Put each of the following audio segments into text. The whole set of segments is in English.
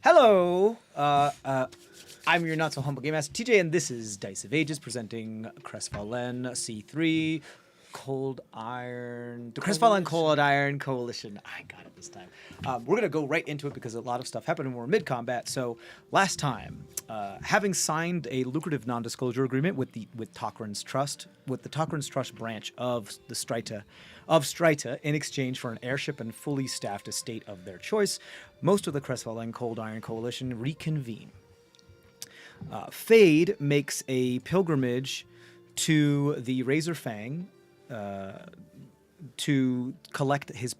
Hello! I'm your not-so-humble Game Master, TJ, and this is Dice of Ages presenting CrestVahllen C3 Cold Iron... The CrestVahllen Cold Iron Coalition. I got it this time. We're going to go right into it because a lot of stuff happened and we're mid-combat. So, last time, having signed a lucrative non-disclosure agreement with the Tok'ran's Trust branch of the Strita in exchange for an airship and fully staffed estate of their choice, most of the CrestVahllen Cold Iron Coalition reconvene. Fade makes a pilgrimage to the Razor Fang to collect their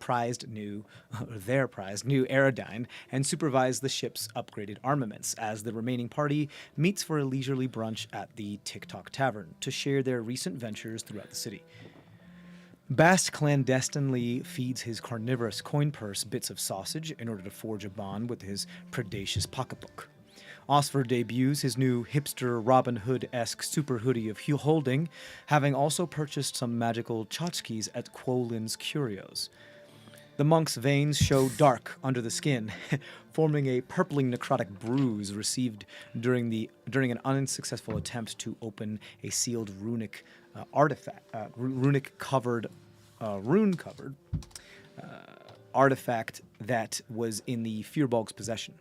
prized new Aerodyne and supervise the ship's upgraded armaments, as the remaining party meets for a leisurely brunch at the TikTok Tavern to share their recent ventures throughout the city. Bast clandestinely feeds his carnivorous coin purse bits of sausage in order to forge a bond with his predacious pocketbook. Osfer debuts his new hipster Robin Hood-esque super hoodie of Hugh Holding, having also purchased some magical tchotchkes at Quolin's Curios. The monk's veins show dark under the skin, forming a purpling necrotic bruise received during an unsuccessful attempt to open a sealed rune-covered artifact that was in the Fearbolg's possession.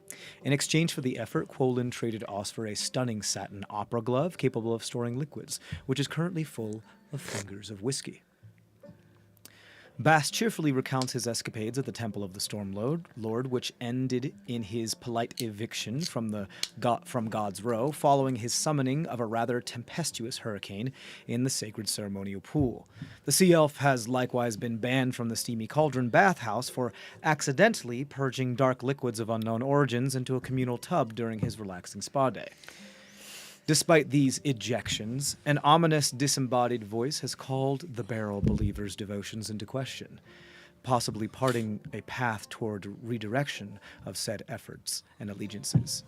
In exchange for the effort, Quolin traded Osfer a stunning satin opera glove capable of storing liquids, which is currently full of fingers of whiskey. Bast cheerfully recounts his escapades at the Temple of the Storm Lord, which ended in his polite eviction from God's Row, following his summoning of a rather tempestuous hurricane in the sacred ceremonial pool. The Sea Elf has likewise been banned from the Steamy Cauldron bathhouse for accidentally purging dark liquids of unknown origins into a communal tub during his relaxing spa day. Despite these ejections, an ominous disembodied voice has called the Barrel Believer's devotions into question, possibly parting a path toward redirection of said efforts and allegiances.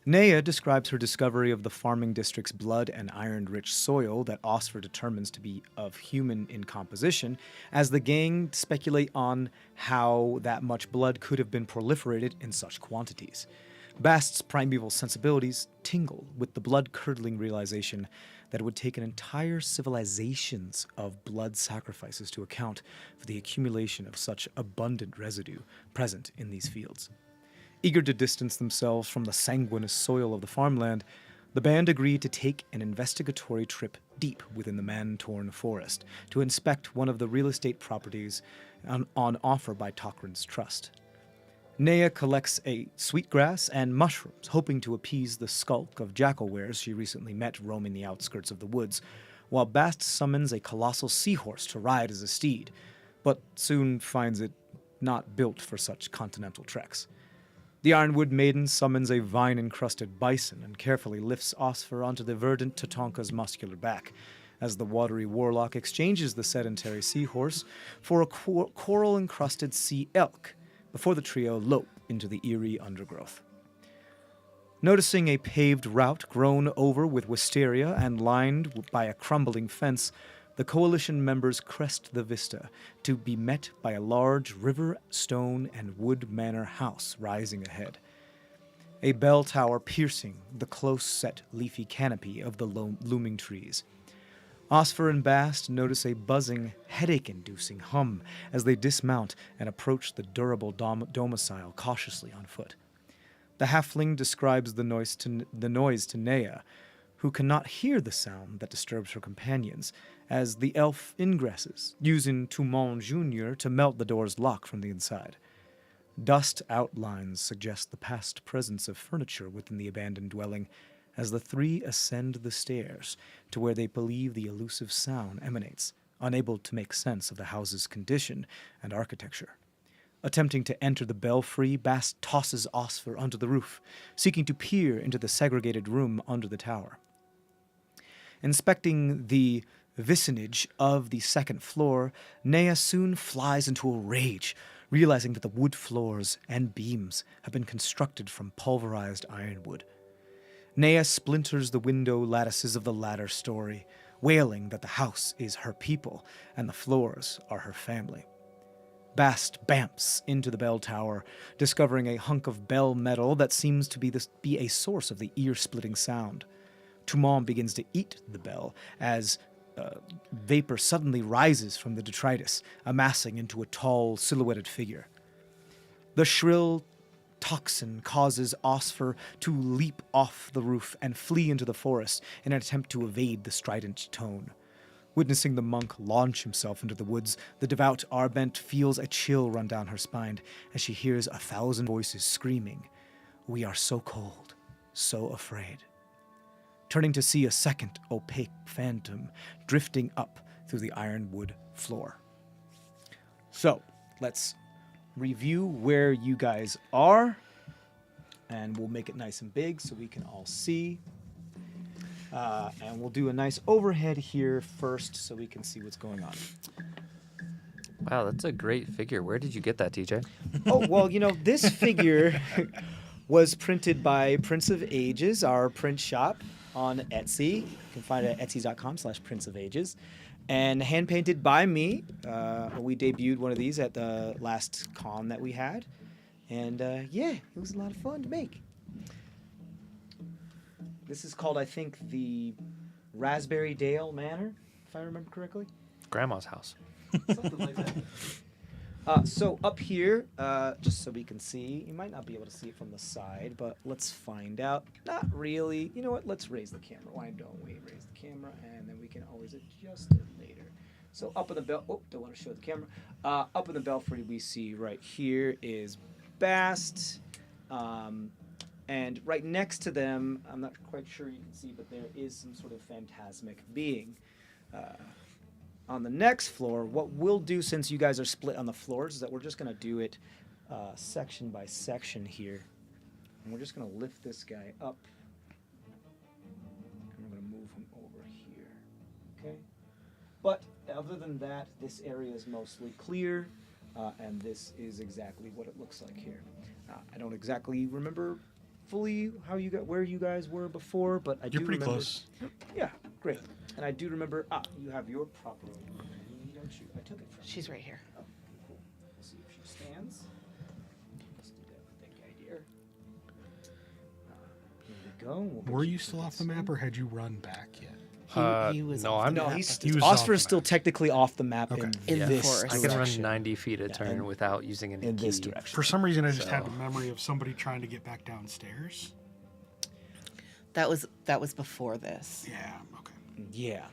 Nea describes her discovery of the farming district's blood and iron-rich soil that Osfer determines to be of human in composition, as the gang speculate on how that much blood could have been proliferated in such quantities. Bast's primeval sensibilities tingle with the blood-curdling realization that it would take an entire civilizations of blood sacrifices to account for the accumulation of such abundant residue present in these fields. Eager to distance themselves from the sanguineous soil of the farmland, the band agreed to take an investigatory trip deep within the man-torn forest to inspect one of the real estate properties on offer by Tok'ran's Trust. Nea collects a sweetgrass and mushrooms, hoping to appease the skulk of jackal-wares she recently met roaming the outskirts of the woods, while Bast summons a colossal seahorse to ride as a steed, but soon finds it not built for such continental treks. The Ironwood Maiden summons a vine-encrusted bison and carefully lifts Osfer onto the verdant Tatanka's muscular back, as the watery warlock exchanges the sedentary seahorse for a coral-encrusted sea elk, before the trio lope into the eerie undergrowth. Noticing a paved route grown over with wisteria and lined by a crumbling fence, the coalition members crest the vista to be met by a large river, stone, and wood manor house rising ahead. A bell tower piercing the close-set leafy canopy of the looming trees. Osfer and Bast notice a buzzing, headache-inducing hum as they dismount and approach the durable domicile cautiously on foot. The halfling describes the noise to Nea, who cannot hear the sound that disturbs her companions, as the elf ingresses, using Toumont Jr. to melt the door's lock from the inside. Dust outlines suggest the past presence of furniture within the abandoned dwelling, as the three ascend the stairs to where they believe the elusive sound emanates, unable to make sense of the house's condition and architecture. Attempting to enter the belfry, Bast tosses Osfer onto the roof, seeking to peer into the segregated room under the tower. Inspecting the vicinage of the second floor, Nea soon flies into a rage, realizing that the wood floors and beams have been constructed from pulverized ironwood. Nea splinters the window lattices of the latter story, wailing that the house is her people and the floors are her family. Bast bamps into the bell tower, discovering a hunk of bell metal that seems to be a source of the ear-splitting sound. Tumon begins to eat the bell as vapor suddenly rises from the detritus, amassing into a tall, silhouetted figure. The shrill toxin causes Osfer to leap off the roof and flee into the forest in an attempt to evade the strident tone. Witnessing the monk launch himself into the woods, the devout Arbent feels a chill run down her spine as she hears 1,000 voices screaming, "We are so cold, so afraid." Turning to see a second opaque phantom drifting up through the ironwood floor. So, let's review where you guys are, and we'll make it nice and big so we can all see. And we'll do a nice overhead here first so we can see what's going on. Wow, that's a great figure. Where did you get that, TJ? Oh, well, this figure was printed by Prince of Ages, our print shop on Etsy. You can find it at etsy.com/Prince of Ages. And hand-painted by me. We debuted one of these at the last con that we had. And yeah, it was a lot of fun to make. This is called, I think, the Raspberry Dale Manor, if I remember correctly. Grandma's house. Something like that. So up here, just so we can see, you might not be able to see it from the side, but let's find out. Not really. You know what? Let's raise the camera. Why don't we raise the camera, and then we can always adjust it later. So up in the don't want to show the camera. Up in the belfry, we see right here is Bast. And right next to them, I'm not quite sure you can see, but there is some sort of phantasmic being. On the next floor, what we'll do, since you guys are split on the floors, is that we're just going to do it section by section here. And we're just going to lift this guy up. And we're going to move him over here. Okay? But other than that, this area is mostly clear, and this is exactly what it looks like here. I don't exactly remember fully where you guys were before, but I do remember. You're pretty close. Yeah, great. And I do remember. You have your proper ID, don't you? I took it from. She's right here. Oh, okay, cool. We'll see if she stands. Let's do that with that guy here. Here we go. Were you still off the map, or had you run back yet? He was no, off I'm the No, map. he's was off Osfer the is still map. technically off the map Okay. In the this forest. I can run direction. 90 feet a turn and without using any in key. this direction. For some reason, I just had So- the memory of somebody trying to get back downstairs. That was before this. Yeah, okay. Yeah.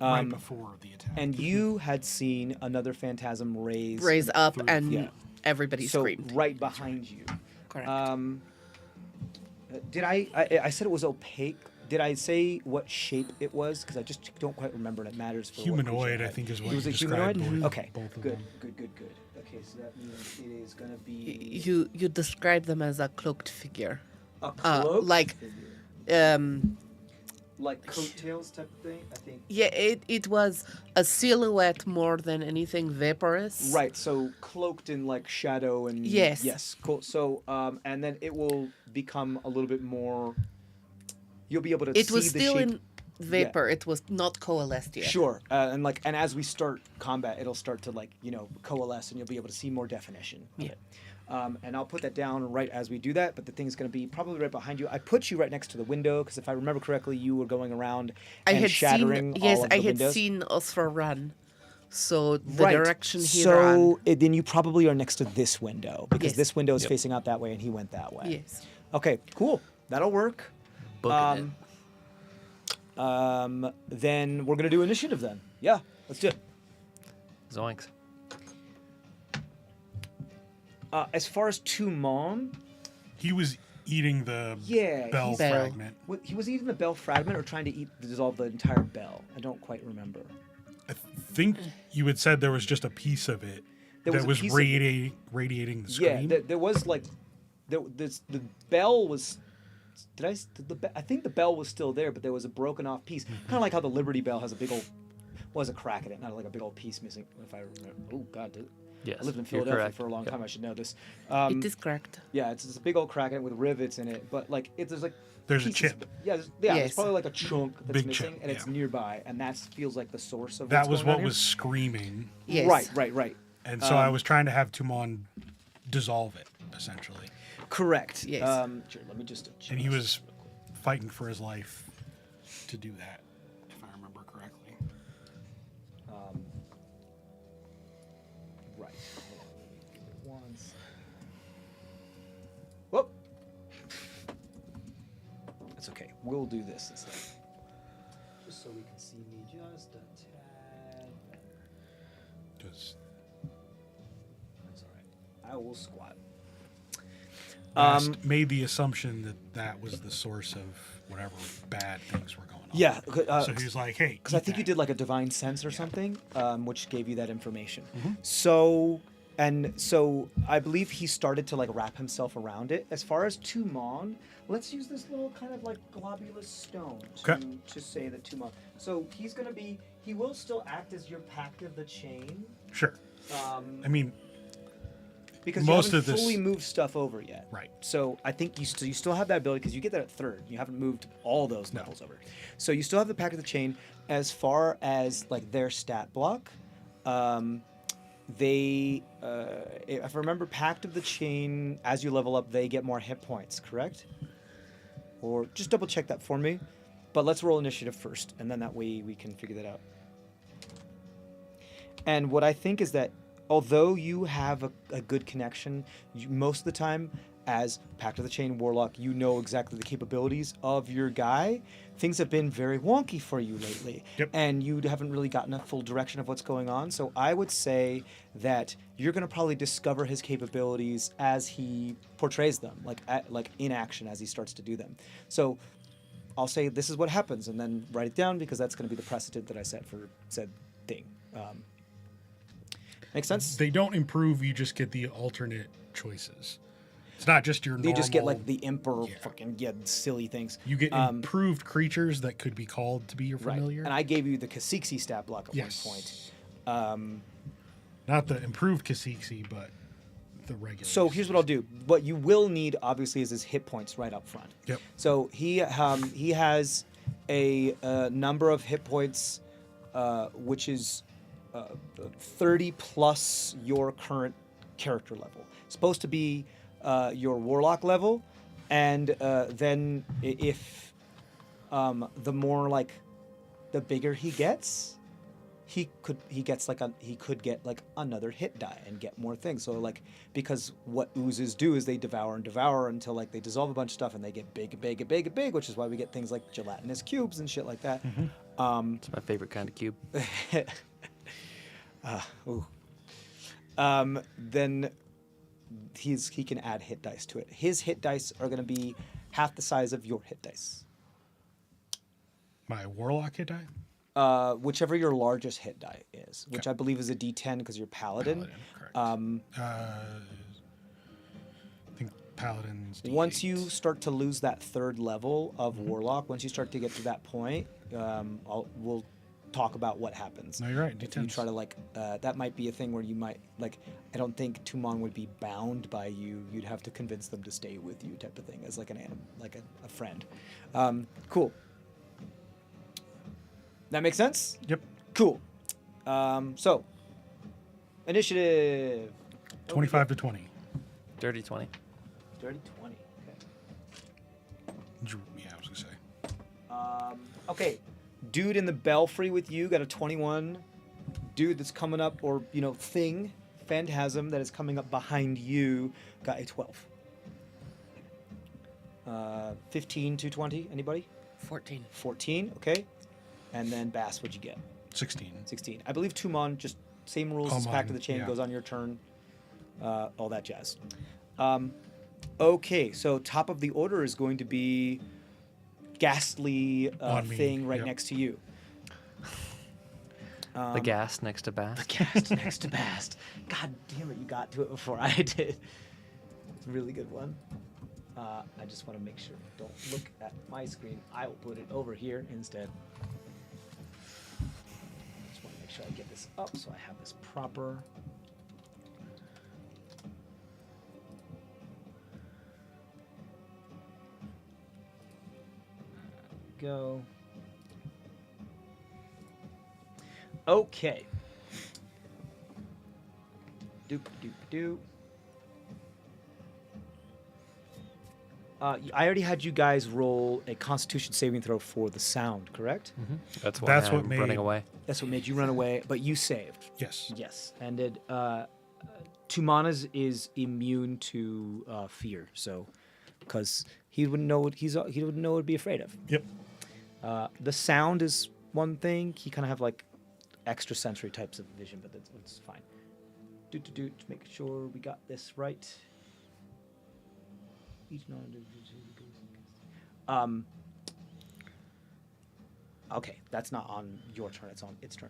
Right before the attack. And you had seen another phantasm Raise up Through- and Yeah. everybody so screamed. right behind you. Correct. Did I said it was opaque? Did I say what shape it was? Because I just don't quite remember, and it matters for what Humanoid, creature I had. think, is what It was you a humanoid. described Okay, both of good, them. good. Okay, so that means it is gonna be You described them as a cloaked figure. a cloak, like- figure. Like coattails type of thing. I think. Yeah, it was a silhouette more than anything vaporous. Right, so cloaked in like shadow and Yes. yes, cool. So and then it will become a little bit more. You'll be able to It see was the still shape. in vapor. It was not coalesced yet. Sure, and as we start combat, it'll start to coalesce, and you'll be able to see more definition of Yeah. it. And I'll put that down right as we do that. But the thing is going to be probably right behind you. I put you right next to the window because if I remember correctly, you were going around and shattering all of the I had windows. seen Osfer run. So the Right. direction he so ran. then you probably are next to this window because Yes. this window is facing out that way, and he went that way. Yes. Okay, cool. That'll work. Booking Then we're gonna do initiative. Then, yeah, let's do it. it. Zoinks. As far as Tumon, He was eating the Yeah, bell he's- Bell. fragment. he was eating the bell fragment or trying to dissolve the entire bell. I don't quite remember. I think you had said there was just a piece of it There was that a was piece of it. radiating the Yeah, screen. there was the bell was. I think the bell was still there, but there was a broken off piece. Mm-hmm. Kind of like how the Liberty Bell has a big old, was a crack in it, not like a big old piece missing. If I remember. Oh God, Yes, I lived in you're Philadelphia correct. for a long Yep. time. I should know this. It is correct. Yeah, it's a big old crack in it with rivets in it, but There's a pieces- chip. Yeah, there's Yes. probably like a chunk that's Big missing, chip, and it's yeah. nearby, and that feels like the source of That what's was going on what here. was screaming. Yes. Right. And so I was trying to have Tumon dissolve it, essentially. Correct. Yes. Sure, let me just adjust And he was this real quick. fighting for his life to do that, if I remember correctly. Right. Once. Whoop. That's okay. We'll do this instead. Just so we can see me just a tad better. Because That's all right. I will squat. made the assumption that that was the source of whatever bad things were going on. Yeah. So he was like, hey. Because I eat think you that. did like a divine sense or something, which gave you that information. Mm-hmm. So I believe he started to like wrap himself around it. As far as Tumon, let's use this little kind of like globulous stone to say that Tumon. So he will still act as your pact of the chain. Sure. I mean, Because most you of haven't this- fully moved stuff over yet. Right. So I think you still have that ability because you get that at third. You haven't moved all those levels over. So you still have the pack of the chain. As far as like their stat block, they if I remember, Pact of the Chain, as you level up, they get more hit points, correct? Or just double check that for me. But let's roll initiative first, and then that way we can figure that out. And what I think is that although you have a good connection, most of the time, as Pact of the Chain Warlock, you know exactly the capabilities of your guy. Things have been very wonky for you lately, and you haven't really gotten a full direction of what's going on. So I would say that you're going to probably discover his capabilities as he portrays them, like in action as he starts to do them. So I'll say this is what happens, and then write it down because that's going to be the precedent that I set for said thing. Make sense? they don't improve, you just get the alternate choices. It's not just your normal... You just get like the imp or fucking silly things. You get improved creatures that could be called to be your familiar. And I gave you the Kha'Zix stat block at one point. Not the improved Kha'Zix, but the regular. So here's what I'll do. What you will need, obviously, is his hit points right up front. Yep. So he has a number of hit points, which is 30 plus your current character level. It's supposed to be your warlock level, and then if the more like the bigger he gets, he could get like another hit die and get more things. So like, because what oozes do is they devour and devour until like they dissolve a bunch of stuff and they get big and big and big and big, which is why we get things like gelatinous cubes and shit like that. It's my favorite kind of cube. Then he can add hit dice to it. His hit dice are going to be half the size of your hit dice. My warlock hit die? Whichever your largest hit die is, which I believe is a D10 because you're paladin. Correct. I think paladins. D8. Once you start to lose that third level of warlock, once you start to get to that point, we'll talk about what happens. No, you're right. If you D10s. try to like, that might be a thing where you might like. I don't think Tumon would be bound by you. You'd have to convince them to stay with you, type of thing, as like an animal, like a friend. Cool. That makes sense? Yep. Cool. So, initiative. 25 to 20. Dirty 20. Dirty 20. Okay. Yeah, I was gonna say. Okay. Dude in the belfry with you got a 21. Dude that's coming up, or thing, phantasm that is coming up behind you got a 12. 15 to 20. Anybody? 14. 14. Okay. And then Bass, what'd you get? 16. 16. I believe Tumon, just same rules Oh, as Pact of mine, the Chain, yeah. goes on your turn. All that jazz. Okay, so top of the order is going to be ghastly On me, thing right yep. next to you. The gas next to Bass. Ghast next to Bast. God damn it, you got to it before I did. It's a really good one. I just want to make sure. Don't look at my screen. I will put it over here instead. Just want to make sure I get this up so I have this proper. Go. Okay. Doop doop doop. I already had you guys roll a Constitution saving throw for the sound, correct? That's why That's I'm what made- running away. That's what made you run away, but you saved. Yes. Yes, and did Tumana's is immune to fear, so because he wouldn't know what he wouldn't know what to be afraid of. Yep. The sound is one thing. He kind of have like extrasensory types of vision, but that's fine. Do to make sure we got this right. Each okay, that's not on your turn. It's on its turn.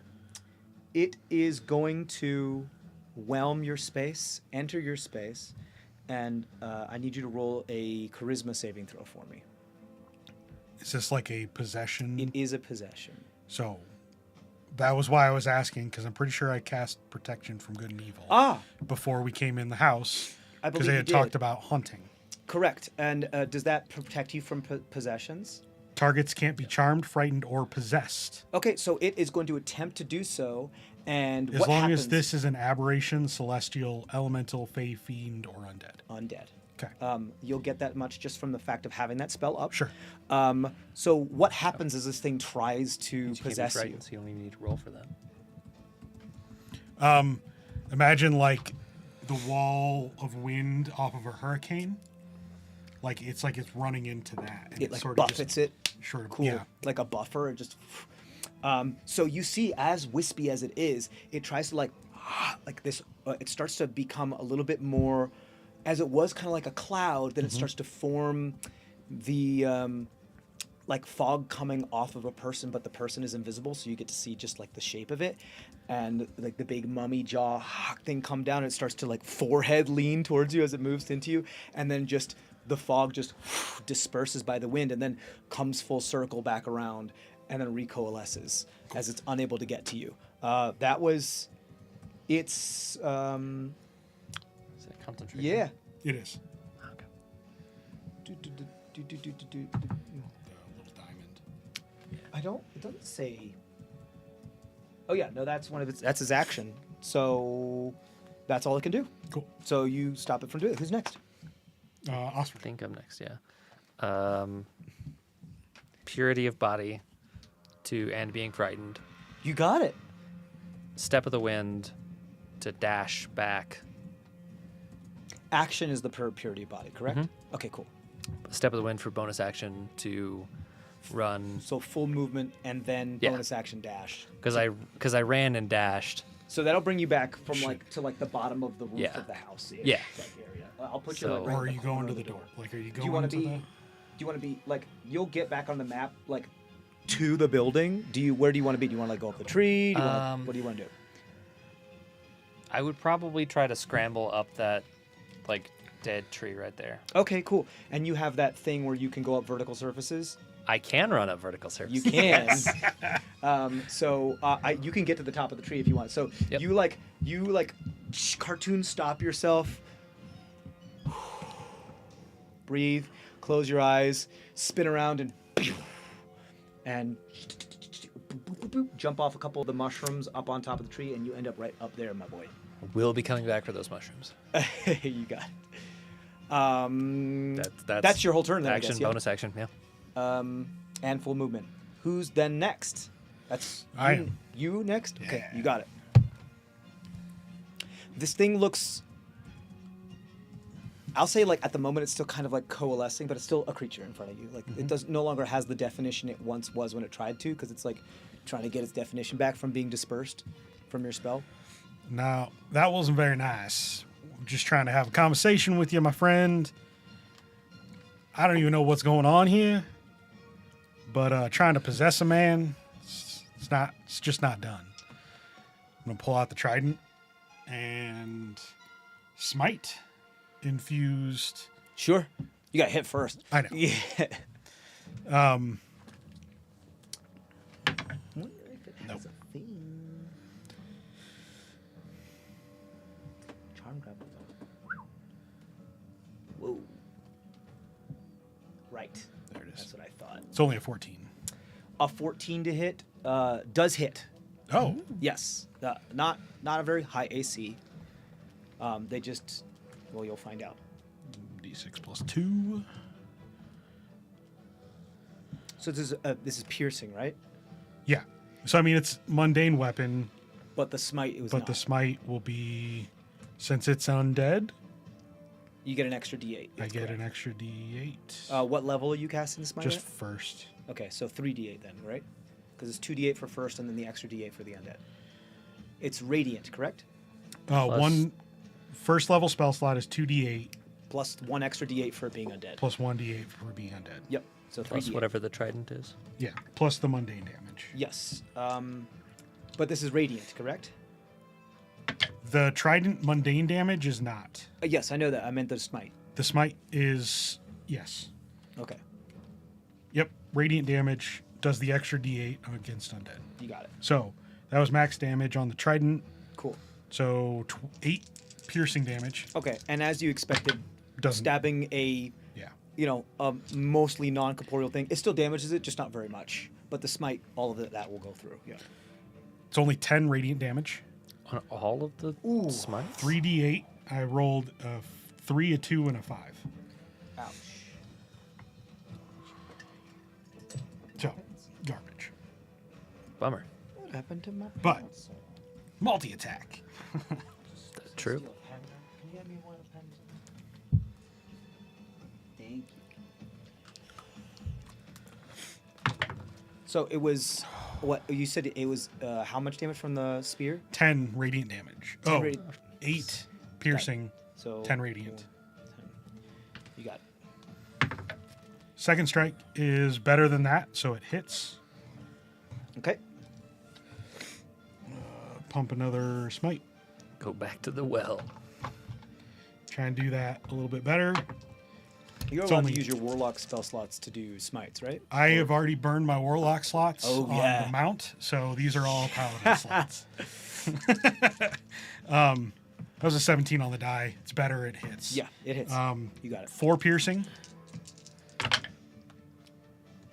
It is going to whelm your space, enter your space, and I need you to roll a charisma saving throw for me. Is this like a possession? It is a possession. So that was why I was asking, because I'm pretty sure I cast protection from good and evil before we came in the house, I because believe they you had did. talked about hunting. Correct. And does that protect you from possessions? Targets can't be charmed, frightened, or possessed. Okay, so it is going to attempt to do so, and As what long happens? as this is an aberration, celestial, elemental, fey, fiend, or undead. Undead. Okay. You'll get that much just from the fact of having that spell up. Sure. So what happens is this thing tries to You can't be possess you. frightened, so you only need to roll for that. Imagine like the wall of wind off of a hurricane. Like it's running into that. And It like sort of buffets it. Sure. Cool. Yeah. Like a buffer. It just. So you see, as wispy as it is, it tries to like this. It starts to become a little bit more, as it was kind of like a cloud. Then it starts to form the like fog coming off of a person, but the person is invisible, so you get to see just like the shape of it, and like the big mummy jaw thing come down. And it starts to like forehead lean towards you as it moves into you, and then just the fog just disperses by the wind, and then comes full circle back around, and then recoalesces as it's unable to get to you. That was its. Is that concentration? Yeah. It is. Okay. The little diamond. I don't. It doesn't say. Oh yeah, no, that's one of its. That's his action. So that's all it can do. Cool. So you stop it from doing it. Who's next? I Oscar. think I'm next, yeah. Purity of body to and being frightened. You got it. Step of the wind to dash back. Action is the purity of body, correct? Okay, cool. Step of the wind for bonus action to run. So full movement and then Yeah. bonus action dash. Because I ran and dashed. So that'll bring you back from like to like the bottom of the roof Yeah. of the house. Yeah. That area. I'll put So- you. Like, right Or are in the you going corner to of the door? Like, are you Do going you want to to be? the... Do you want to be like? You'll get back on the map like to the building. Where do you want to be? Do you want to like go up the tree? What do you want to do? I would probably try to scramble up that like dead tree right there. Okay, cool. And you have that thing where you can go up vertical surfaces. I can run up vertical surface. You can. You can get to the top of the tree if you want. So Yep. you cartoon stop yourself. Breathe. Close your eyes. Spin around and jump off a couple of the mushrooms up on top of the tree, and you end up right up there, my boy. We'll be coming back for those mushrooms. You got it. That's That's your whole turn then, I action, guess, yeah. bonus action, yeah. And full movement. Who's then next? That's I you, am. you next? Okay, Yeah. you got it. This thing looks, I'll say like at the moment it's still kind of like coalescing, but it's still a creature in front of you. Like it does no longer has the definition it once was when it tried to, because it's like trying to get its definition back from being dispersed from your spell. Now, that wasn't very nice. I'm just trying to have a conversation with you, my friend. I don't even know what's going on here, but trying to possess a man, it's just not done. I'm gonna pull out the trident and smite infused. Sure. You got hit first. I know. Yeah. Wonder if it has a thing. Charm grapple. Whoa. Right. There it is. That's what I thought. It's only a 14. A 14 to hit does hit. Oh, Yes. Not a very high AC. They just, well, you'll find out. D6 plus 2. So this is piercing, right? Yeah. So, I mean, it's mundane weapon, But the smite, it was but not. the smite will be, since it's undead, You get an extra D8. I That's get correct. an extra D8. What level are you casting the smite Just at? first. Okay, so 3d8 then, right? Because it's 2d8 for first and then the extra d8 for the undead. It's radiant, correct? One first level spell slot is 2d8 Plus one extra d8 for being undead. plus 1d8 for being undead. Yep. So 3d8. Plus whatever the trident is. Yeah, plus the mundane damage. Yes. But this is radiant, correct? The trident mundane damage is not. Yes, I know that. I meant the smite. The smite is, yes. Okay, Yep, radiant damage does the extra d8 against undead. you got it. So that was max damage on the trident. Cool. So 8 piercing damage. Okay, and as you expected, Doesn't. stabbing a Yeah. a mostly non-corporeal thing, it still damages it, just not very much. But the smite, all of that will go through. Yeah. It's only 10 radiant damage. On all of the smites? 3d8. I rolled a 3, a 2, and a 5. Ouch. So, garbage. Bummer. What happened to my? But, multi-attack. True. Can you hand me one of the pens? Thank you. So it was what you said. It was how much damage from the spear? 10 radiant damage. 10 radi- 8 piercing, So 10 radiant. 10. You got it. Second strike is better than that, so it hits. Okay. Pump another smite. Go back to the well. Try and do that a little bit better. You're It's allowed only- to use your warlock spell slots to do smites, right? I have already burned my warlock slots Oh, on yeah. the mount, so these are all paladin slots. That was a 17 on the die. It's better. It hits. Yeah, it hits. You got it. 4 piercing.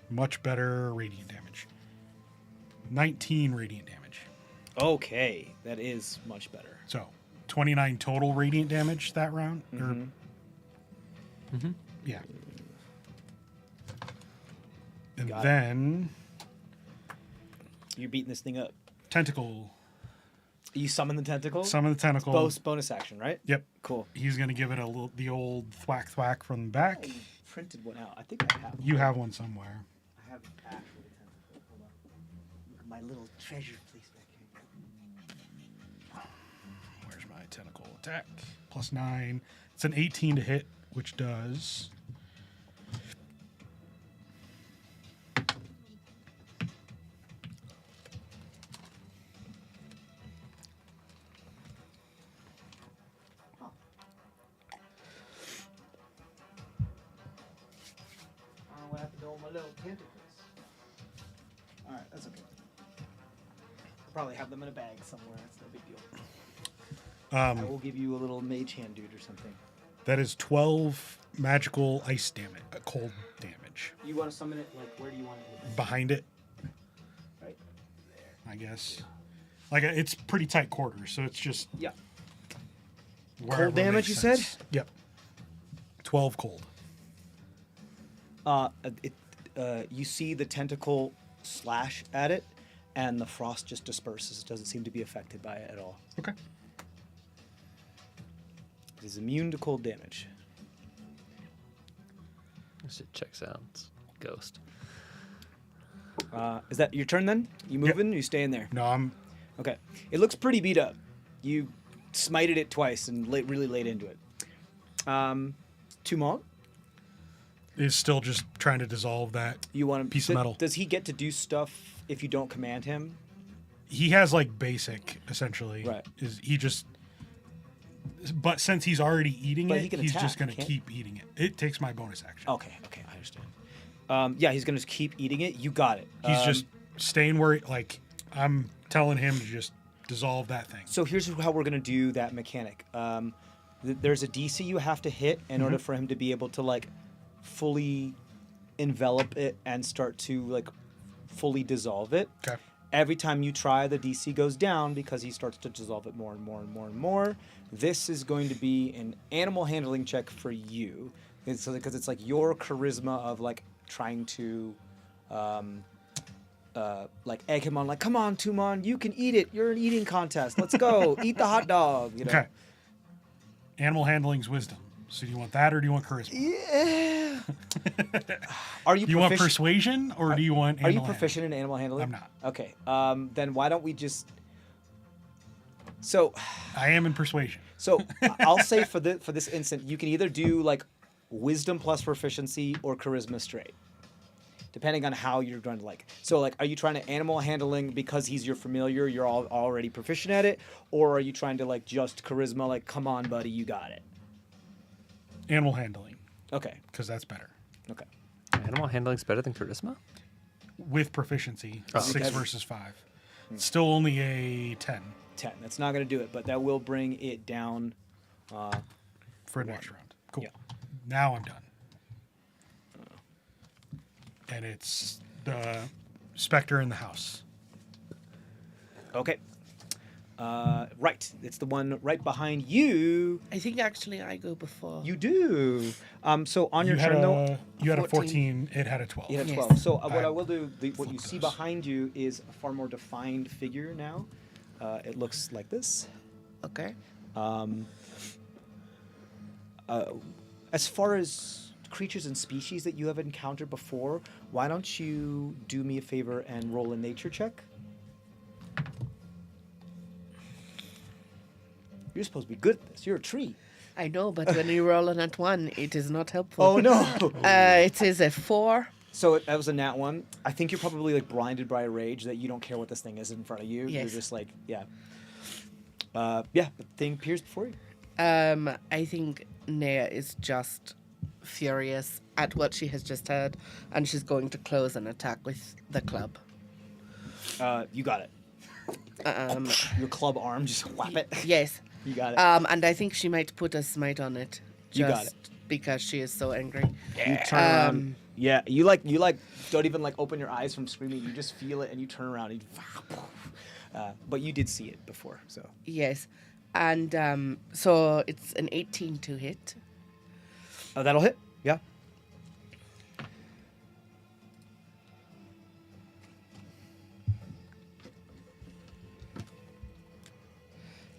Much better radiant damage. 19 radiant damage. Okay, that is much better. So 29 total radiant damage that round. Yeah. And Got it. then You're beating this thing up. tentacle. You summon the tentacle. Summon the tentacle. Bonus action, right? Yep. Cool. He's gonna give it the old thwack thwack from the back. Printed one out. I think I have. You have one somewhere. I have actual tentacle. Hold on. Look at my little treasure place back here. Where's my tentacle attack? Plus 9. It's an 18 to hit, which does. What happened to all my little tentacles? All right, that's okay. I'll probably have them in a bag somewhere. That's no big deal. I will give you a little mage hand dude or something. That is 12 magical ice damage, cold damage. You want to summon it? Like, where do you want it? Behind it, Right. I guess. Like it's pretty tight quarters, so it's just Yeah. wherever damage, makes you sense. said? Yep. 12 cold. You see the tentacle slash at it, and the frost just disperses. It doesn't seem to be affected by it at all. Okay. It is immune to cold damage. This shit checks out. It's ghost. Is that your turn then? You moving? You staying there? No, I'm. Okay. It looks pretty beat up. You smited it twice and really laid into it. Tumont, Is still just trying to dissolve that. you want to Piece of metal. Does he get to do stuff if you don't command him? He has like basic essentially. Right. Is he just? But since he's already eating But it, he can he's attack, just going to can't- keep eating it. It takes my bonus action. Okay, I understand. Yeah, he's gonna just keep eating it. You got it. He's just staying where, like, I'm telling him to just dissolve that thing. So here's how we're gonna do that mechanic. There's a DC you have to hit in order for him to be able to like fully envelop it and start to like fully dissolve it. Okay. every time you try, the DC goes down because he starts to dissolve it more and more and more and more. This is going to be an animal handling check for you. It's because it's like your charisma of like trying to like egg him on, like, come on, Tumon, you can eat it. You're an eating contest. Let's go. Eat the hot dog. You know? Okay. Animal handling's wisdom. So do you want that or do you want charisma? Yeah. Are you Do you want persuasion or do you want Are you animal proficient in animal handling? I'm not. Okay. Then why don't we just... So... handling? I am in persuasion. So I'll say for this instant, you can either do like wisdom plus proficiency or charisma straight, depending on how you're going to like. So like, are you trying to animal handling because he's your familiar, you're already proficient at it, or are you trying to like just charisma, like, come on, buddy, you got it? Animal handling, Okay. because that's better. Okay. Animal handling's better than charisma? With proficiency, Oh. 6 Because- versus 5. Still only a 10 10. That's not going to do it, but that will bring it down. for next round. Cool. Yeah. Now I'm done. And it's the specter in the house. Okay. Right. It's the one right behind you. I think actually I go before. You do. So on your You had turn, though, a you had a 14. 14. It had a 12. you had a Yes. 12. So what I I will do, what you flip see those. behind you is a far more defined figure now. It looks like this. Okay. As far as creatures and species that you have encountered before, why don't you do me a favor and roll a nature check? You're supposed to be good at this. You're a tree. I know, but when you roll an at 1, it is not helpful. Oh no! It is a 4. So that was a nat one. I think you're probably like blinded by a rage that you don't care what this thing is in front of you. You're Yes. just like, yeah. Yeah, the thing appears before you. I think Nea is just furious at what she has just heard, and she's going to close an attack with the club. You got it. Your club arm, just whap it. Yes. You got it. And I think she might put a smite on it. Just You got it. because she is so angry. You turn around. Yeah, you like don't even like open your eyes from screaming. You just feel it and you turn around. And but you did see it before, so. Yes. And so it's an 18 to hit. Oh, that'll hit. Yeah.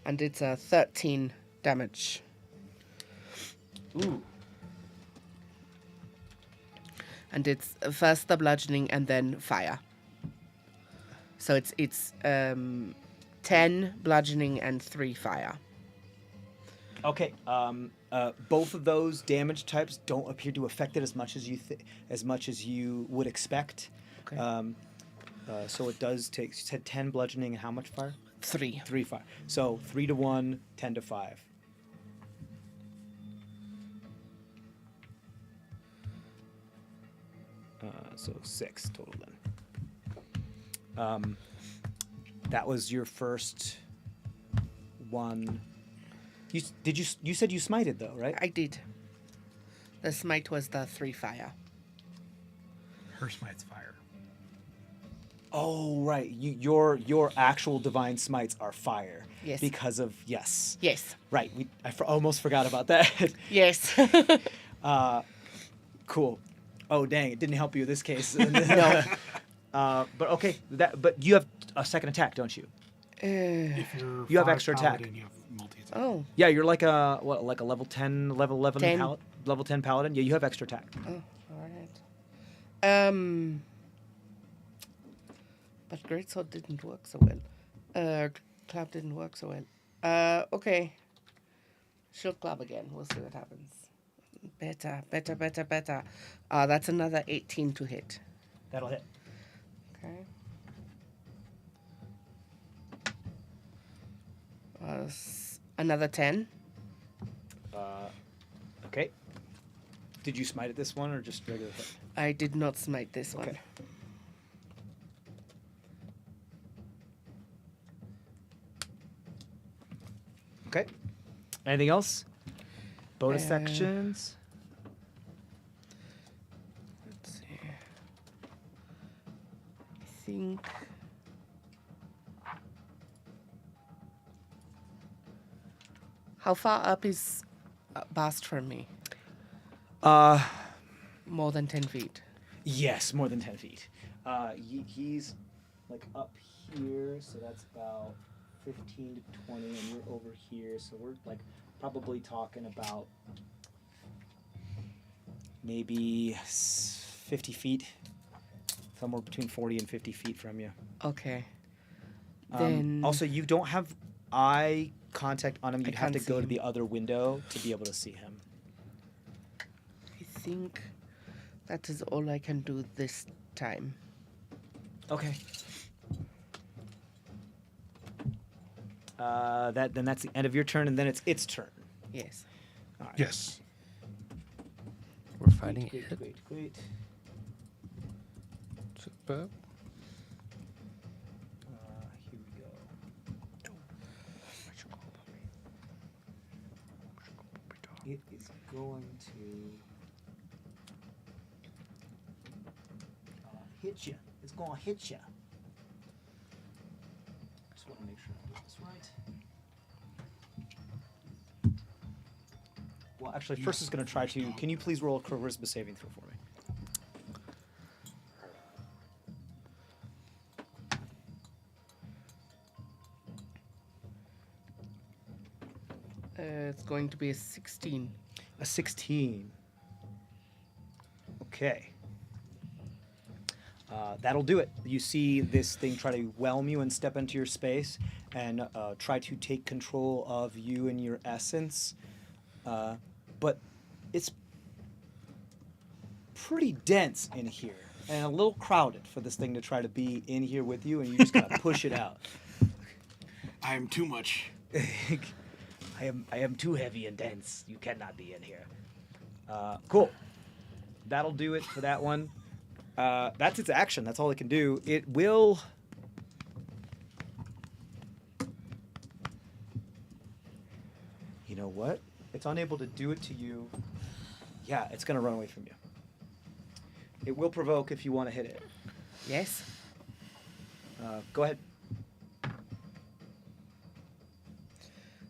And it's a 13 damage. Ooh. And it's first the bludgeoning and then fire. So it's 10 bludgeoning and 3 fire. Okay. Both of those damage types don't appear to affect it as much as you would expect. Okay. So it does take. You said 10 bludgeoning and how much fire? 3. 3 fire. So 3 to 1, 10 to 5. So 6 total then. That was your first one. You said you smited though, right? I did. The smite was the 3 fire. Her smite's fire. Oh right, your actual divine smites are fire. Yes. Because of yes. Yes. Right. Almost forgot about that. Yes. Cool. Oh dang! It didn't help you in this case. No. But okay. But you have a second attack, don't you? If you're You have 5 extra attack. paladin, you have multi-attack. Oh. Yeah, you're like a level 10, level 11 10. level 10 paladin. Yeah, you have extra attack. Oh, all right. But Greatsword didn't work so well. Club didn't work so well. Okay. She'll club again. We'll see what happens. Better. That's another 18 to hit. That'll hit. Okay. Another 10. Okay. Did you smite at this one or just regular hit? I did not smite this one. Okay. Okay. Anything else? Bonus sections? Let's see. I think How far up is Bast from me? More than 10 feet. Yes, more than 10 feet. He's like up here, so that's about 15 to 20, and you're over here, so we're like probably talking about maybe 50 feet, somewhere between 40 and 50 feet from you. Okay. Then Also, you don't have eye contact on him. You'd have to can't go see to him. the other window to be able to see him. I think that is all I can do this time. Okay. Then that's the end of your turn, and then it's its turn. Yes. All right. Yes. We're fighting Great, it. great. Super. Here we go. It is going to hit you. It's going to hit you. Just want to make sure I do this right. Well, actually, first it's going to try to. Can you please roll a charisma saving throw for me? It's going to be a 16. A 16. Okay. That'll do it. You see this thing try to whelm you and step into your space and try to take control of you and your essence. But it's pretty dense in here and a little crowded for this thing to try to be in here with you, and you just gotta push it out. I am too much. I am too heavy and dense. You cannot be in here. Cool. That'll do it for that one. That's its action. That's all it can do. It will. You know what? It's unable to do it to you. Yeah, it's gonna run away from you. It will provoke if you want to hit it. Yes. Go ahead.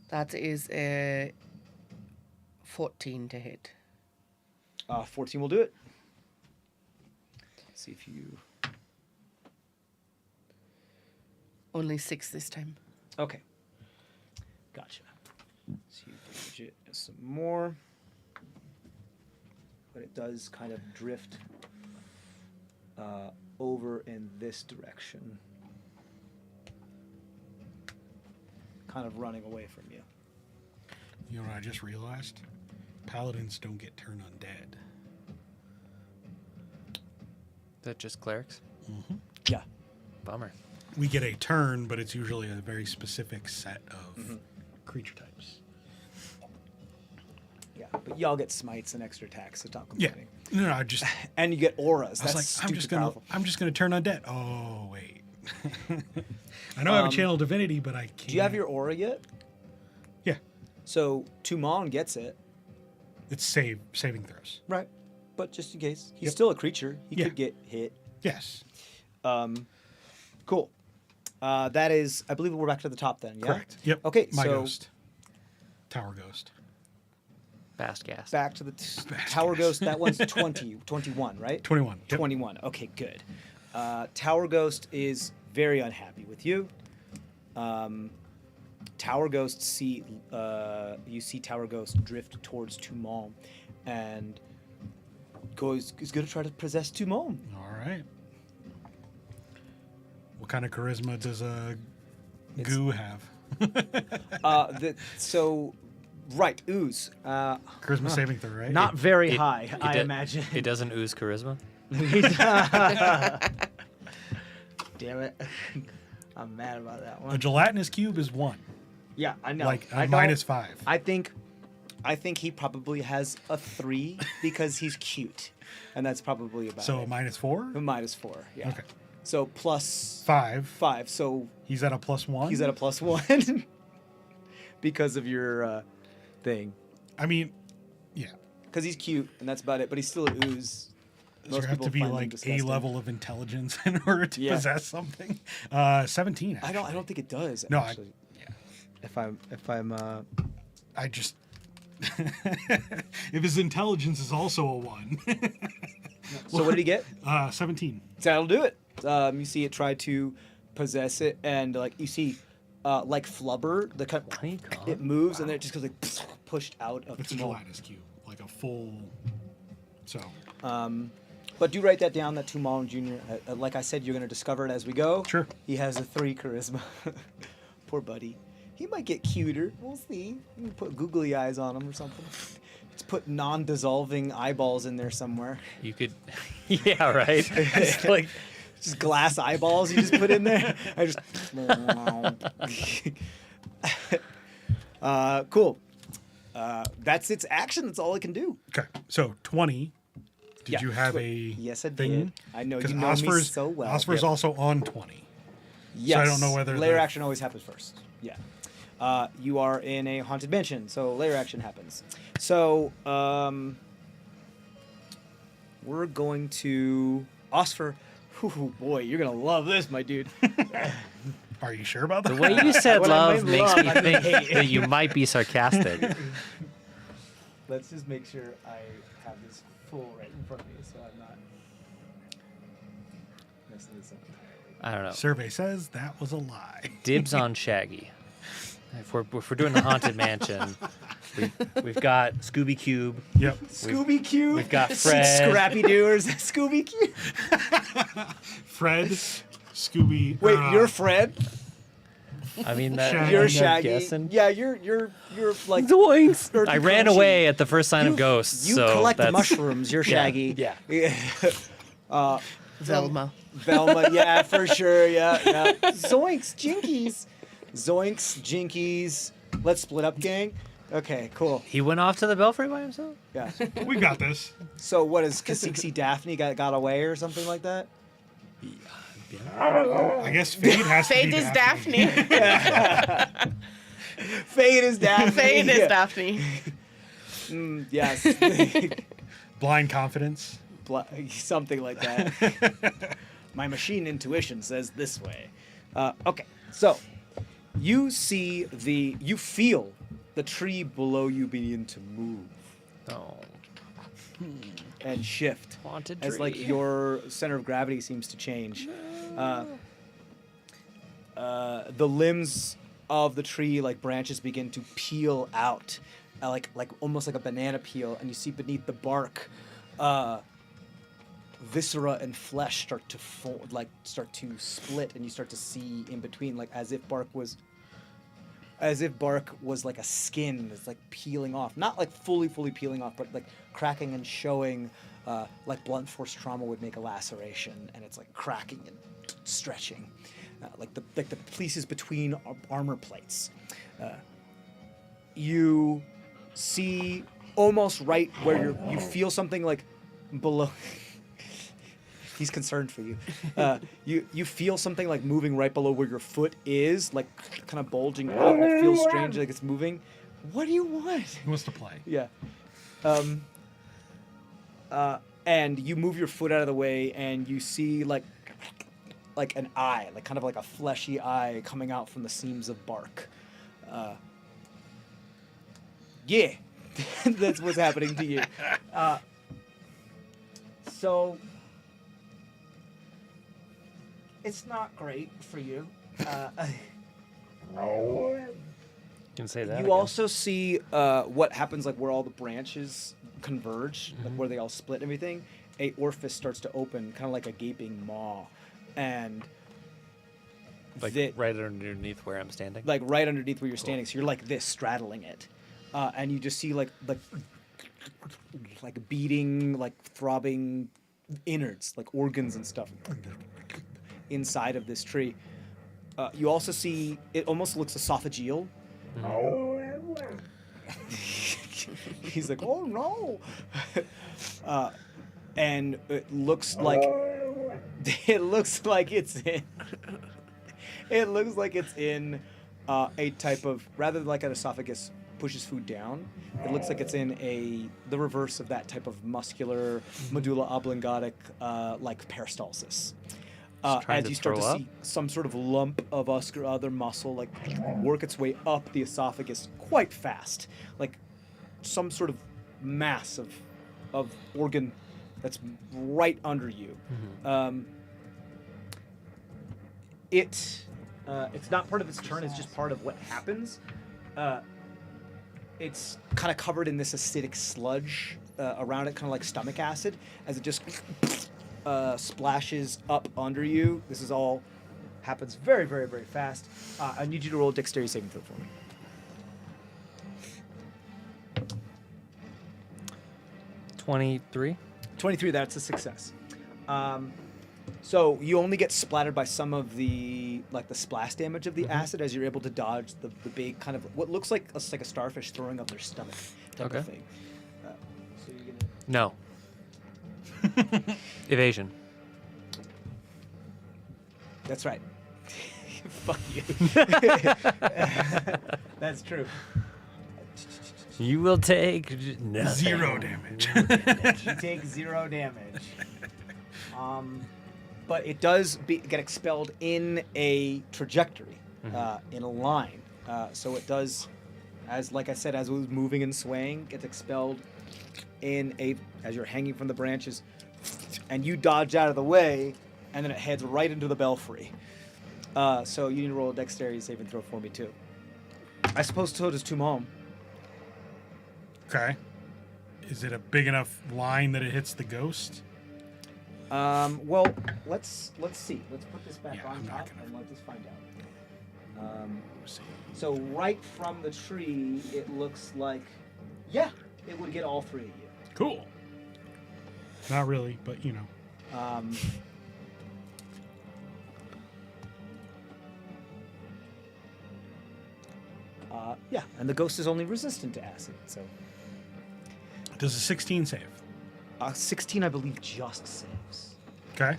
That is a 14 to hit. 14 will do it. Let's see if you. Only 6 this time. Okay. Gotcha. So you damage it some more. But it does kind of drift over in this direction. Kind of running away from you. You know what I just realized? Paladins don't get turned undead. That just clerics? Yeah. Bummer. We get a turn, but it's usually a very specific set of creature types. Yeah. But y'all get smites and extra attacks, so stop Yeah. complaining. No, I just And you get auras. I was That's like, stupid powerful. I'm just gonna turn undead. Oh wait. I know I have a channel divinity, but I can't. Do you have your aura yet? Yeah. So Tumon gets it. It's saving throws. Right. But just in case. He's Yep. still a creature. He Yeah. could get hit. Yes. Cool. That is, I believe we're back to the top then, yeah? Correct. Yep. Okay, My so ghost. Tower ghost. Fast gas. back to the Fast Tower gas. Ghost. That one's 21, right? 21. Yep. 21. Okay, good. Tower Ghost is very unhappy with you. Tower Ghost you see Tower Ghost drift towards Tumon and is going to try to possess Tumon. All right. What kind of charisma does a It's- goo have? Right, ooze. Charisma saving throw, right? Not very It- high, it I do- imagine. It doesn't ooze charisma? Damn it. I'm mad about that A one. gelatinous cube is 1. Yeah, I know. Like I a don't- -5. I think he probably has a 3 because he's cute, and that's probably about So it. a -4? A -4, yeah. Okay. So plus 5. 5. So He's at a +1. he's at a +1 because of your thing. I mean, yeah. Because he's cute, and that's about it. But he's still an ooze. Does there have to be find them like a disgusting. level of intelligence in order to Yeah. possess something? 17. Actually. I don't think it does. No, actually. If I'm I just. If his intelligence is also a 1. So what did he get? 17. That'll do it. You see it try to possess it, and like you see, like flubber, it moves, and then it just goes like pushed out of It's a Tumul. gelatinous cube, like a full. So. But do write that down. That Tumul Jr. Like I said, you're gonna discover it as we go. Sure. He has a 3 charisma. Poor buddy. He might get cuter. We'll see. You can put googly eyes on him or something. Just put non-dissolving eyeballs in there somewhere. You could, yeah, right. It's like Just glass eyeballs you just put in there. I just. Cool. That's its action. That's all it can do. Okay. So 20. Did Yeah, you have a Yes, I thing? did. I know you 'Cause know me so well. Osfer's Yep. also on 20. Yes. I don't know whether layer the- action always happens first. Yeah. You are in a haunted mansion, so layer action happens. So we're going to Osfer. Ooh, boy, you're gonna love this, my dude. Are you sure about that? the way you said What I love mean makes love, me I mean think hate. that you might be sarcastic. Let's just make sure I have this full right in front of me, so I'm not messing this up entirely. I don't know. Survey says that was a lie. Dibs on Shaggy. If we're doing the haunted mansion, we've got Scooby Cube. Yep. Scooby Cube. we've got Fred. Scrappy Doers. Scooby Cube. Fred, Scooby. Wait, you're Fred. I mean, that Shaggy. You're I'm Shaggy. guessing. Yeah, you're like Zoinks! Dirty I ran Crunchy. away at the first sign of ghosts. You so collect that's, mushrooms. You're Shaggy. Yeah. Velma. Velma. Yeah, for sure. Yeah. Zoinks, Jinkies. Zoinks, Jinkies. Let's split up, gang. Okay, cool. He went off to the belfry by himself. Yeah. We got this. So what is Kasiksi Daphne got away or something like that? I guess Fade has to Fate be is Daphne. Fate is Daphne. Fate is Yeah. Daphne. Yes. Blind confidence. Something like that. My machine intuition says this way. Okay, so you feel the tree below you begin to move Oh, and shift haunted as like tree. your center of gravity seems to change. The limbs of the tree, like branches, begin to peel out, like almost like a banana peel, and you see beneath the bark, viscera and flesh start to start to split, and you start to see in between, like as if bark was like a skin that's like peeling off, not like fully peeling off, but like cracking and showing, like blunt force trauma would make a laceration, and it's like cracking and stretching, like the pieces between armor plates. You see almost right where you feel something like below. He's concerned for you. You feel something like moving right below where your foot is, like kind of bulging out. And it feels strange, like it's moving. What do you want? He wants to play. Yeah. And you move your foot out of the way, and you see like an eye, like kind of like a fleshy eye coming out from the seams of bark. Yeah, that's what's happening to you. So it's not great for you. You can say that. You again. also see what happens, like where all the branches converge, like where they all split and everything. A orifice starts to open, kind of like a gaping maw, and like right underneath where I'm standing. like right underneath where you're standing. So you're like this, straddling it, and you just see like beating, like throbbing innards, like organs and stuff inside of this tree. You also see it almost looks esophageal. He's like, oh no. And it looks like it's in a type of, rather than like an esophagus pushes food down, it looks like it's in the reverse of that type of muscular medulla oblongatic like peristalsis. trying as to you start throw to up? see some sort of lump of Oscar other muscle like work its way up the esophagus quite fast, like some sort of mass of organ that's right under you. It's not part of its turn. It's just part of what happens. It's kind of covered in this acidic sludge around it, kind of like stomach acid, as it just splashes up under you. This is all happens very, very, very fast. I need you to roll a dexterity saving throw for me. 23. 23, that's a success. So you only get splattered by some of the splash damage of the acid as you're able to dodge the big kind of what looks like a starfish throwing up their stomach type of thing. So you're gonna... No. Evasion. That's right. Fuck you. That's true. You will take nothing. 0 damage. You take 0 damage. But it does get expelled in a trajectory, in a line. So it does, like I said, as it was moving and swaying, gets expelled as you're hanging from the branches, and you dodge out of the way, and then it heads right into the belfry. So you need to roll a dexterity saving throw for me too. I suppose so does Tumon. Okay. Is it a big enough line that it hits the ghost? Well, let's see. Let's put this back Yeah, on I'm not top gonna- and let's find out. Let's see. So right from the tree, it looks like, yeah, it would get all 3 of you. Cool. Not really, but you know. Yeah, and the ghost is only resistant to acid, so Does a 16 save? 16, I believe, just saves. Okay.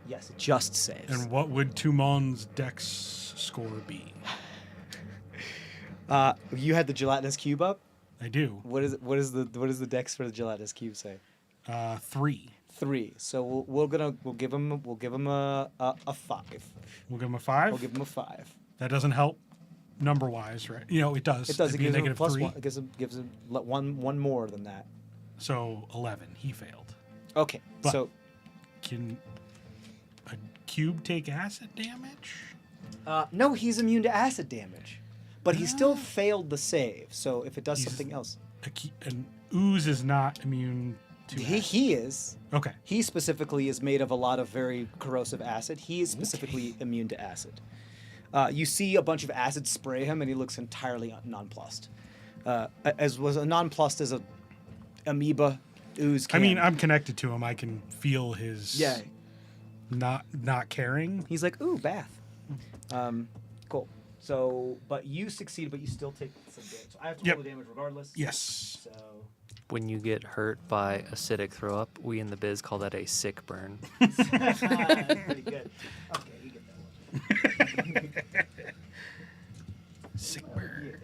Yes, it just saves. And what would Tumon's dex score be? You had the gelatinous cube up. I do. What is the dex for the gelatinous cube say? 3. 3. So we'll give him a 5. We'll give him a 5. We'll give him a 5. That doesn't help number wise, right? You know, it does. It does. It'd It be a gives him a negative plus 3. 1. It gives him one more than that. So 11. He failed. Okay. But- So Can a cube take acid damage? no, he's immune to acid damage, but he still failed the save. So if it does He's- something else, An ooze is not immune to acid. he is. Okay. He specifically is made of a lot of very corrosive acid. He is specifically immune to acid. You see a bunch of acid spray him, and he looks entirely nonplussed. As was a nonplussed as a amoeba ooze can. I mean, I'm connected to him. I can feel his yeah. not caring. He's like, ooh, bath. Cool. So, but you succeed, but you still take some damage. So I have to roll the damage regardless. Yes. So. When you get hurt by acidic throw up, we in the biz call that a sick burn. That's pretty good. Okay, you get that one. Sick bird.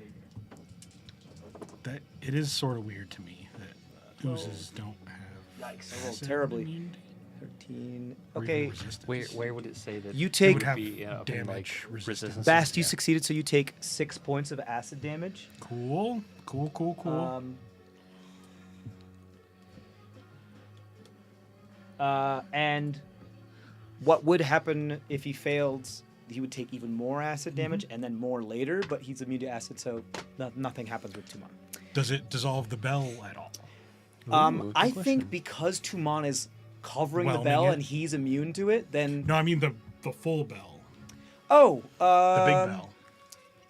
That it is sort of weird to me that oozes don't have. Yikes, I rolled acid terribly. immunity 13. or even Okay, resistance. Where would it say that you it take would have be up in, damage like, resistance. resistance? Bast, you yeah. succeeded, so you take 6 points of acid damage. Cool. And what would happen if he failed? He would take even more acid damage and then more later, but he's immune to acid, so nothing happens with Tumon. Does it dissolve the bell at all? Ooh, I good question. think because Tumon is covering the Whelming bell it? and he's immune to it, then No, I mean the full bell, the the big bell.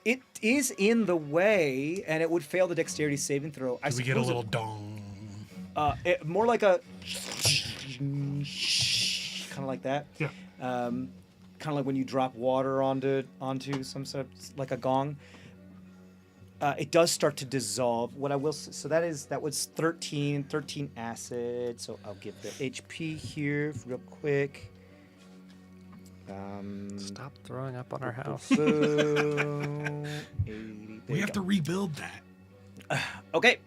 It is in the way, and it would fail the dexterity saving throw. Do we get a little dong? More like a kind of like that. Yeah. Kind of like when you drop water onto some sort of like a gong. It does start to dissolve. What I will so that was 13 acid. So I'll give the HP here real quick. Stop throwing up on our house. So 80, We have to rebuild that. Okay.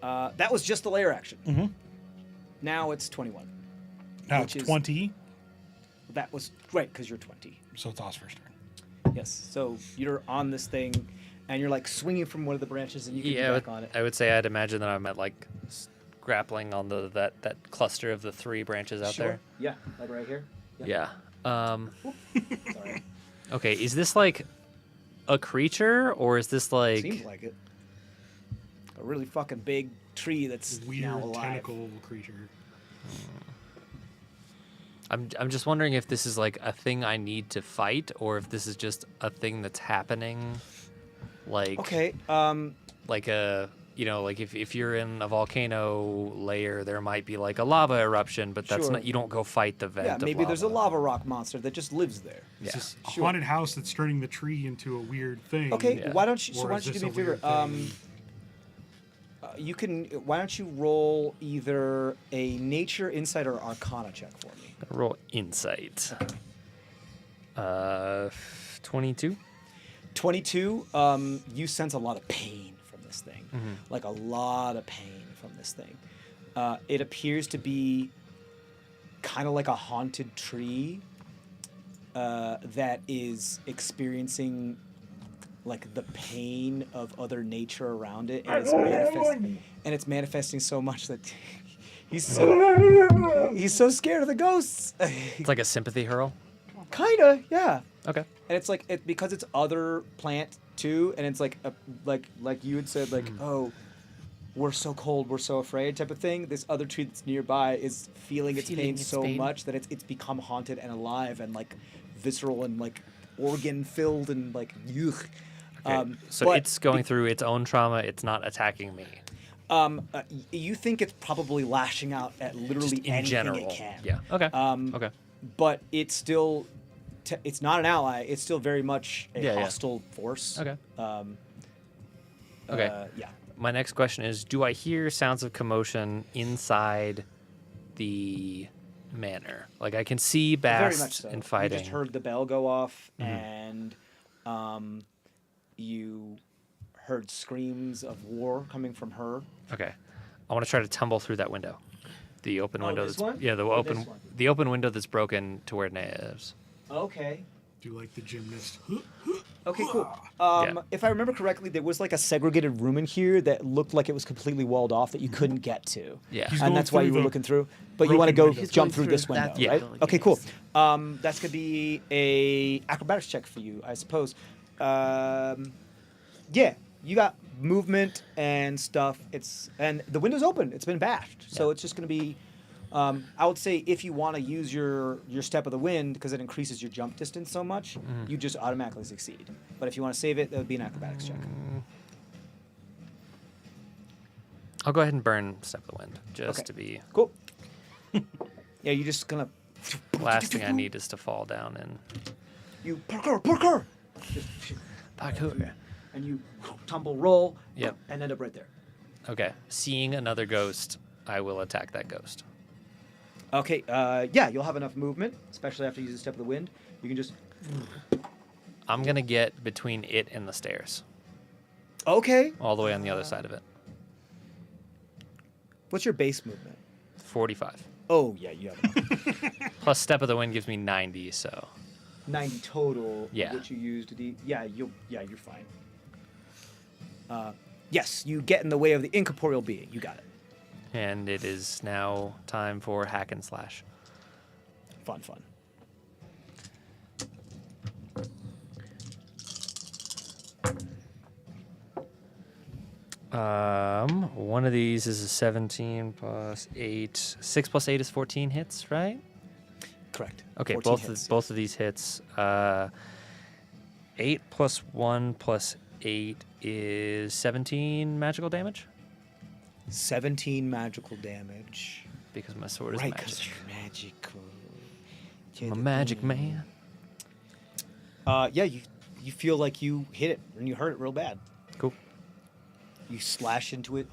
That was just the layer action. Mhm. Now it's 21. Now Which it's is- 20. that was right because you're 20. So it's Oscar's turn. Yes. So you're on this thing, and you're like swinging from one of the branches, and you can Yeah, get back on it. I would say I'd imagine that I'm at like grappling on that cluster of the 3 branches out there. Yeah, like right here. Yeah. Sorry. Okay, is this like a creature or is this like Seems like it. A really fucking big tree that's Weird now alive. tentacle creature. I'm just wondering if this is like a thing I need to fight or if this is just a thing that's happening like Okay. like a like if you're in a volcano layer there might be like a lava eruption but that's Sure. not you don't go fight the vent Yeah, of maybe there's a lava. lava rock monster that just lives there. It's Yeah. just a Sure. haunted house that's turning the tree into a weird thing. Okay, Yeah. why don't you? So Or why is don't you this do me a a favor? weird thing? You can. Why don't you roll either a nature, insight, or arcana check for me? Roll insight. 22. 22. You sense a lot of pain from this thing, like a lot of pain from this thing. It appears to be kind of like a haunted tree that is experiencing like the pain of other nature around it, and it's manifesting so much that he's so scared of the ghosts. It's like a sympathy hurl. Kinda, yeah. Okay. And it's like because it's other plant too, and it's like like you had said, like, oh, we're so cold, we're so afraid type of thing. This other tree that's nearby is feeling its pain so much that it's become haunted and alive and like visceral and like organ filled and like yuck. Okay. So but it's going through its own trauma. It's not attacking me. you think it's probably lashing out at literally Just in anything general. it can. Yeah. Okay. Um, okay. But it's still, it's not an ally. It's still very much a Yeah. hostile force. Okay. Okay. Yeah. My next question is: do I hear sounds of commotion inside the manor? Like I can see Very Bast much so. and fighting. You just heard the bell go off, and you heard screams of war coming from her. Okay. I want to try to tumble through that window. The open window. this that's, one? Yeah, the Or open this one? the open window that's broken to where Naya is. Okay. Do like the gymnast. Okay, cool. Yeah. If I remember correctly, there was like a segregated room in here that looked like it was completely walled off that you couldn't get to. Yeah. He's going And that's why through you were the looking through. But you want to broken go window. jump He's through going this through window, that right? window, Okay, cool. yes. That's gonna be a acrobatics check for you, I suppose. Yeah, you got movement and stuff. And the window's open. It's been bashed, so Yeah. it's just gonna be. I would say if you want to use your step of the wind because it increases your jump distance so much, you just automatically succeed. But if you want to save it, that would be an acrobatics check. I'll go ahead and burn Step of the Wind just Okay. to be. Cool. Yeah, you're just gonna. Last thing I need is to fall down and. You parkour. Parkour. And you tumble, roll, Yep. and end up right there. Okay. Seeing another ghost, I will attack that ghost. Okay, yeah, you'll have enough movement, especially after you use the step of the wind. You can just. I'm gonna get between it and the stairs, Okay. all the way on the other side of it. What's your base movement? 45. Oh yeah, you have enough. Plus Step of the Wind gives me 90, so 90 total. Yeah. Which you used to yeah, you're fine. Yes, you get in the way of the incorporeal being. You got it. and it is now time for hack and slash. Fun. One of these is a 17 plus 8. 6 plus 8 is 14 hits, right? Correct. Okay, 14 hits. both of these hits. 8 plus 1 plus 8 is 17 magical damage 17 magical damage. because my sword is Right, magic. because you're magical. I'm a magic man. Yeah, you feel like you hit it and you hurt it real bad. Cool. You slash into it,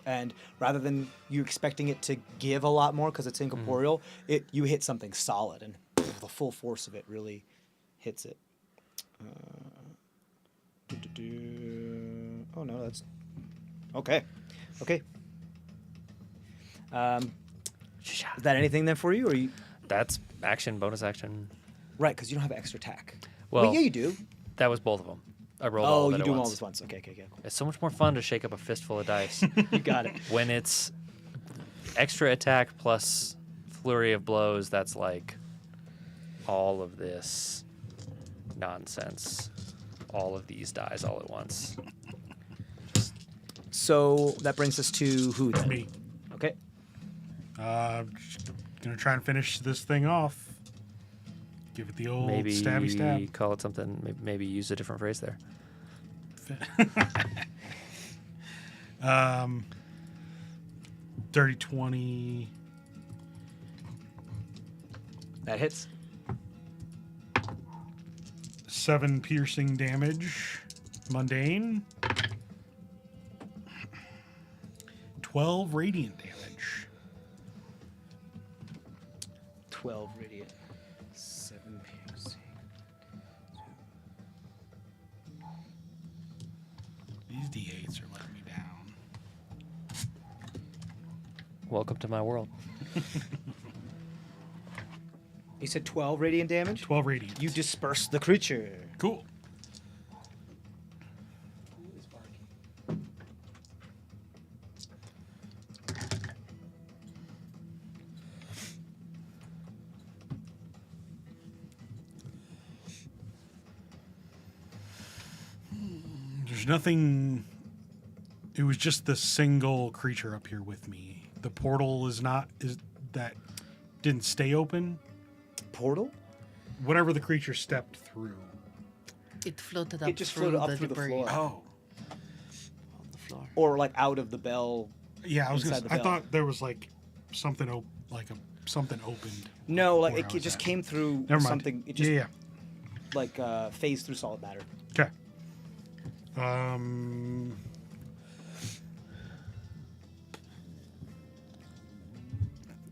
and rather than you expecting it to give a lot more because it's incorporeal, you hit something solid, and the full force of it really hits it. Oh no, that's okay. Okay. Is that anything then for you, or you? That's action, bonus action. Right, because you don't have extra attack. Well, yeah, you do. That was both of them. I rolled all Oh, of you it at do them all once. at once. Okay, cool. It's so much more fun to shake up a fistful of dice You got it. when it's extra attack plus flurry of blows. That's like all of this nonsense, all of these dies all at once. So that brings us to who then? Me. Okay. Just gonna try and finish this thing off. Give it the old Maybe stabby stab. call it something. Maybe use a different phrase there. Dirty 20. That hits. 7 piercing damage. Mundane. 12 radiant damage. 12 radiant. 7 piercing. These D8s are letting me down. Welcome to my world. You said 12 radiant damage? 12 radiant. You disperse the creature. Cool. There's nothing. It was just the single creature up here with me. The portal is that didn't stay open. Portal? Whatever the creature stepped through. It floated up. It just floated up through the debris floor. Oh. on the floor. Or like out of the bell. Yeah, I was gonna. Inside I the bell. thought there was like something something opened. No, like where I it was just at. came through Never mind. something. It just yeah. like phased through solid matter. Okay.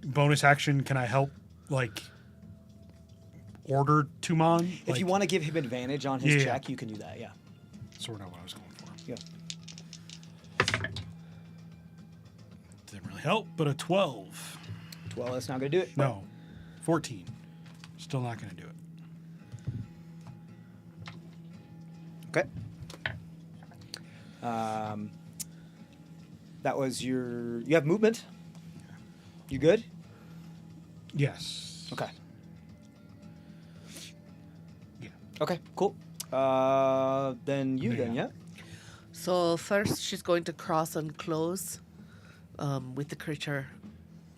Bonus action. Can I help? Like order Tuman? If you want to give him advantage on his Yeah. check, you can do that. Yeah. Sort of what I was going for. Yeah. Didn't really help, but a 12. 12. That's not gonna do it. No, 14. Still not going to do it. Okay. That was your. You have movement. You good? Yes. Okay. Yeah. Okay. Cool. Then you. There you Then go. yeah. So first, she's going to cross and close with the creature.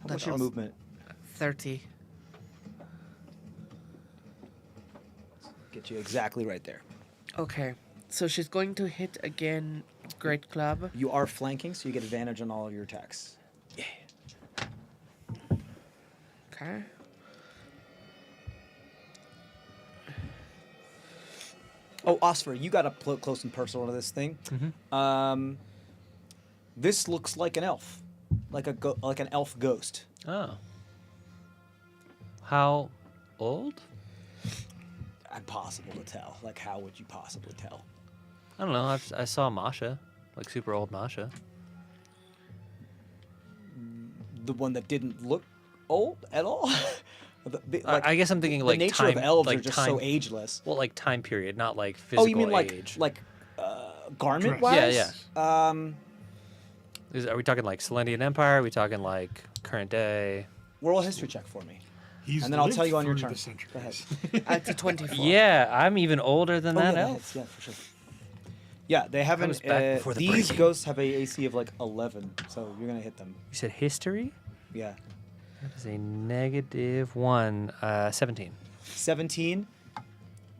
How that much your also- movement? 30. Get you exactly right there. Okay. So she's going to hit again. Great club. You are flanking, so you get advantage on all of your attacks. Yeah. Okay. Oh, Osfer, you got up close and personal to this thing. This looks like an elf, like an elf ghost. Oh. How old? Impossible to tell. Like, how would you possibly tell? I don't know. I saw Masha, like super old Masha. The one that didn't look old at all. I guess I'm thinking the like nature time, of elves like are just time, so ageless. Well, like time period, not like physical Oh, you mean age. like garment Dress. wise? Yeah, yeah. Yeah. Are we talking like Selenian Empire? Are we talking like current day? Roll a history check for me. He's And then I'll lived tell you on your through turn. the centuries. Go ahead. It's a 24. Yeah, I'm even older than that yeah, elf. hits. Yeah, for sure. Yeah, they haven't. was back before the These break. ghosts have a AC of like 11, so you're gonna hit them. You said history? Yeah. That is a -1, 17. 17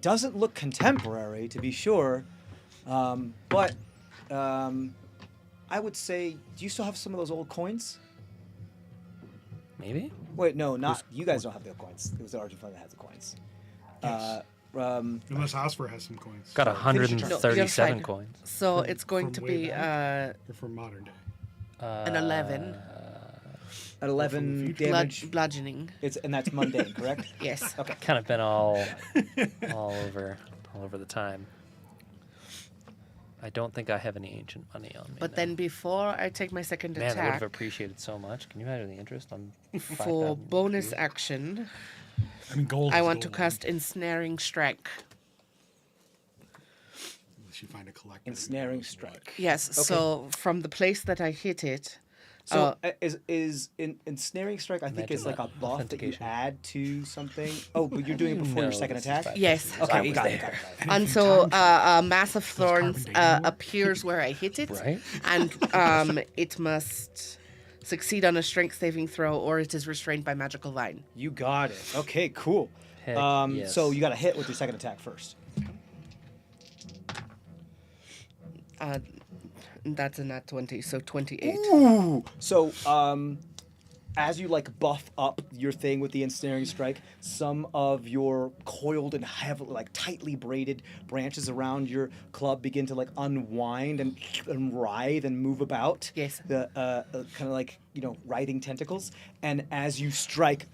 doesn't look contemporary, to be sure, but I would say, do you still have some of those old coins? Maybe? Wait, no, not you guys don't have the coins. It was the Argentine that has the coins. Yes. Unless Osfer has some coins. Got Sorry, finish your turn. No, 137 you're fine. coins. So From- it's going from to way be back? Or from modern day. an 11. At 11 future. damage, Bludgeoning. and that's mundane, correct? Yes. Okay. Kind of been all over the time. I don't think I have any ancient money on me. But now. then before I take my second Man, I would attack, have appreciated so much. Can you imagine the interest on for 5,000 bonus views? action, I mean, gold. I is want to gold. cast Ensnaring Strike. Unless you find a collector. Ensnaring Strike. Yes, so from the place that I hit it, So is ensnaring strike? I think Imagine is like a that. buff that you Authentication. add to something. Oh, but you're doing it You before your know second this is attack. 5,000 Yes. views. Okay, I you was got it. there. Got it. And and if you so time a mass of thorns carbon dating work? appears where I hit it, Right? and it must succeed on a strength saving throw, or it is restrained by magical vine. You got it. Okay, cool. Heck yes. So you got to hit with your second attack first. That's a nat 20, so 28. Ooh. So as you like buff up your thing with the ensnaring strike, some of your coiled and heavily, like tightly braided branches around your club begin to like unwind and writhe and move about. Yes. The kind of like writhing tentacles, and as you strike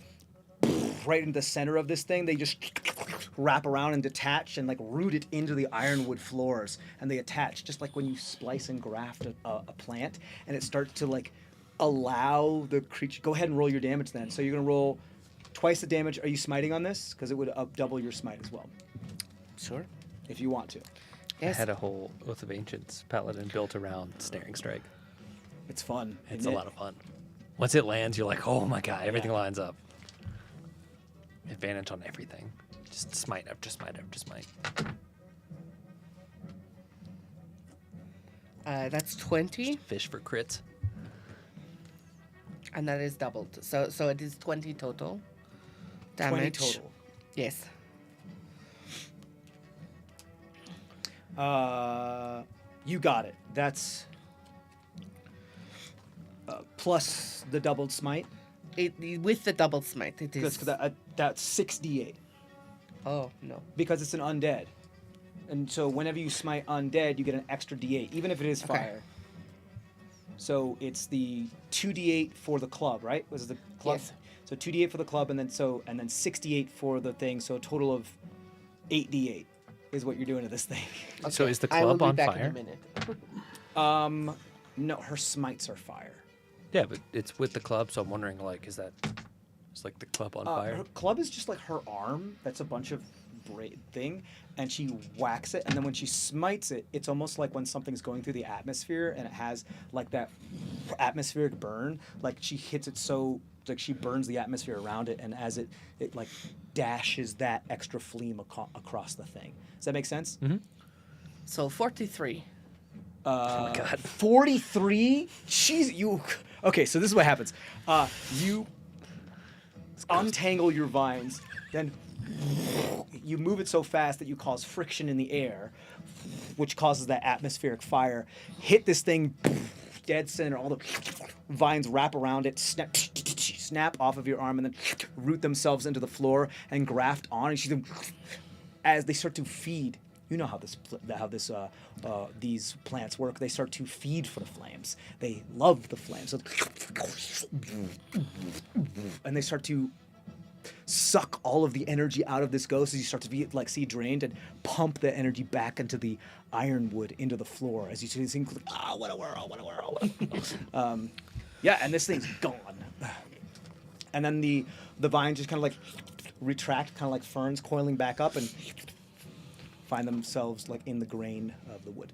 right in the center of this thing, they just wrap around and detach and like root it into the ironwood floors, and they attach just like when you splice and graft a plant, and it starts to like allow the creature. Go ahead and roll your damage then. So you're gonna roll twice the damage. Are you smiting on this? Because it would double your smite as well, Sure. if you want to. I Yes. had a whole Oath of Ancients paladin built around Snaring Strike. It's fun. It's isn't a it? lot of fun. Once it lands, you're like, oh my god, everything lines up. Advantage on everything. Just smite after smite after smite. That's 20, Fish for crits. and that is doubled. So it is 20 total 20 damage. total. Yes. You got it. That's plus the doubled smite. With the double smite, it is. Because that's 6d8. Oh, no. Because it's an undead. And so whenever you smite undead, you get an extra d8, even if it is Okay. fire. So it's the 2d8 for the club, right? Was it the club? Yes. So 2d8 for the club, and then 68 for the thing. So a total of 8d8 is what you're doing to this thing. So is the I will club be on back fire? in a minute. No, her smites are fire. Yeah, but it's with the club, so I'm wondering, like, is like the club on fire? Her club is just like her arm. That's a bunch of thing, and she whacks it, and then when she smites it, it's almost like when something's going through the atmosphere and it has like that atmospheric burn. Like she hits it so like she burns the atmosphere around it, and as it like dashes that extra flame across the thing. Does that make sense? Mm-hmm. So 43. Oh my god. 43. Jeez, you. Okay, so this is what happens. You untangle your vines, then you move it so fast that you cause friction in the air, which causes that atmospheric fire. Hit this thing dead center. All the vines wrap around it, snap off of your arm, and then root themselves into the floor and graft on. And you see them as they start to feed. You know how these plants work. They start to feed for the flames. They love the flames, and they start to suck all of the energy out of this ghost as you start to see drained, and pump the energy back into the ironwood, into the floor. As you see this thing, what a whirl! Yeah, and this thing's gone. And then the vines just kind of like retract, kind of like ferns coiling back up, and find themselves like in the grain of the wood.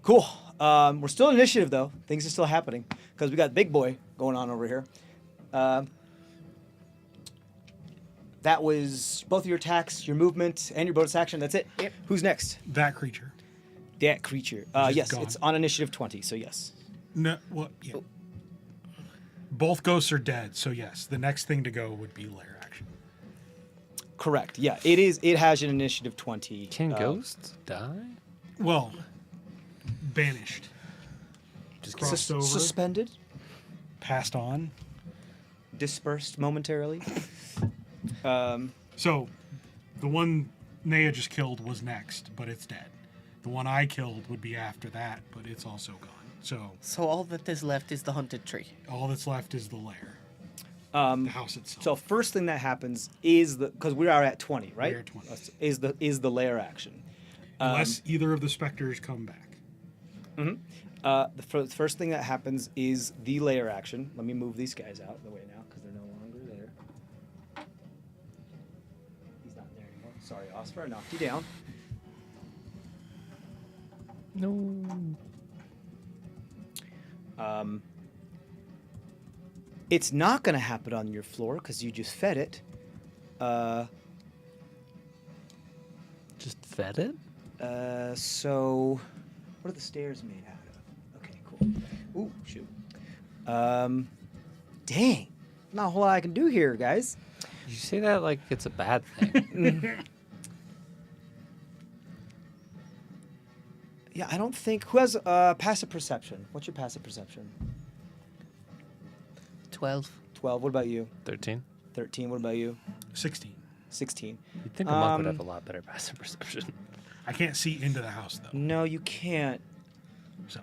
Cool. We're still in initiative though. Things are still happening because we got big boy going on over here. That was both of your attacks, your movement, and your bonus action. That's it. Yep. Who's next? That creature. That creature. is Yes, gone. it's on initiative 20. So yes. No, well, yeah. Both ghosts are dead, so yes, the next thing to go would be lair action. Correct. Yeah, it is. It has an initiative 20. Can ghosts die? Well, banished, Just crossed over, suspended, passed on. dispersed momentarily. So, the one Naya just killed was next, but it's dead. The one I killed would be after that, but it's also gone. So, So all that is left is the haunted tree. all that's left is the lair. The house itself. So first thing that happens is because we are at 20, right? We're at 20. Is the lair action. Unless either of the specters come back. The first thing that happens is the layer action. Let me move these guys out of the way now because they're no longer there. He's not there anymore. Sorry, Oscar, I knocked you down. No. It's not going to happen on your floor because you just fed it. Just fed it? So, what are the stairs made out of? Okay, cool. Ooh, shoot. Dang. Not a whole lot I can do here, guys. You say that like it's a bad thing. Yeah, I don't think... Who has passive perception? What's your passive perception? 12. 12. What about you? 13. 13. What about you? 16. 16. You'd think a monk would have a lot better passive perception. I can't see into the house, though. No, you can't. So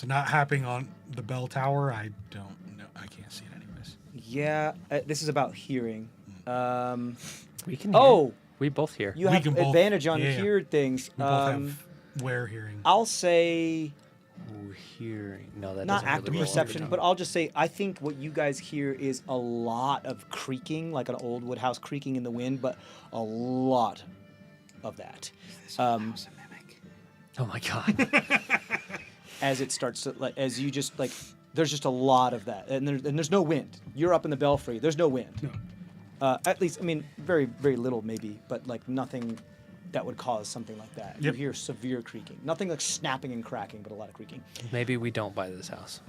not happening on the bell tower, I don't know. I can't see it anyways. Yeah, this is about hearing. We can hear. Oh! We both hear. You We have can both- advantage on yeah. hear things. We both have where hearing. I'll say... Ooh, hearing. No, that not doesn't active really roll perception, over but time. I'll just say I think what you guys hear is a lot of creaking, like an old wood house creaking in the wind, but a lot of that. Oh my god. As it starts to, like, as you just, like, there's just a lot of that. And there's no wind. You're up in the belfry. There's no wind. No. At least, I mean, very, very little maybe, but, like, nothing that would cause something like that. Yep. You hear severe creaking. Nothing like snapping and cracking, but a lot of creaking. Maybe we don't buy this house.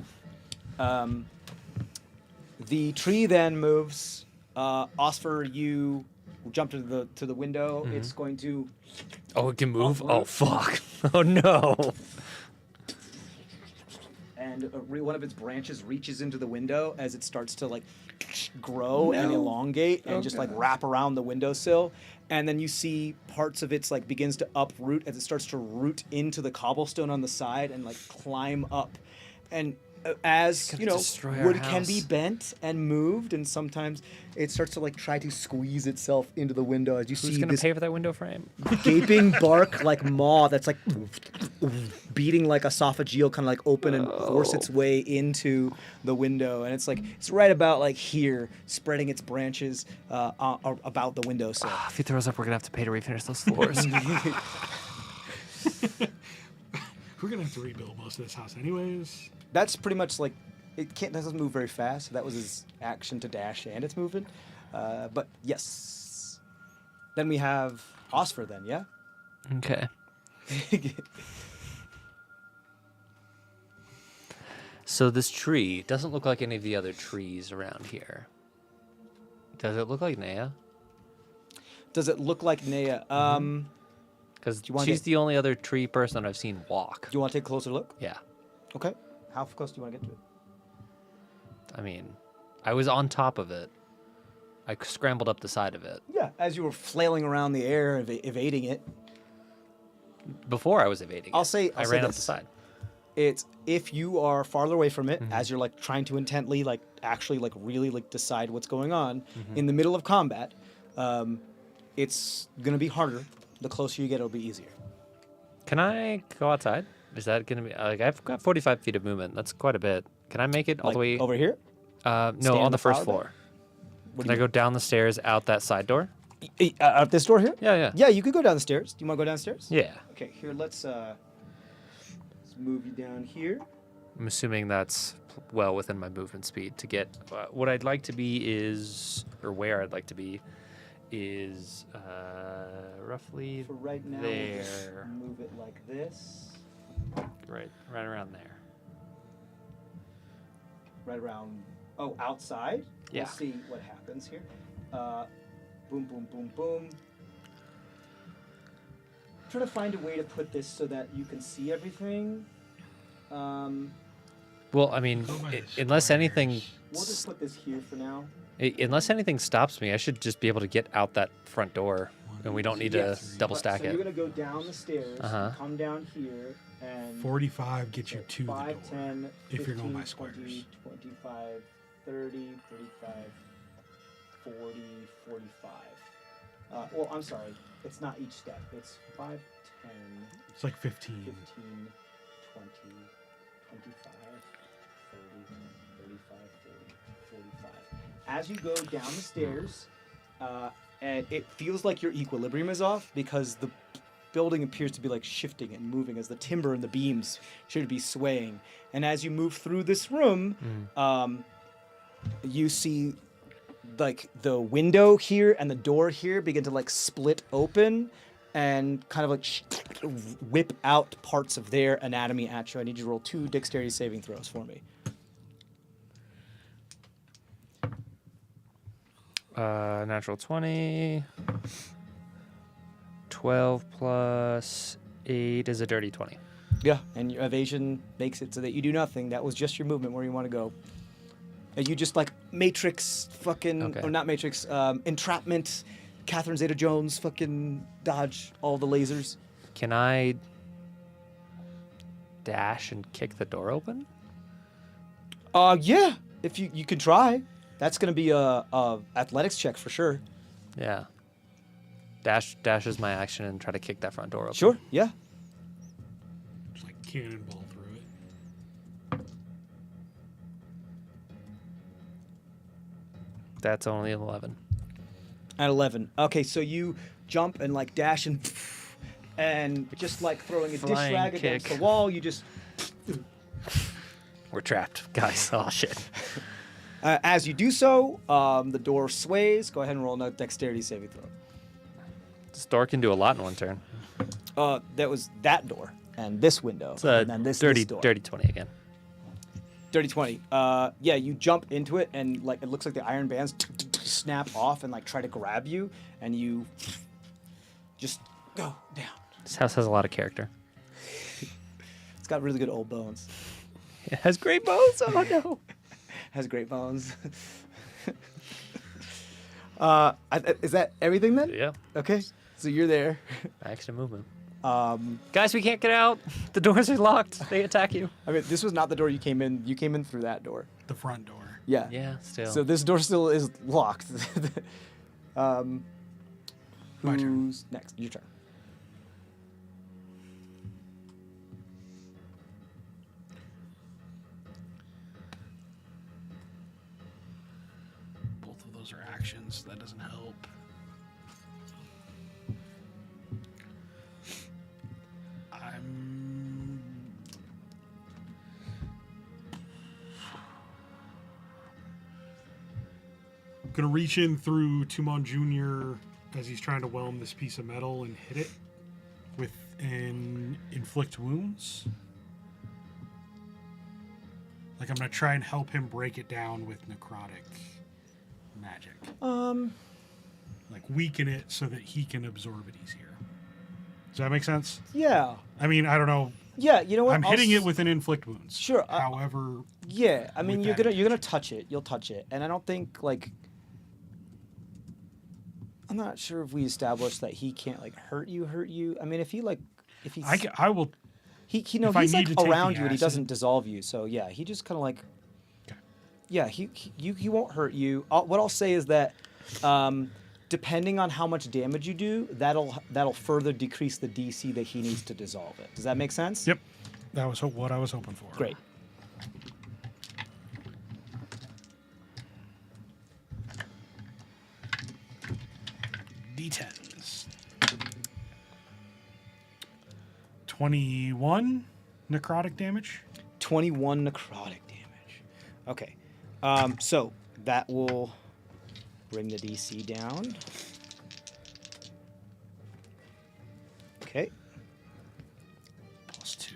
The tree then moves. Osfer, you jump to the window. It's going to... Oh, it can move? Uproot. Oh, fuck. Oh, no. And one of its branches reaches into the window as it starts to like grow and elongate and just like wrap around the windowsill. And then you see parts of its like begins to uproot as it starts to root into the cobblestone on the side and like climb up. And as gonna you know, destroy our wood can be house. bent and moved, and sometimes it starts to like try to squeeze itself into the window as you Who's see going to this pay for that window frame? gaping bark like maw that's like beating like esophageal kind of like open and force its way into the window, and it's like it's right about like here spreading its branches about the windowsill. If he throws up, we're going to have to pay to refinish those floors. We're gonna have to rebuild most of this house anyways. That's pretty much like that doesn't move very fast. That was his action to dash, and it's moving. But yes, then we have Osfer. Then yeah. Okay. So this tree doesn't look like any of the other trees around here. Does it look like Naya? Does it look like Naya? Because you wanna she's get- the only other tree person I've seen walk. Do you want to take a closer look? Yeah. Okay. How close do you want to get to it? I mean, I was on top of it. I scrambled up the side of it. Yeah, as you were flailing around the air, evading it. Before I was evading I'll it. say I ran up this. the side. It's if you are farther away from it, as you're like trying to intently, like actually, like really, like decide what's going on in the middle of combat, it's gonna be harder. The closer you get, it'll be easier. Can I go outside? Is that going to be... Like, I've got 45 feet of movement. That's quite a bit. Can I make it all Like the way... over here. No, stand on in the the first flower floor. bed? What Can do I you go down the stairs out that side door? out this door here? Yeah, yeah. Yeah, you could go down the stairs. Do you want to go downstairs? Yeah. Okay, here. Let's move you down here. I'm assuming that's well within my movement speed to get... what I'd like to be is... Or where I'd like to be is roughly For right now, we'll just there. move it like this. Right around there. Right around. Oh, outside. Yeah. We'll see what happens here. Boom, boom, boom, boom. Try to find a way to put this so that you can see everything. Well, I mean, Go by the unless anything... squares. We'll just put this here for now. Unless anything stops me, I should just be able to get out that front door, and we don't need Yes, to double but- stack so it. you're gonna go down the stairs, Uh-huh. come down here, and 45 gets you to 5, the door. 10, if you're going 15, by 20, squares. 25, 30, 35, 40, 45. Well, I'm sorry. It's not each step. It's 5, 10, It's like 15. 15, 20, 25, 30, 35, 40, 45. As you go down the stairs, and it feels like your equilibrium is off because the building appears to be like shifting and moving as the timber and the beams should be swaying. And as you move through this room, you see like the window here and the door here begin to like split open and kind of like whip out parts of their anatomy at you. I need you to roll 2 dexterity saving throws for me. Natural 20. 12 plus 8 is a dirty 20. Yeah, and your evasion makes it so that you do nothing. That was just your movement where you want to go. And you just like Matrix fucking, Okay. or not Matrix, entrapment, Catherine Zeta-Jones fucking dodge all the lasers. Can I dash and kick the door open? Yeah, if you can try. That's gonna be a athletics check for sure. Yeah. Dash is my action and try to kick that front door open. Sure, yeah. Just like cannonball through it. That's only 11. At 11. Okay, so you jump and like dash and just like throwing a dish Flying rag against kick. the wall, you just We're trapped, guys. Oh shit. as you do so, the door sways. Go ahead and roll another dexterity saving throw. This door can do a lot in one turn. That was that door and this window It's a and then this dirty door. 20 again. Dirty 20. Yeah, you jump into it and like it looks like the iron bands snap off and like try to grab you and you just go down. This house has a lot of character. It's got really good old bones. It has great bones. Oh no. Has great bones. Is that everything then? Yeah. Okay, so you're there. Action movement. Guys, we can't get out. The doors are locked. They attack you. I mean, this was not the door you came in. You came in through that door. The front door. Yeah. Yeah, still. So this door still is locked. My turn. Who's next? Your turn. Both of those are actions. That doesn't help. I'm gonna reach in through Tumon Jr. as he's trying to whelm this piece of metal and hit it with an inflict wounds. Like I'm gonna try and help him break it down with necrotic magic. Like weaken it so that he can absorb it easier. Does that make sense? Yeah. I mean, I don't know. Yeah. You know what? I'm hitting it with an inflict wounds. Sure, However, Yeah. I mean, with you're that gonna addition. touch it. You'll touch it, and I don't think like. I'm not sure if we established that he can't like hurt you. I mean, if he's I will. he no if I he's like need to take around the you and he acid- doesn't dissolve you. So yeah, he just kind of like. Okay. Yeah, he won't hurt you. What I'll say is that, depending on how much damage you do, that'll further decrease the DC that he needs to dissolve it. Does that make sense? Yep. That was what I was hoping for. Great. D10s. 21 necrotic damage. 21 necrotic damage. Okay. So that will bring the DC down. Okay. Plus 2.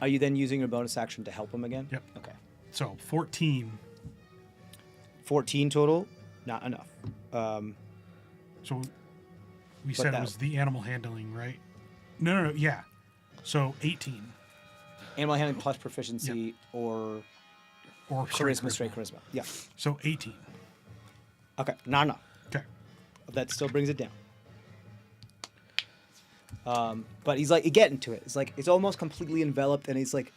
Are you then using your bonus action to help him again? Yep. Okay. So 14. 14 total. Not enough. So we But said it that- was the animal handling, right? No. Yeah. So 18. Animal handling plus proficiency or Or charisma, straight charisma. Yeah. So 18. Okay. Not enough. Okay. That still brings it down. But he's like getting to it. It's like it's almost completely enveloped, and he's like,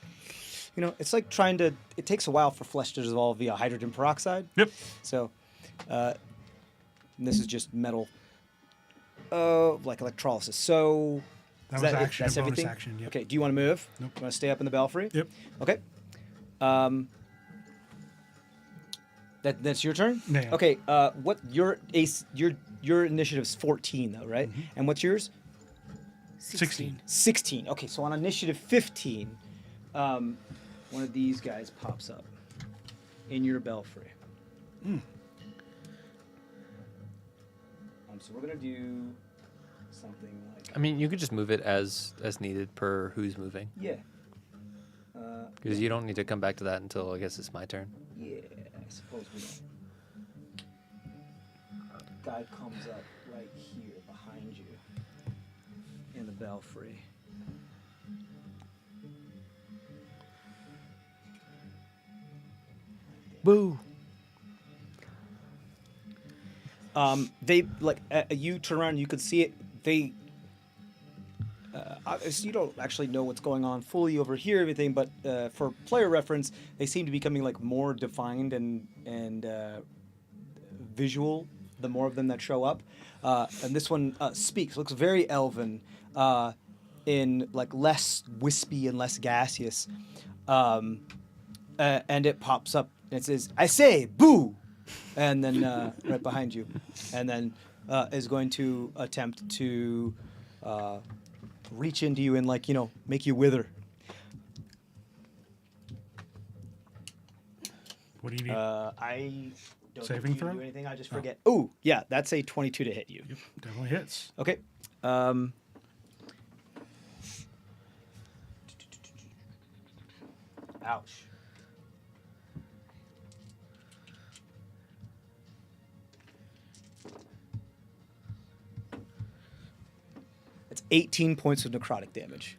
it's like trying to. It takes a while for flesh to dissolve via hydrogen peroxide. Yep. So, this is just metal like electrolysis. So That is was it? action, That's a bonus everything. action, yep. Okay. Do you want to move? Nope. You want to stay up in the belfry? Yep. Okay. That's your turn. Yeah. Okay. What your ace? Your initiative's 14 though, right? Mm-hmm. And what's yours? 16. 16. Okay. So on initiative 15, one of these guys pops up in your belfry. So we're gonna do something like. I mean, you could just move it as needed per who's moving. Yeah. Because you don't need to come back to that until I guess it's my turn. Yeah, I suppose we don't. Guy comes up right here behind you in the belfry. Boo. They like you turn around, you could see it. They obviously you don't actually know what's going on fully over here, everything, but for player reference, they seem to be becoming like more defined and visual. The more of them that show up, and this one speaks, looks very elven, in like less wispy and less gaseous, and it pops up and it says, "I say, boo." And then right behind you, and then is going to attempt to reach into you and like make you wither. What do you need? I don't Saving think you throw? do anything. I just forget. Oh yeah, that's a 22 to hit you. Yep, definitely hits. Okay. Ouch. It's 18 points of necrotic damage.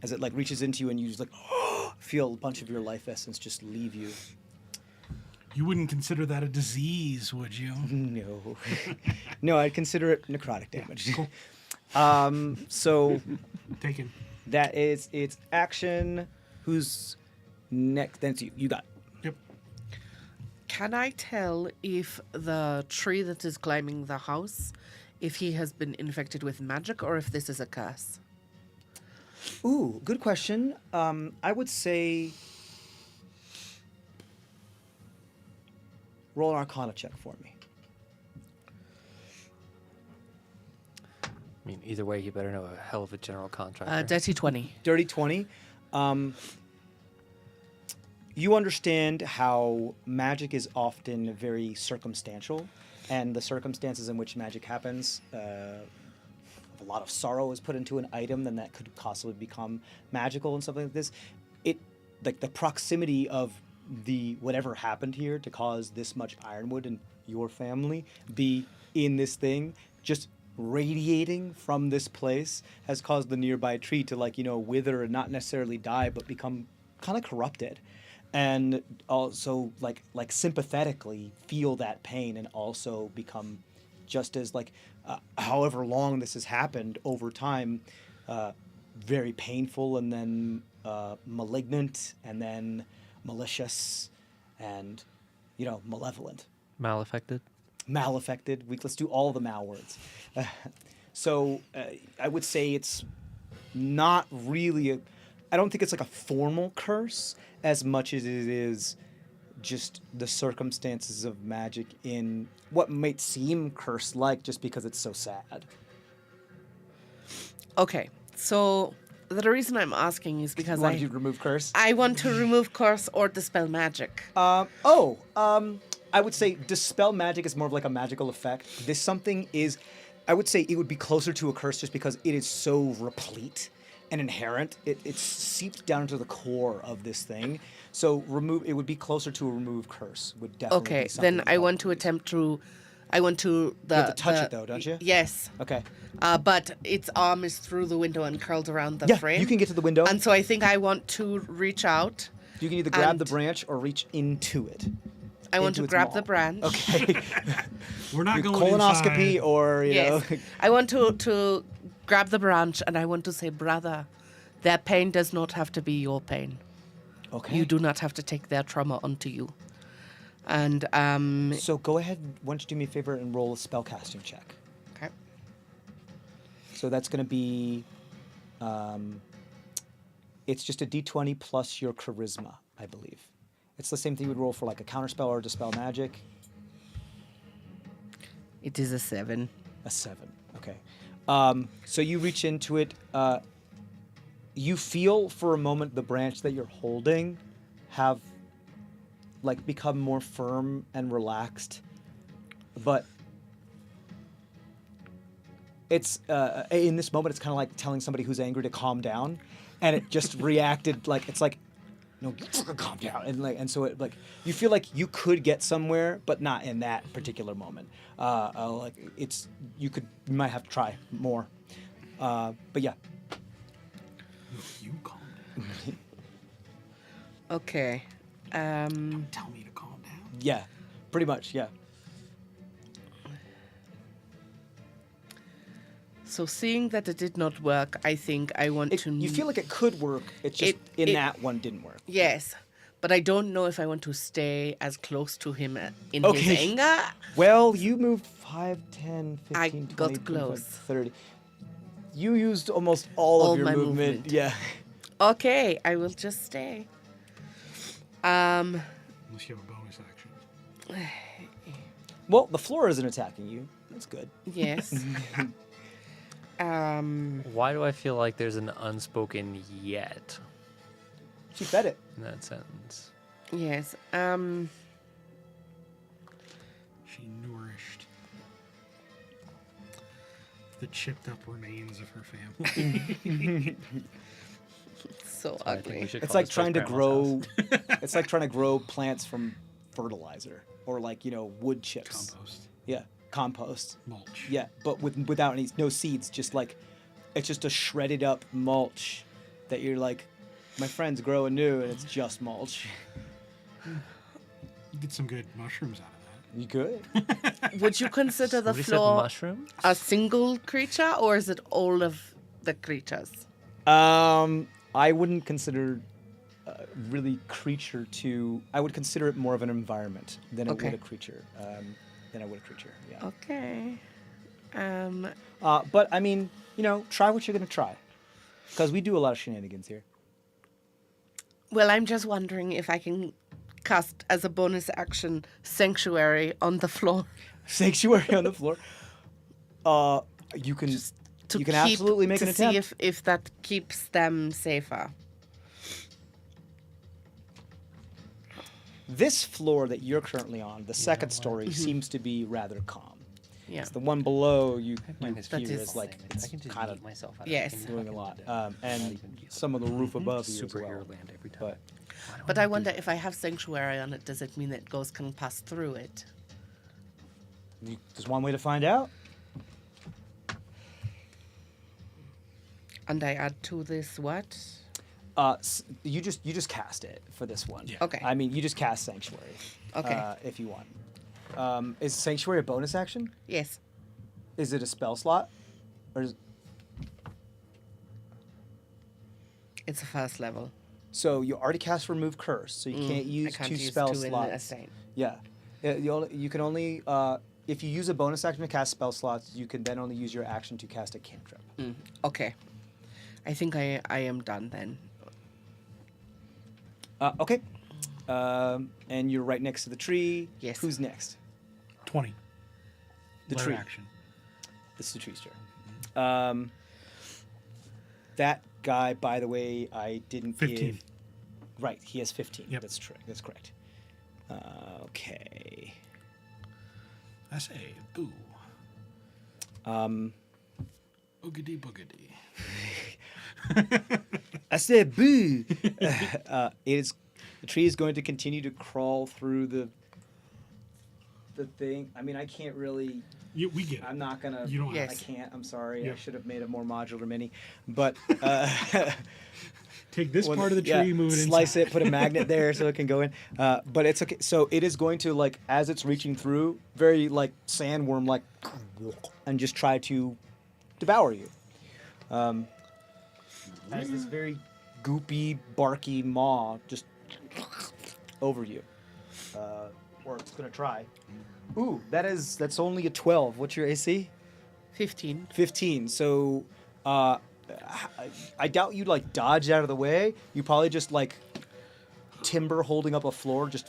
As it like reaches into you and you just like feel a bunch of your life essence just leave you. You wouldn't consider that a disease, would you? No. No, I'd consider it necrotic damage. Cool. So Taken. that is its action. Who's next? Then it's you. You got it. Yep. Can I tell if the tree that is climbing the house, if he has been infected with magic or if this is a curse? Ooh, good question. I would say roll an Arcana check for me. I mean, either way, you better know a hell of a general contractor. Dirty 20. Dirty 20. You understand how magic is often very circumstantial, and the circumstances in which magic happens, if a lot of sorrow is put into an item, then that could possibly become magical and something like this. It, like the proximity of the whatever happened here to cause this much ironwood in your family be in this thing, just radiating from this place has caused the nearby tree to wither and not necessarily die, but become kind of corrupted. And also like sympathetically feel that pain and also become just as however long this has happened over time, very painful and then malignant and then malicious and malevolent. Malaffected. Malaffected. Let's do all the mal words. So I would say it's not really I don't think it's like a formal curse as much as it is just the circumstances of magic in what might seem curse-like just because it's so sad. Okay, so the reason I'm asking is because Why did you remove curse? I want to remove curse or dispel magic. I would say dispel magic is more of like a magical effect. This something is, I would say it would be closer to a curse just because it is so replete and inherent. It's seeped down into the core of this thing. So it would be closer to a remove curse. Would definitely Okay, be something then I want to attempt to. I want to You have to touch it though, don't you? Yes, Okay. but its arm is through the window and curled around the Yeah, frame. you can get to the window. And so I think I want to reach out. You can either grab and- the branch or reach into it. I want Into to its grab maw. the branch. Okay. We're not going Colonoscopy inside. or, Yes. know. I want to grab the branch and I want to say, brother, their pain does not have to be your pain. Okay. You do not have to take their trauma onto you. And So go ahead, why don't you do me a favor and roll a spellcasting check. okay. So that's going to be, it's just a d20 plus your charisma, I believe. It's the same thing you would roll for like a counterspell or dispel magic. It is a 7. A 7. Okay. So you reach into it. You feel for a moment the branch that you're holding have like become more firm and relaxed, but it's in this moment it's kind of like telling somebody who's angry to calm down, and it just reacted like it's like, no, calm down, and so it like you feel like you could get somewhere, but not in that particular moment. Like you might have to try more, but yeah. You calm down. Okay. Tell me to calm down. Yeah, pretty much, yeah. So seeing that it did not work, I think I want to... You feel like it could work, it's just that one didn't work. Yes, but I don't know if I want to stay as close to him in Okay. his anger. Well, you moved 5, 10, 15, I 20, got 25, close. 30. You used almost all of your my movement. movement. Yeah. Okay, I will just stay. Unless you have a bonus action. Well, the floor isn't attacking you. That's good. Yes. Why do I feel like there's an unspoken yet She fed it. in that sentence? Yes. She nourished the chipped up remains of her family. So I think we ugly. should It's call like this trying to place Grandma's grow. house. It's like trying to grow plants from fertilizer or like wood chips. Compost. Yeah, compost. Mulch. Yeah, but without no seeds. Just like it's just a shredded up mulch that you're like, my friend's growing new, and it's just mulch. You get some good mushrooms out of that. You good? Would you consider the Somebody said floor mushroom? a single creature, or is it all of the creatures? I wouldn't consider really creature to. I would consider it more of an environment than Okay. it would a creature. Than I would a creature. Yeah. Okay. But I mean, try what you're gonna try, because we do a lot of shenanigans here. Well, I'm just wondering if I can cast as a bonus action Sanctuary on the floor. Sanctuary on the floor. You can. To You can keep, absolutely make to an see attempt. if that keeps them safer. This floor that you're currently on, the second story, Mm-hmm. seems to be rather calm. Yeah. It's the one below you Mine hear is That is is- like I it's can just kind eat of myself out of Yes. it. doing a lot, and some of the roof above you as well. Superhero land every time. But But I wonder if I have Sanctuary on it, does it mean that ghosts can pass through it? there's one way to find out. And I add to this what? You just cast it for this one. Yeah. Okay. I mean, you just cast Sanctuary. Okay. If you want. Is Sanctuary a bonus action? Yes. Is it a spell slot? Or It's a first level. so you already cast Remove Curse, so you can't use I can't two use spell two in a slots. same. Yeah. You can only if you use a bonus action to cast spell slots, you can then only use your action to cast a cantrip. Okay. I think I am done then. Okay. And you're right next to the tree. Yes. Who's next? 20. The Lair tree. action. This is the tree's turn. That guy, by the way, I didn't 15. give. Right, he has 15. Yep. That's true. That's correct. Okay. I say boo. Um, Boogity boogity. I said boo. The tree is going to continue to crawl through the thing. I mean, I can't really. We get it. I'm not gonna. You don't have I to. can't. I'm sorry. I Yep. should have made a more modular mini. But Take this when- part of the yeah, tree, move it slice inside. it, put a magnet there so it can go in. But it's okay. So it is going to like as it's reaching through, very like sandworm like, and just try to devour you. As this very goopy, barky maw just over you, or it's gonna try. Ooh, that's only a 12. What's your AC? 15. 15. So I doubt you'd like dodge out of the way. You probably just like timber holding up a floor, just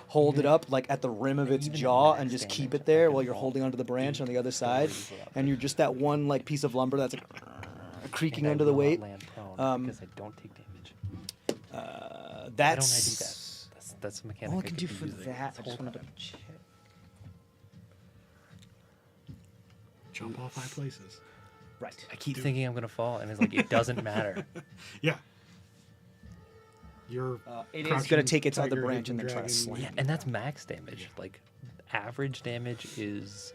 hold it up like at the rim of its jaw and just keep it there while you're holding onto the branch on the other side. And you're just that one like piece of lumber that's like creaking under the weight. Because I don't take damage. That's That's a mechanic. all I can do for use that. the I just whole wanted to time. check. Jump off high places. Right. I keep thinking I'm gonna fall, and it's like it doesn't matter. Yeah. You're It is crouching going to take its other tiger, branch and hidden then try to dragon. slam. Yeah, and that's max damage. Like average damage is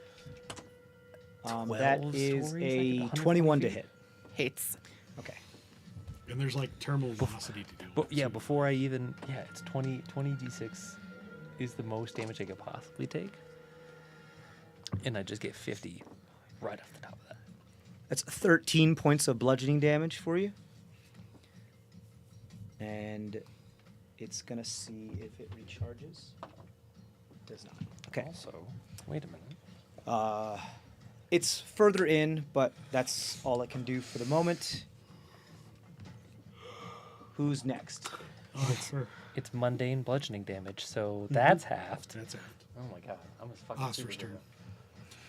That 12 is stories, a like 21 to 120 hit. Hits. Okay. And there's like terminal velocity to do. But yeah, before I even it's 20 d6 is the most damage I could possibly take, and I just get 50 right off the top of that. That's 13 points of bludgeoning damage for you. And it's going to see if it recharges. Does not. Okay. Also, wait a minute. It's further in, but that's all it can do for the moment. Who's next? Oh, sure. It's mundane bludgeoning damage, so that's halved. That's it. Oh my god, I'm a fucking Oscar's super turn.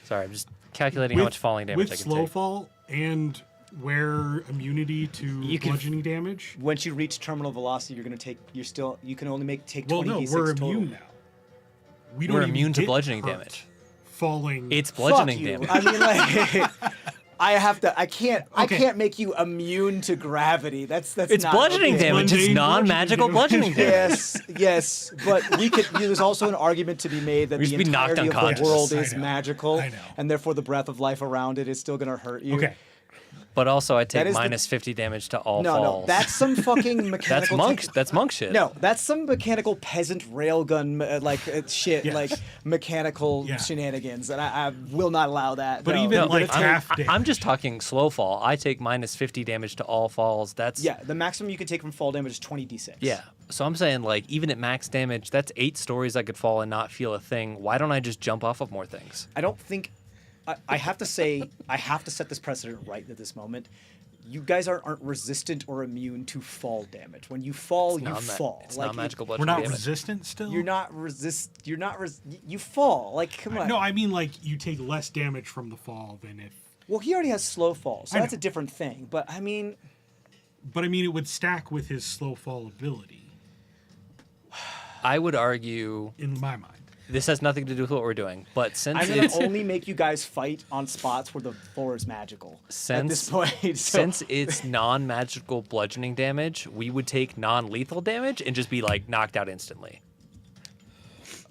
Sorry, I'm just calculating how much falling damage with I can slow take. fall and wear immunity to You can- bludgeoning damage. Once you reach terminal velocity, you're going to take. You can only take Well, 20 no, d6 we're total. immune now. We don't We're even immune to get bludgeoning hurt damage. Falling. It's Fuck bludgeoning you. damage. I mean, like, I can't Okay. make you immune to gravity. That's It's not bludgeoning okay. damage. It's Mundane non-magical bludgeoning bludgeoning damage. damage. Yes, but we could. There's also an argument to be made that We the should be knocked entirety of the unconscious. world I is know. magical, I know. and therefore the breath of life around it is still going to hurt you. Okay. But also, I That take is the- minus 50 damage to all No, falls. no, that's some fucking mechanical. That's monk shit. No, that's some mechanical peasant railgun shit, Yes. like mechanical Yeah. shenanigans, and I will not allow that. But No. even, No, like, I'm, half I'm damage. just talking slow fall. I take minus 50 damage to all falls. That's Yeah, the maximum you can take from fall damage is 20 d6. Yeah. So I'm saying, like, even at max damage, that's 8 stories I could fall and not feel a thing. Why don't I just jump off of more things? I don't think. I have to say, I have to set this precedent right at this moment. You guys aren't resistant or immune to fall damage. When you fall, you fall. It's Like, not magical We're bludgeoning not damage. resistant still? You're not you fall. Like, come on. No, I mean, like, you take less damage from the fall than if. Well, he already has slow fall, so I that's know. a different thing. But I mean, But I mean, it would stack with his slow fall ability, I would argue in my mind. this has nothing to do with what we're doing, but since I'm gonna it's only make you guys fight on spots where the floor is magical. At this Since- point, so- since it's non-magical bludgeoning damage, we would take non-lethal damage and just be like knocked out instantly.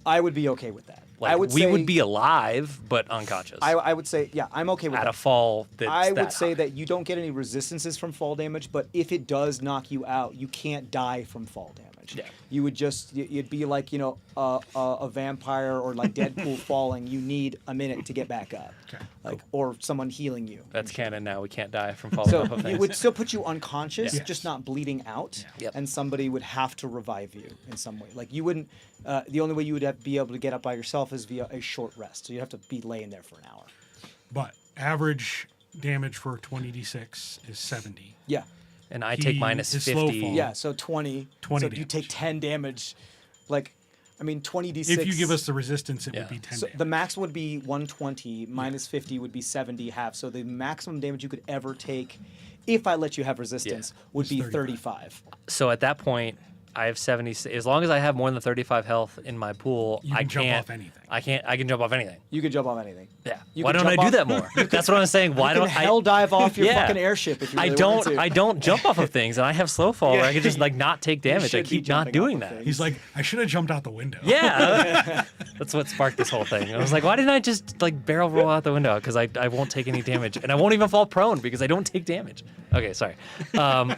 I would be okay with that. Like I would we say, would be alive but unconscious I would say, yeah, I'm okay with at that. a fall. That's I would that say high. that you don't get any resistances from fall damage, but if it does knock you out, you can't die from fall damage. Yeah. You would just, you'd be like, a vampire or like Deadpool falling. You need a minute to get back up. Okay, Like, or someone healing you. That's canon now. We can't die from falling So off of it things. would still put you unconscious, Yes. just not bleeding out, Yep. and somebody would have to revive you in some way. Like you wouldn't. The only way you would be able to get up by yourself is via a short rest. So you'd have to be laying there for an hour. But average damage for 20d6 is 70. Yeah, and I take He minus is slow 50. fall. yeah. So 20. 20 So you take damage. 10 damage. Like, I mean, 20d6. If you give us the resistance, it Yeah. would be 10 So damage. the max would be 120. Minus 50 would be 70 half. So the maximum damage you could ever take, if I let you have resistance, would be 35. So at that point, I have 70. As long as I have more than 35 health in my pool, You I can jump can't. off anything. I can jump off anything. You could jump off anything. Yeah. You Why can don't I jump do off- that more? That's what I'm saying. Why You can don't I? hell dive off your Yeah. fucking airship if you I really don't. wanted to. I don't jump off of things, and I have slow fall where I can just like not take damage. I should be keep not jumping doing off of that. things. He's like, I should have jumped out the window. Yeah, that's what sparked this whole thing. I was like, why didn't I just like barrel roll out the window? Because I won't take any damage, and I won't even fall prone because I don't take damage. Okay, sorry.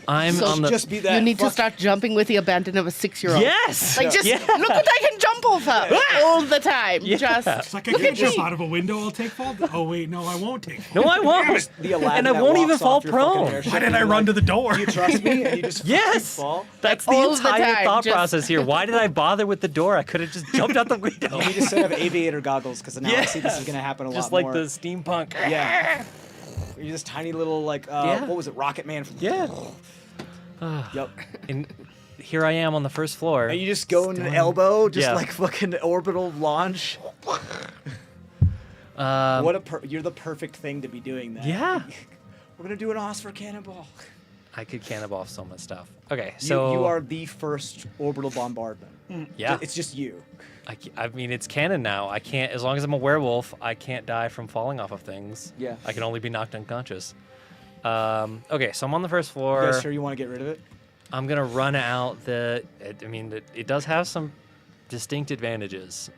I'm So on the. Just be that. You need to fuck- start jumping with the abandon of a 6-year-old. Yes. Like, just Yeah. look what I can jump over all the time. Yeah. Just It's like I look can't at jump me. out of a window. I'll take fall fall. Oh wait, no, I won't take. No, I won't. The Aladdin And I that won't walks even off fall your fucking prone. airship Why did and I you're run like, to the door? Do you trust me? And you just Yes, fucking fall. that's Like, the all the entire time, thought just- process here. Why did I bother with the door? I could have just jumped out the window. You just have aviator goggles because now I see this is Yes. gonna happen a Just lot like more. the steampunk. Yeah. You're this tiny little like Yeah. what was it, Rocket Man? From Yeah. Yep. And here I am on the first floor. And you just go in an elbow, just Yeah. like fucking orbital launch. You're the perfect thing to be doing that. Yeah. We're gonna do an Oscar cannonball. I could cannonball so much stuff. Okay, You, so you are the first orbital bombardment. yeah. It's just you. I mean, it's canon now. I can't, as long as I'm a werewolf, I can't die from falling off of things. Yeah. I can only be knocked unconscious. Okay, so I'm on the first You floor. guys sure you want to get rid of it? I'm gonna run out it does have some distinct advantages.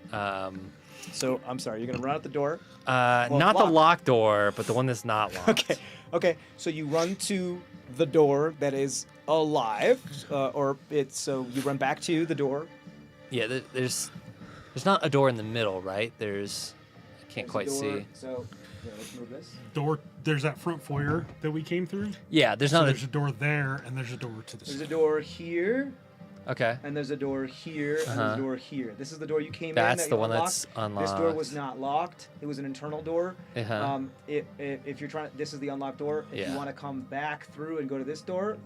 So I'm sorry, you're gonna run out the door. Not the locked. locked door, but the one that's not locked. Okay. Okay. So you run to the door that is alive, so you run back to the door. Yeah, there's not a door in the middle, right? I can't There's a quite door, see. So here, let's move this. Door. There's that front foyer that we came through. Yeah, there's So not there's a door there, and there's a door to the There's a side. door here, okay. and there's a door here, and there's Uh-huh. a door here. This is the door you came in. That's that the you one unlocked. that's This door was unlocked. not locked. It was an internal door. Uh-huh. If you're trying, this is the unlocked door. If Yeah. you want to come back through and go to this door,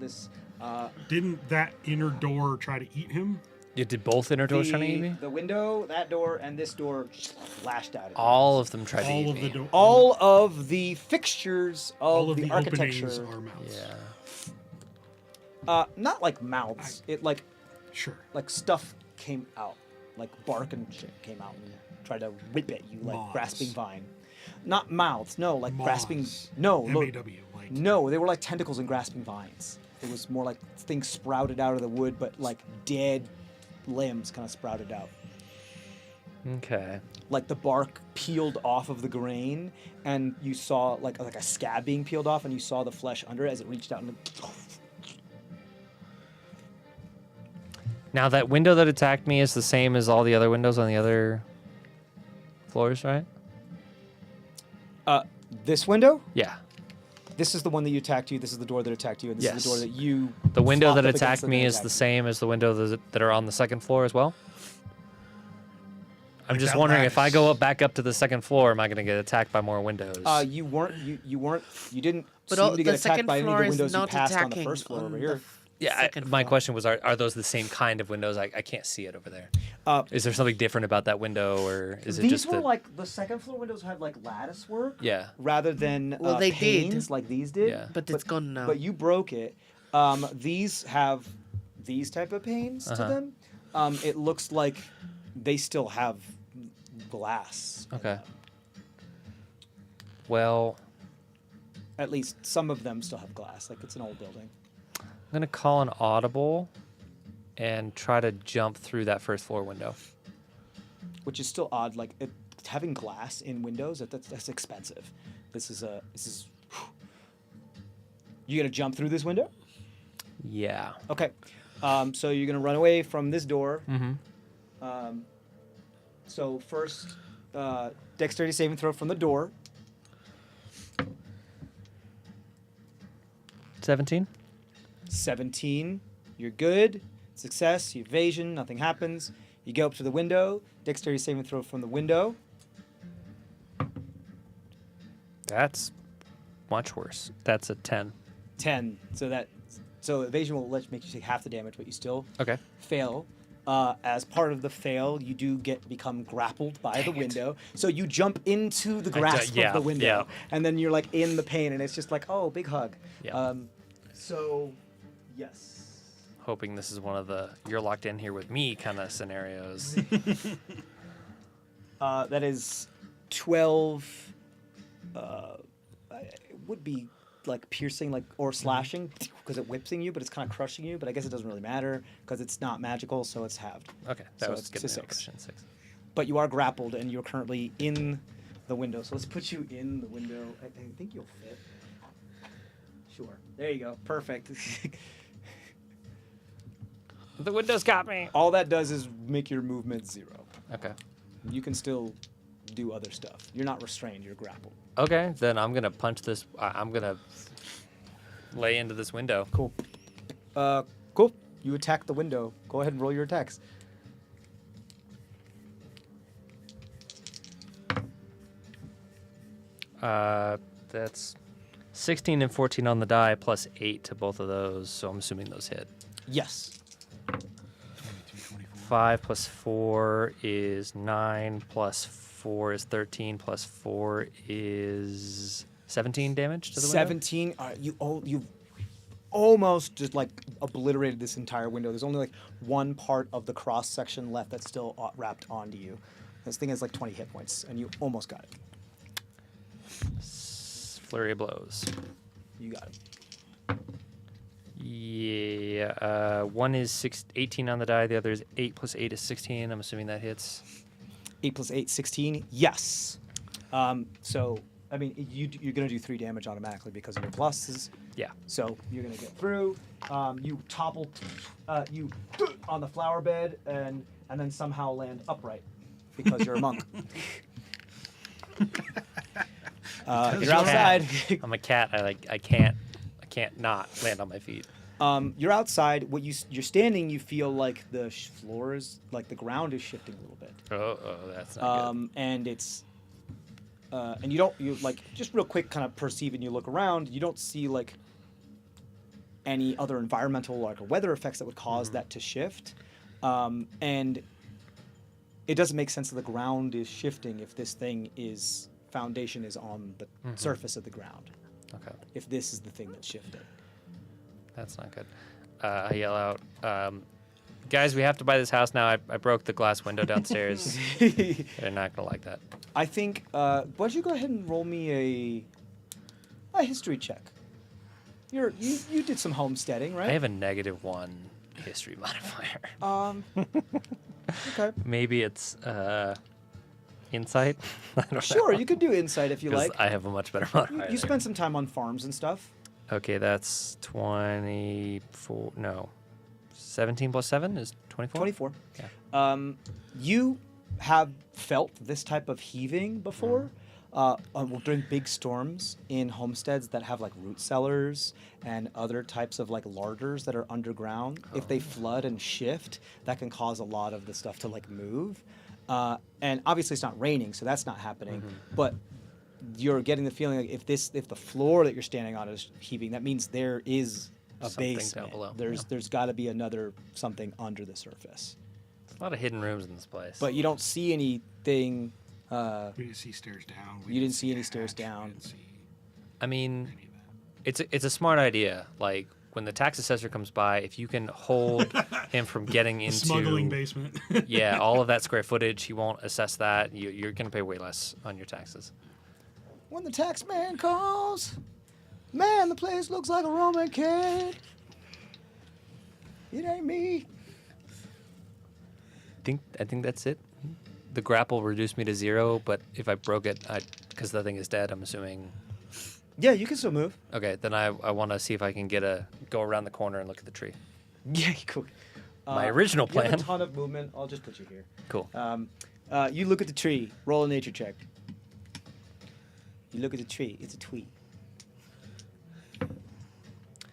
Didn't that inner door try to eat him? You did both inner doors trying to eat me? the window, that door, and this door lashed out at you. All of them tried to All eat of me. the door. All of the fixtures of all of the the architecture. openings are mouths. Yeah. Not like mouths. It like Sure. stuff came out, like bark and shit came out and tried to whip at you like Moths. grasping vine. Not mouths, no, like grasping. Moths. No, look, M-A-W. Like no, they were like tentacles and grasping vines. It was more like things sprouted out of the wood, but like dead limbs kind of sprouted out. Okay. Like the bark peeled off of the grain, and you saw like a scab being peeled off, and you saw the flesh under it as it reached out and. Now that window that attacked me is the same as all the other windows on the other floors, right? This window. Yeah. This is the one that you attacked you. This is the door that attacked you, and this is Yes. the door that you. The window flopped that up against attacked me is attacked the you. same as the window that are on the second floor as well? I'm Like just that wondering if I lattice. go back up to the second floor, am I going to get attacked by more windows? You weren't. You didn't But seem all, to the get attacked second by any of floor the is windows you not passed on the attacking first floor on over the here. yeah, second my floor. question was, are those the same kind of windows? I can't see it over there. Is there something different about that window, or is it These just were the... like the second floor windows had like lattice work. Yeah. Rather than Well, they did. panes like these did. Yeah. But it's gone now. But you broke it. These have these type of panes to Uh-huh. them. It looks like they still have glass. in Okay. them. Well, At least some of them still have glass. Like it's an old building. I'm going to call an audible and try to jump through that first floor window. Which is still odd. Like having glass in windows, that's expensive. This is. You gonna jump through this window? Yeah. Okay. So you're gonna run away from this door. Mm-hmm. So first, dexterity saving throw from the door. 17? 17. You're good. Success. Evasion. Nothing happens. You go up to the window. Dexterity saving throw from the window. That's much worse. That's a 10. 10. So evasion will make you take half the damage, but you still Okay. fail. As part of the fail, you do become grappled by the window. So you jump into the grasp yeah, of the window, yeah. and then you're like in the pain, and it's just like, oh, big hug. Yeah. So, yes. Hoping this is one of the you're locked in here with me kind of scenarios. That is 12. It would be like piercing, like or slashing, because it whipsing you, but it's kind of crushing you. But I guess it doesn't really matter because it's not magical, so it's halved. Okay, that So was it's good to to know. 6. Question 6. But you are grappled, and you're currently in the window. So let's put you in the window. I think you'll fit. Sure. There you go. Perfect. The windows got me. All that does is make your movement 0. Okay. You can still do other stuff. You're not restrained. You're grappled. Okay, then I'm gonna punch this. I'm gonna lay into this window. Cool. Cool. You attack the window. Go ahead and roll your attacks. That's 16 and 14 on the die, plus 8 to both of those. So I'm assuming those hit. Yes. 5 plus 4 is 9, plus 4 is 13, plus 4 is 17 damage to the window? 17. You almost just like obliterated this entire window. There's only like one part of the cross section left that's still wrapped onto you. This thing has like 20 hit points, and you almost got it. Flurry of blows. You got it. Yeah, one is 18 on the die, the other is 8 plus 8 is 16. I'm assuming that hits. 8 plus 8, 16. Yes. So, I mean, you're going to do 3 damage automatically because of your pluses. Yeah. So you're going to get through. You topple you on the flower bed and then somehow land upright because you're a monk. You're outside. I'm a cat. I can't not land on my feet. You're outside. You're standing. You feel like the floor is like the ground is shifting a little bit. Oh, that's not good. And it's and you like just real quick kind of perceive and you look around. You don't see like any other environmental like or weather effects that would cause that to shift. And it doesn't make sense that the ground is shifting if this thing is foundation is on the surface of the ground. Okay. If this is the thing that's shifting. That's not good. I yell out, guys, we have to buy this house now. I broke the glass window downstairs. They're not going to like that. I think, why don't you go ahead and roll me a history check. You did some homesteading, right? I have a -1 history modifier. Okay. Maybe it's insight? I don't Sure, know. you could do insight if you 'Cause like. I have a much better modifier. You spent some time on farms and stuff. Okay, that's 24. No. 17 plus 7 is 24? 24. Yeah. You have felt this type of heaving before during big storms in homesteads that have like root cellars and other types of like larders that are underground. If they flood and shift, that can cause a lot of the stuff to like move. And obviously it's not raining, so that's not happening. But you're getting the feeling like if the floor that you're standing on is heaving, that means there is a Something down basement. below. There's got to be another something under the surface. There's a lot of hidden rooms in this place. But you don't see anything. We didn't see stairs down. You didn't see any a stairs hatch, down. We didn't see I mean, any of that. it's a smart idea. Like, when the tax assessor comes by, if you can hold him from getting into Smuggling basement. yeah, all of that square footage, he won't assess that. You're going to pay way less on your taxes. When the tax man calls, man, the place looks like a Roman kid. It ain't me. I think that's it. The grapple reduced me to 0, but if I broke it, because the thing is dead, I'm assuming. Yeah, you can still move. Okay, then I want to see if I can go around the corner and look at the tree. Yeah, cool. My original You have plan. a ton of movement. I'll just put you here. Cool. You look at the tree. Roll a nature check. You look at the tree. It's a tree.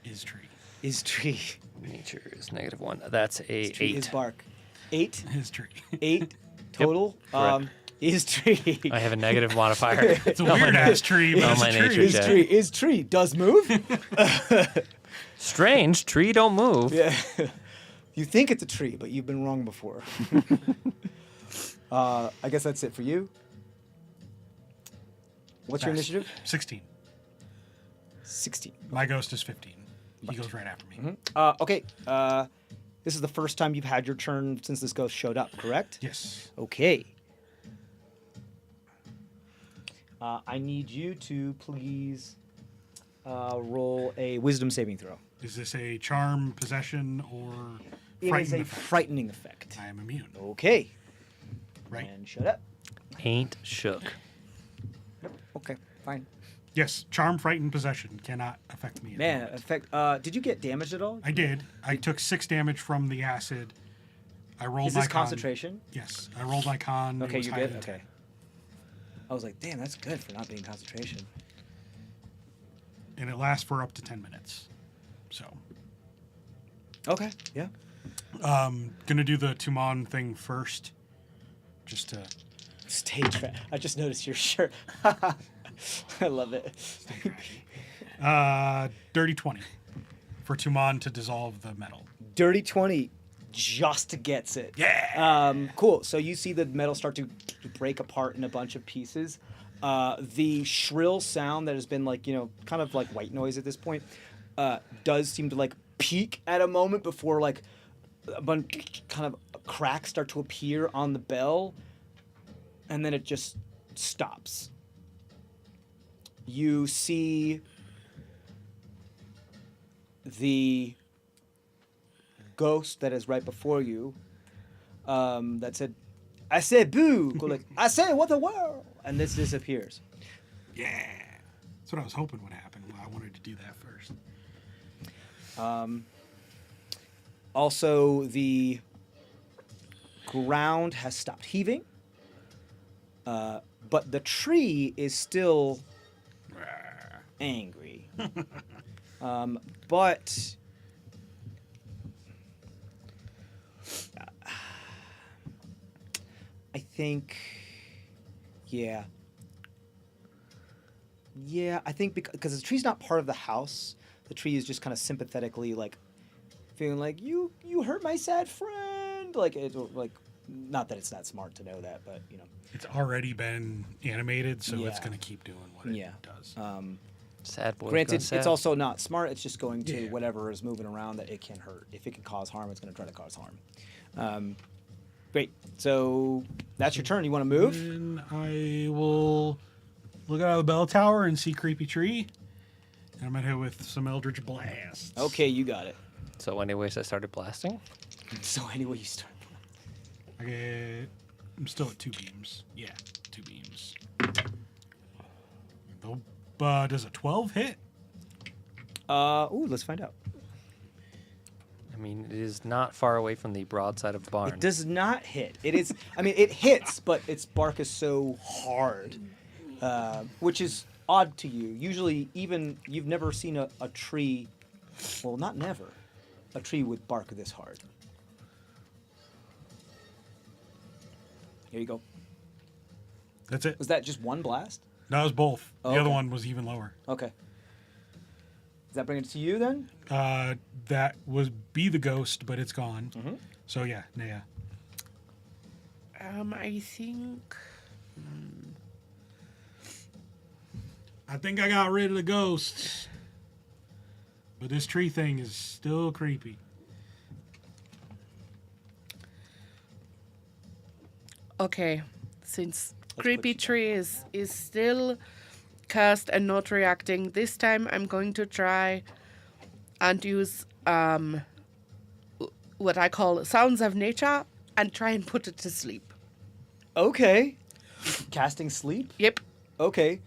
Is tree. Is tree. Nature is -1. That's a Tree 8. is bark. 8. Is tree. 8 total. correct. Is tree. I have a negative modifier. It's a weird ass tree, but on it's my a nature tree. Is check. tree. Is tree. Does move. Strange. Tree don't move. Yeah. You think it's a tree, but you've been wrong before. I guess that's it for you. What's your Nice. initiative? 16. 16. My ghost is 15. He goes right after me. Okay. This is the first time you've had your turn since this ghost showed up, correct? Yes. Okay. I need you to please roll a wisdom saving throw. Is this a charm, possession, or It is frightened a effect? frightening effect. I am immune. Okay. Right. And shut up. Ain't shook. Okay, fine. Yes. Charm, frightened, possession cannot affect me. at the Man, moment. effect. Did you get damaged at all? I did. I took 6 damage from the acid. I rolled Is my this con. concentration? Yes. I rolled my con. It Okay, was you higher did. than 10. Okay. I was like, damn, that's good for not being concentration. And it lasts for up to 10 minutes. So, Okay, yeah. gonna do the Tumon thing first. Just to Stay trash. I just noticed your shirt. I love it. dirty 20 for Tumon to dissolve the metal. Dirty 20 just gets it. Yeah. Cool. So you see the metal start to break apart in a bunch of pieces. The shrill sound that has been like, kind of like white noise at this point, does seem to like peak at a moment before like a bunch kind of cracks start to appear on the bell, and then it just stops. You see the ghost that is right before you, that said, "I said boo," go like, "I said what the world," and this disappears. Yeah. That's what I was hoping would happen. Well, I wanted to do that first. Also, the ground has stopped heaving, but the tree is still angry. But I think, yeah, I think because the tree's not part of the house, the tree is just kind of sympathetically like feeling like you hurt my sad friend. Like not that it's not smart to know that, but It's already been animated, so it's Yeah. going to keep doing what it Yeah. does. Sad boy. Granted, it's also not smart. It's just going to whatever is moving around that it can hurt. If it can cause harm, it's going to try to cause harm. Great. So that's your turn. You want to move? And I will look out of the bell tower and see creepy tree. And I'm going to hit with some Eldritch Blasts. Okay, you got it. So, anyways, I started blasting. So anyway, you start. I'm still at 2 beams. Yeah, 2 beams. Does a 12 hit? Let's find out. I mean, it is not far away from the broadside of the barn. It does not hit. It is. I mean, it hits, but its bark is so hard, which is odd to you. Usually, even you've never seen a tree. Well, not never. A tree with bark this hard. Here you go. That's it. Was that just one blast? That was both. Oh, The other okay. one was even lower. Okay. Does that bring it to you then? That was be the ghost, but it's gone. Mm-hmm. So yeah, Naya. I think. I think I got rid of the ghosts. But this tree thing is still creepy. Okay, since put creepy you down. tree is still cast and not reacting, this time I'm going to try and use what I call sounds of nature and try and put it to sleep. Okay. Casting sleep? Yep. Okay.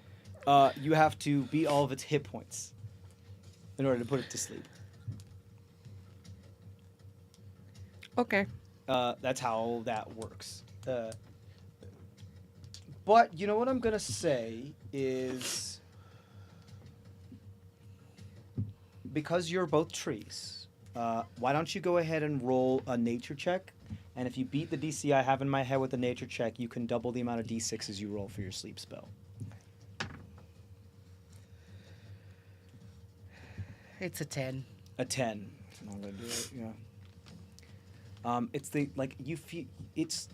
You have to beat all of its hit points in order to put it to sleep. Okay. That's how that works. But you know what I'm gonna say is, because you're both trees, why don't you go ahead and roll a nature check? And if you beat the DC I have in my head with the nature check, you can double the amount of D6s you roll for your sleep spell. It's a 10. A 10. I'm gonna do it. Yeah. It's the like you feel it's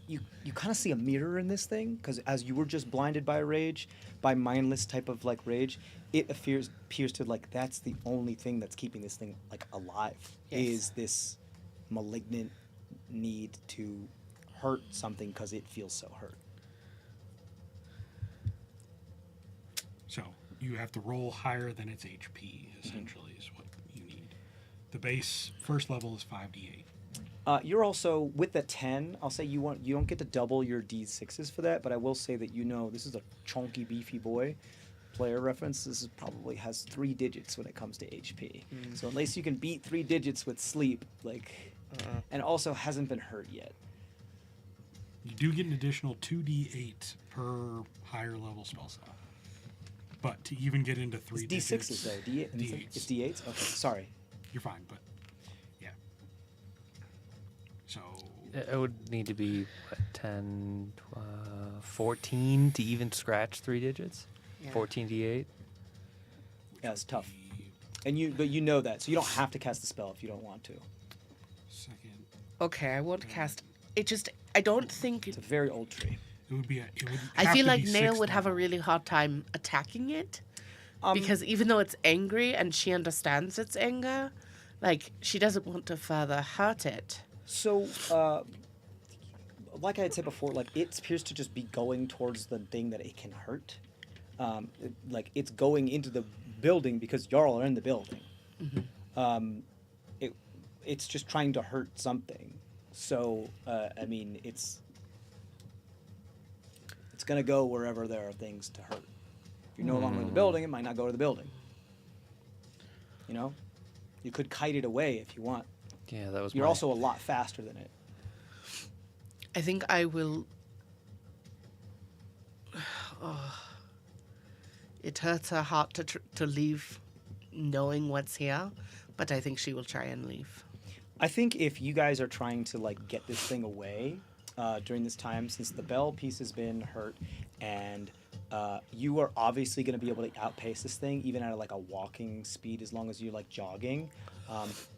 you kind of see a mirror in this thing because as you were just blinded by rage, by mindless type of like rage, it appears to like that's the only thing that's keeping this thing like alive. Yes. Is this malignant need to hurt something because it feels so hurt. So you have to roll higher than its HP, essentially, is what you need. The base first level is 5d8. You're also with the 10. I'll say you don't get to double your D6s for that, but I will say that this is a chunky, beefy boy. Player reference. This is probably has 3 digits when it comes to HP. So unless you can beat 3 digits with sleep, and also hasn't been hurt yet. You do get an additional 2d8 per higher level spell slot. But to even get into 3 It's digits, D6s though. D8. It's D8s. Okay, sorry. you're fine. But yeah. So It would need to be, what, 10, 12, 14 to even scratch 3 digits? Yeah. 14 d8? Yeah, it's tough. And but you know that, so you don't have to cast the spell if you don't want to. second, Okay, I won't cast. It just. I don't think. It's a very old tree. it would be. It would. I have feel to like be Nea sixth would have a level. really hard time attacking it. Um, Because even though it's angry and she understands its anger, like, she doesn't want to further hurt it. So, like I had said before, like it appears to just be going towards the thing that it can hurt. Like it's going into the building because y'all are in the building. It's just trying to hurt something. So, I mean, it's gonna go wherever there are things to hurt. If you're no longer in the building, it might not go to the building. You know, you could kite it away if you want. Yeah, that was You're my... also a lot faster than it. I think I will. Oh. It hurts her heart to leave knowing what's here, but I think she will try and leave. I think if you guys are trying to like get this thing away during this time, since the bell piece has been hurt, and you are obviously going to be able to outpace this thing even at like a walking speed as long as you're like jogging.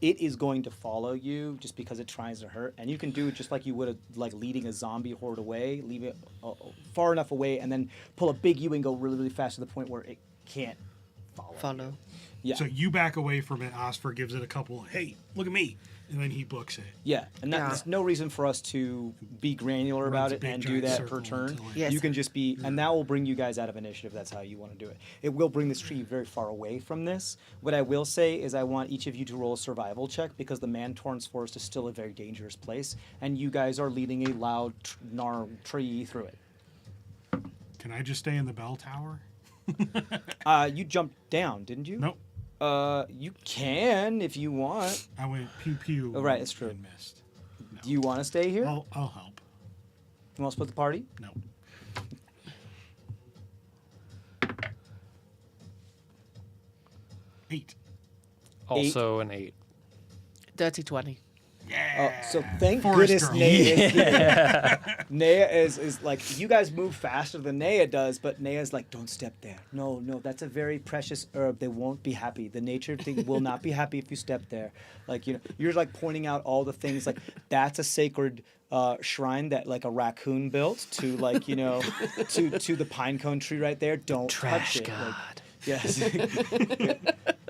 It is going to follow you just because it tries to hurt, and you can do it just like you would like leading a zombie horde away, leave it far enough away, and then pull a big U and go really, really fast to the point where it can't follow. Yeah. So you back away from it. Osfer gives it a couple. Hey, look at me, and then he books it. Yeah, and Yeah. there's no reason for us to be granular Runs about a it big and do giant that circle per turn. until it- Yes. You can just be, and that will bring you guys out of initiative. That's how you want to do it. It will bring this tree very far away from this. What I will say is I want each of you to roll a survival check because the Mantorn's Forest is still a very dangerous place, and you guys are leading a loud gnarled tree through it. Can I just stay in the bell tower? You jumped down, didn't you? Nope. You can if you want. I went pew pew. Oh, right, it's true. And missed. No. Do you want to stay here? I'll help. You want to split the party? No. Eight. Also an 8. Dirty 20. So thank Forest goodness girl. Nea is here. Nea is like, you guys move faster than Nea does, but Nea's like, don't step there. No, that's a very precious herb. They won't be happy. The nature thing will not be happy if you step there. Like, you know, you're like pointing out all the things like that's a sacred shrine that like a raccoon built to like, you know, to the pine cone tree right there. Don't Trash touch it. god. Like, yes.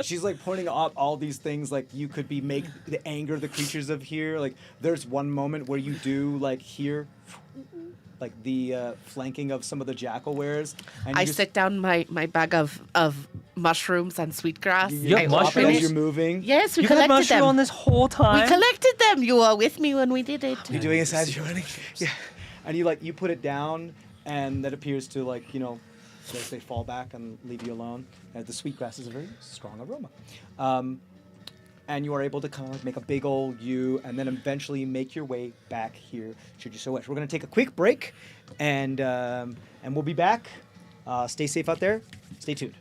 She's like pointing out all these things like you could be make the anger of the creatures of here. Like there's one moment where you do like hear like the flanking of some of the jackal wares. And I you just- set down my bag of mushrooms and sweetgrass. you have I mushrooms? open as it. you're moving. Yes, we You've had collected mushroom them. on this whole time? We collected them. You were with me when we did it. You're doing it as you're running. Yeah. And you put it down and that appears to like, you know, they fall back and leave you alone. The sweetgrass is a very strong aroma. And you are able to kind of make a big old U and then eventually make your way back here should you so wish. We're going to take a quick break and we'll be back. Stay safe out there. Stay tuned.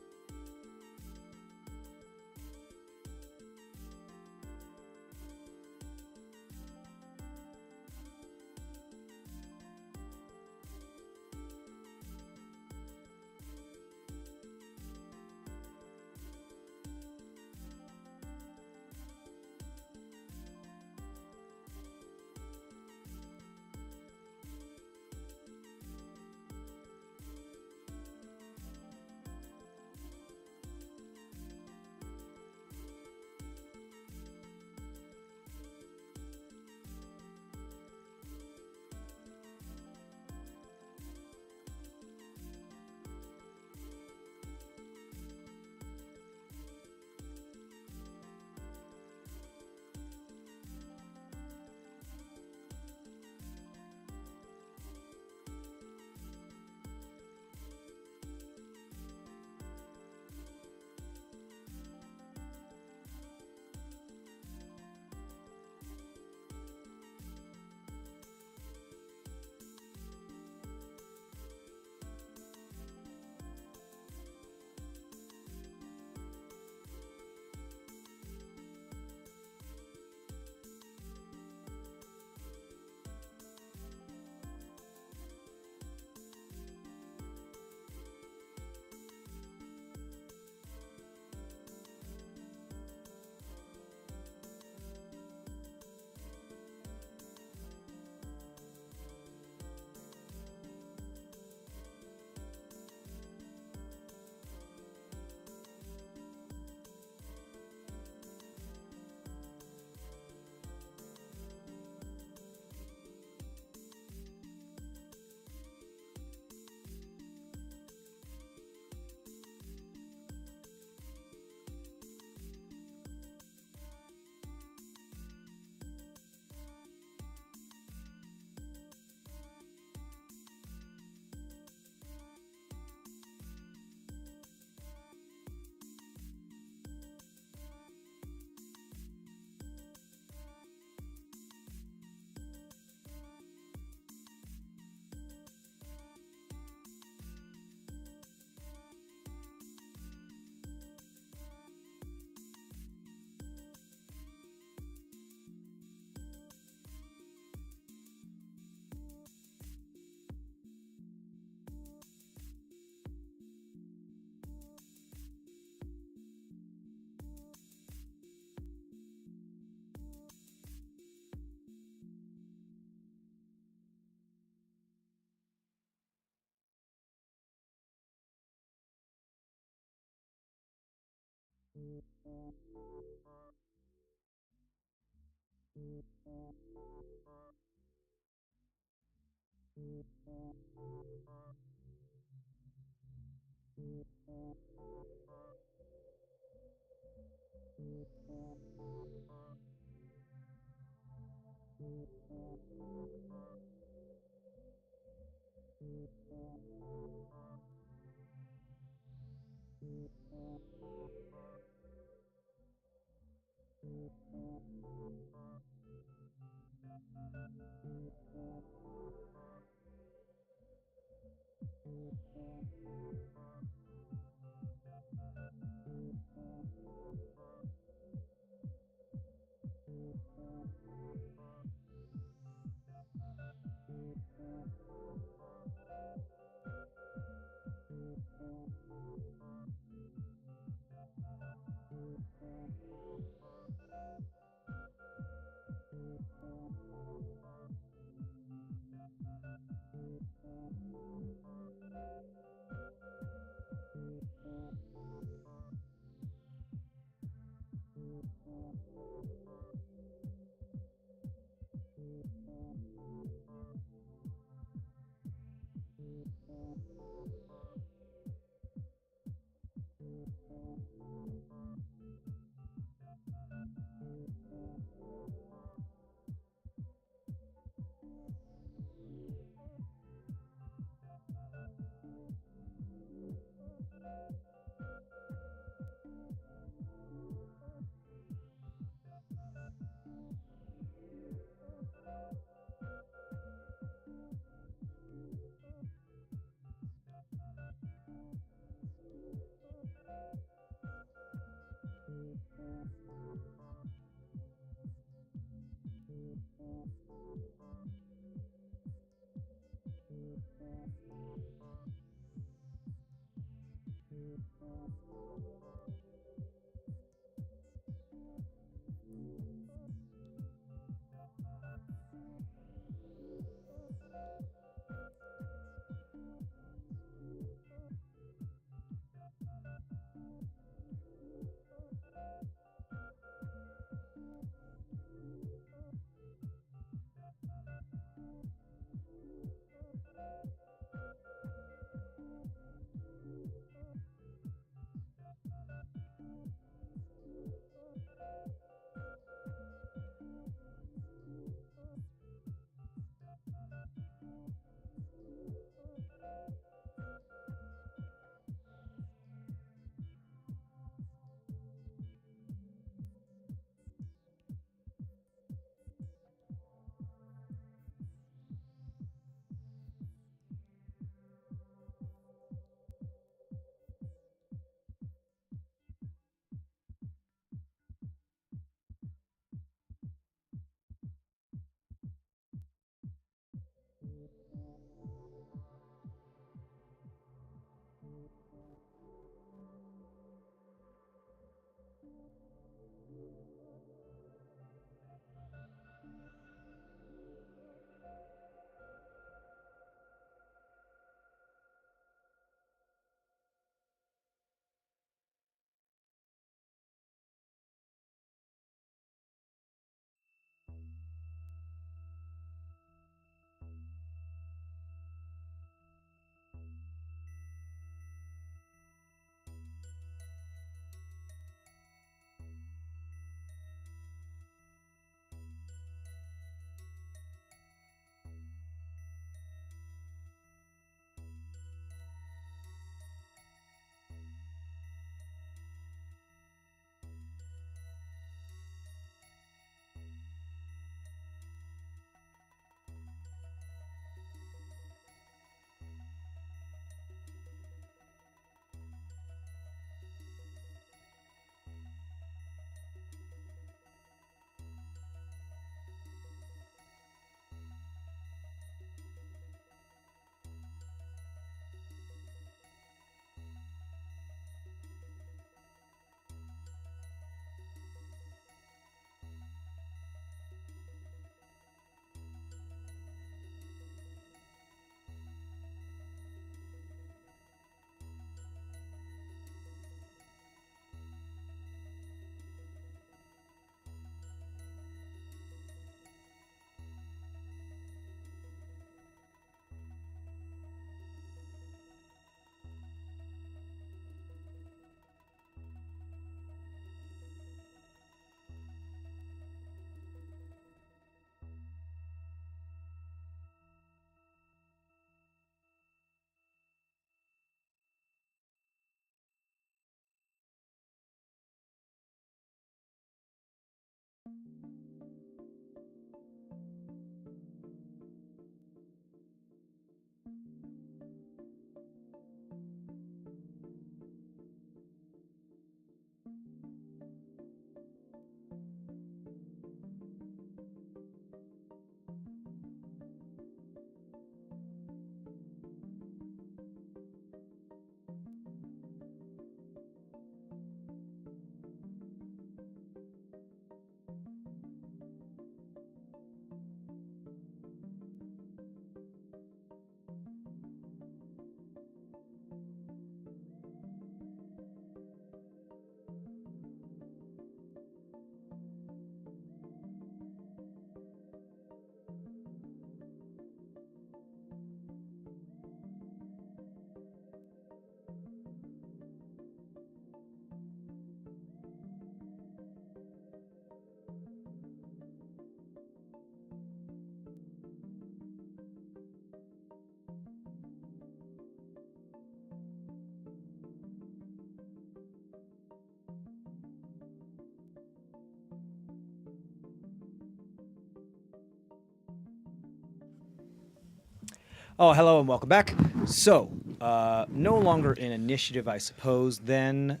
Oh, hello and welcome back. So, no longer in initiative, I suppose. Then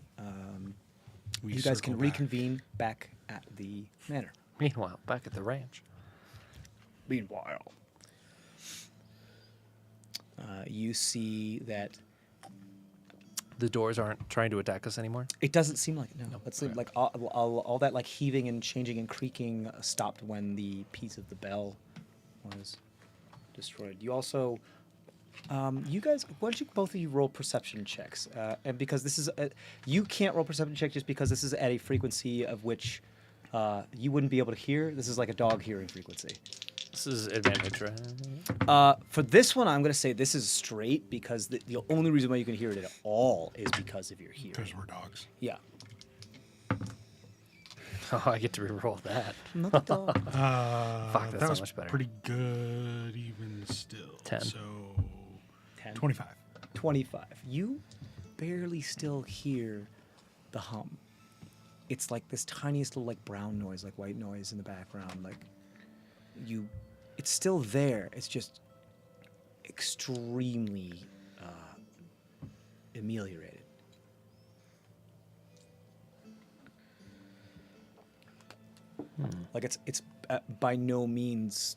We you guys circle can back. reconvene back at the manor. Meanwhile, back at the ranch. Meanwhile, you see that The doors aren't trying to attack us anymore. it doesn't seem like it. No, No. it seemed like all that like heaving and changing and creaking stopped when the piece of the bell was destroyed. You also, you guys, why don't you both of you roll perception checks? And because this is, you can't roll perception check just because this is at a frequency of which you wouldn't be able to hear. This is like a dog hearing frequency. This is advantage, right? For this one, I'm going to say this is straight because the only reason why you can hear it at all is because of your hearing. Because we're dogs. Yeah. Oh, I get to reroll that. Not the dog. Fuck, that's that not was much better. pretty good even still. 10. So 10. 25. 25. You barely still hear the hum. It's like this tiniest little like brown noise, like white noise in the background. Like it's still there. It's just extremely ameliorated. Like it's by no means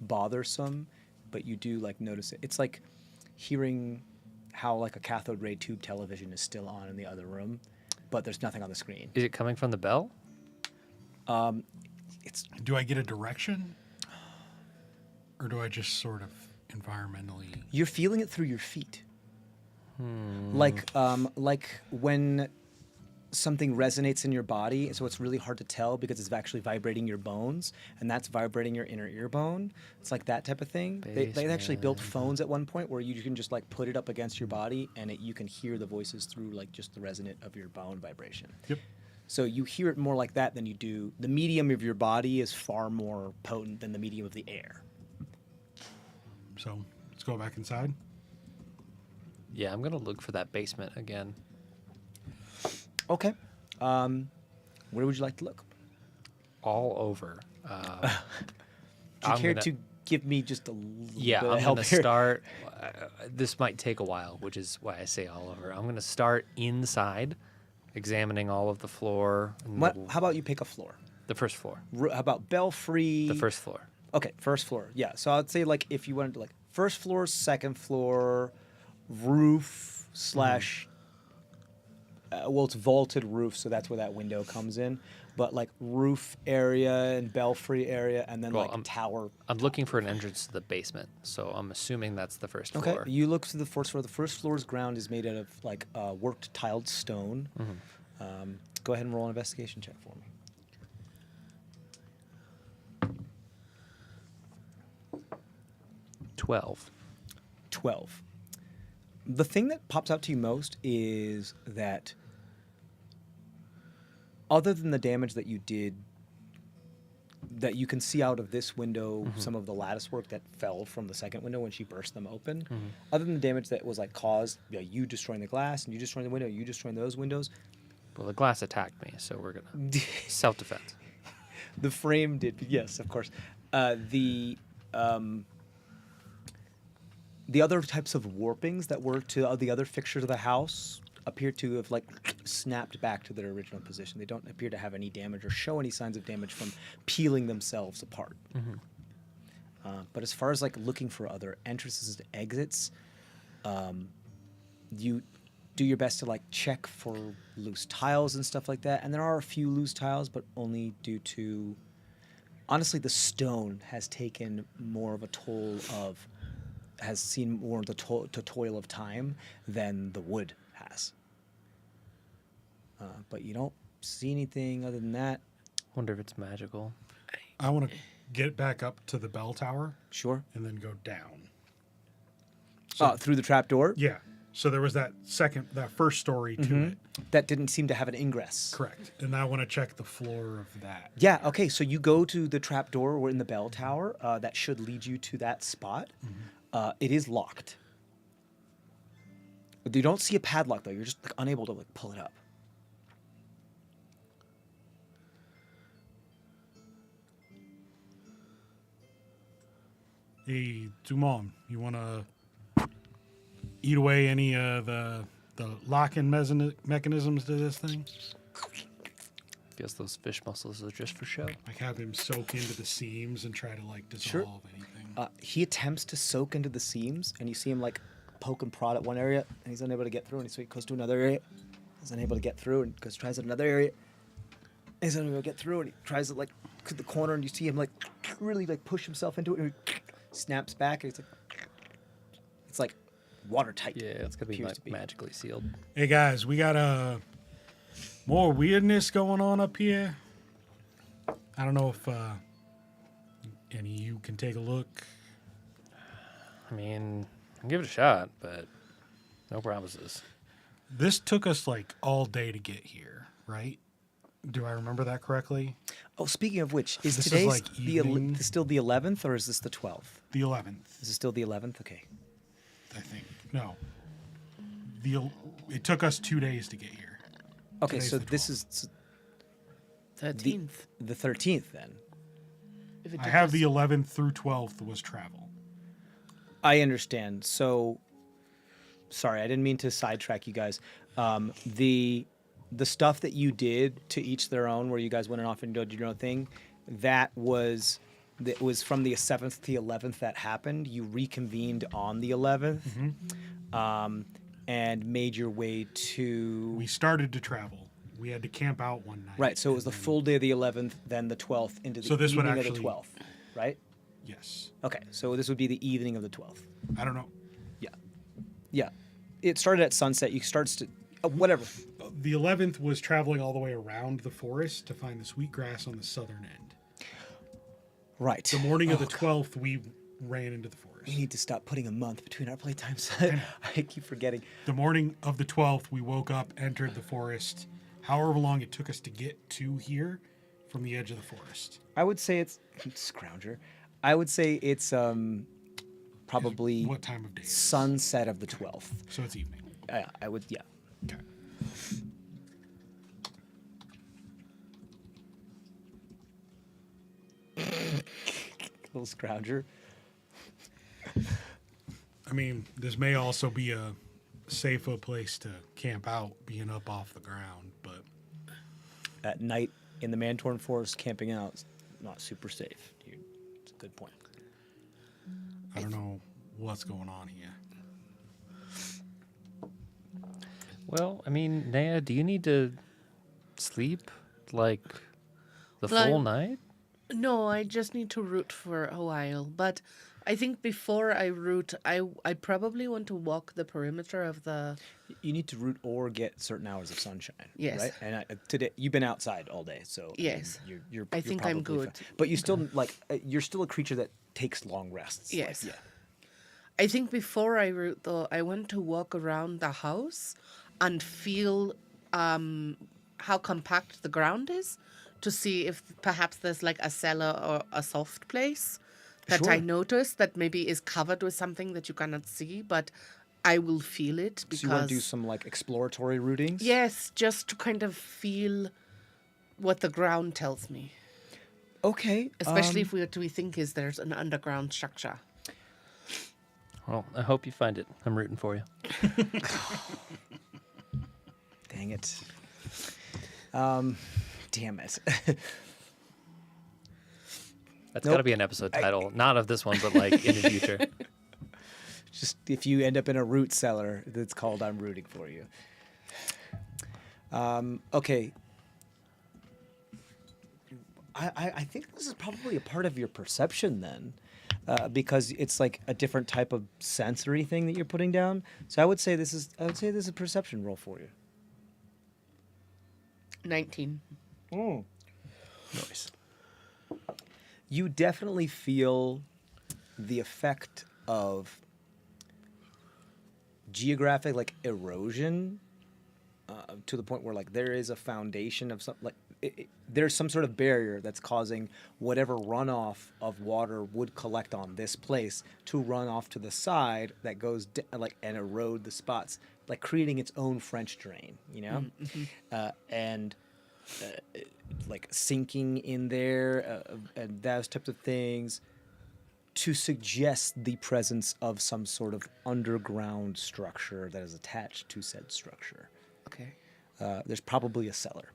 bothersome, but you do like notice it. It's like hearing how like a cathode ray tube television is still on in the other room, but there's nothing on the screen. Is it coming from the bell? It's Do I get a direction? Or do I just sort of environmentally... you're feeling it through your feet. Like when something resonates in your body, so it's really hard to tell because it's actually vibrating your bones, and that's vibrating your inner ear bone. It's like that type of thing. They actually built phones at one point where you can just like put it up against your body, and you can hear the voices through like just the resonant of your bone vibration. Yep. So you hear it more like that than you do. The medium of your body is far more potent than the medium of the air. So let's go back inside. Yeah, I'm gonna look for that basement again. Okay. Where would you like to look? All over. Do you I'm care gonna- to give me just a little Yeah, bit of I'm help gonna here? start. This might take a while, which is why I say all over. I'm gonna start inside, examining all of the floor. And How about you pick a floor? the first floor? How about belfry? The first floor. Okay, first floor. Yeah. So I'd say like if you wanted to like first floor, second floor, roof slash. Well, it's vaulted roof, so that's where that window comes in. But like roof area and belfry area, and then Well, like tower. I'm looking for an entrance to the basement, so I'm assuming that's the first Okay. floor. You look to the first floor. The first floor's ground is made out of like worked tiled stone. Go ahead and roll an investigation check for me. 12. 12. The thing that pops out to you most is that other than the damage that you did, that you can see out of this window, some of the lattice work that fell from the second window when she burst them open, other than the damage that was like caused, you destroying the glass and you destroying the window, you destroying those windows, Well, the glass attacked me, so we're gonna self-defense. the frame did, yes, of course. The other types of warpings that were to the other fixtures of the house appear to have like snapped back to their original position. They don't appear to have any damage or show any signs of damage from peeling themselves apart. But as far as like looking for other entrances and exits, you do your best to like check for loose tiles and stuff like that. And there are a few loose tiles, but only due to honestly the stone has taken more of a toll of has seen more of the toil of time than the wood has. But you don't see anything other than that. Wonder if it's magical. I want to get back up to the bell tower Sure. and then go down. Through the trap door? Yeah. So there was that first story to it. That didn't seem to have an ingress. Correct. And I want to check the floor of that. Yeah, okay, so you go to the trap door or in the bell tower. That should lead you to that spot. It is locked. You don't see a padlock, though. You're just like, unable to like pull it up. Hey, Tumon, you want to eat away any of the lock-in mechanisms to this thing? Guess those fish muscles are just for show. Like have him soak into the seams and try to like dissolve Sure. anything. He attempts to soak into the seams, and you see him like poke and prod at one area, and he's unable to get through. And so he goes to another area, he's unable to get through, and tries at another area. He's unable to get through, and he tries to like to the corner, and you see him like really like push himself into it, and he snaps back, and it's like watertight. Yeah, it's gonna be appears to be. magically sealed. Hey guys, we got more weirdness going on up here. I don't know if any of you can take a look. I mean, I'll give it a shot, but no promises. This took us like all day to get here, right? Do I remember that correctly? Oh, speaking of which, is This is, today's like, evening. still the 11th, or is this the 12th? The 11th, Is it still the 11th? Okay. I think. No. It took us 2 days to get here. Okay, Today's so the this is 13th. the 13th then. If it I took have us- the 11th through 12th was travel. I understand. So, sorry, I didn't mean to sidetrack you guys. The stuff that you did to each their own, where you guys went off and did your own thing, that was from the 7th to the 11th that happened. You reconvened on the 11th, and made your way to We started to travel. We had to camp out one night. right. So it was the and then- full day of the 11th, then the 12th into the So this would evening of the actually- 12th, right? Yes. Okay, so this would be the evening of the 12th. I don't know. Yeah, it started at sunset. You starts to whatever. The 11th was traveling all the way around the forest to find the sweet grass on the southern end. Right. The morning of Oh, the 12th, we ran into the forest. We need to stop putting a month between our playtimes. I keep forgetting. The morning of the 12th, we woke up, entered the forest. However long it took us to get to here from the edge of the forest. I would say it's scrounger. I would say it's probably What time of day? is it? sunset of the 12th. So it's evening. I would, yeah. Okay. Little scrounger. I mean, this may also be a safer place to camp out, being up off the ground, but At night in the man-torn forest, camping out is not super safe. It's a good point. I don't know what's going on here. Well, I mean, Naya, do you need to sleep like the Well, full night? No, I just need to root for a while. But I think before I root, I probably want to walk the perimeter of the. You need to root or get certain hours of sunshine. Yes. Right. And today you've been outside all day, so Yes. You're I think I'm probably good. fine. But you still you're still a creature that takes long rests. like, Yes. yeah. I think before I root, though, I want to walk around the house and feel how compact the ground is to see if perhaps there's like a cellar or a soft place that I Sure. noticed that maybe is covered with something that you cannot see, but I will feel it because. So you want to do some like exploratory routings? Yes, just to kind of feel what the ground tells me. Okay. Especially if we think is there's an underground structure. Well, I hope you find it. I'm rooting for you. Dang it. Damn it. That's Nope. got to be an episode title. Not of this one, but like in the future. Just if you end up in a root cellar, that's called I'm rooting for you. Okay. I think this is probably a part of your perception then, because it's like a different type of sensory thing that you're putting down. So I would say this is a perception roll for you. 19. Nice. You definitely feel the effect of geographic like erosion to the point where like there is a foundation of some like there's some sort of barrier that's causing whatever runoff of water would collect on this place to run off to the side that goes like and erode the spots, like creating its own French drain, you know. And like sinking in there and those types of things. to suggest the presence of some sort of underground structure that is attached to said structure. Okay. There's probably a cellar.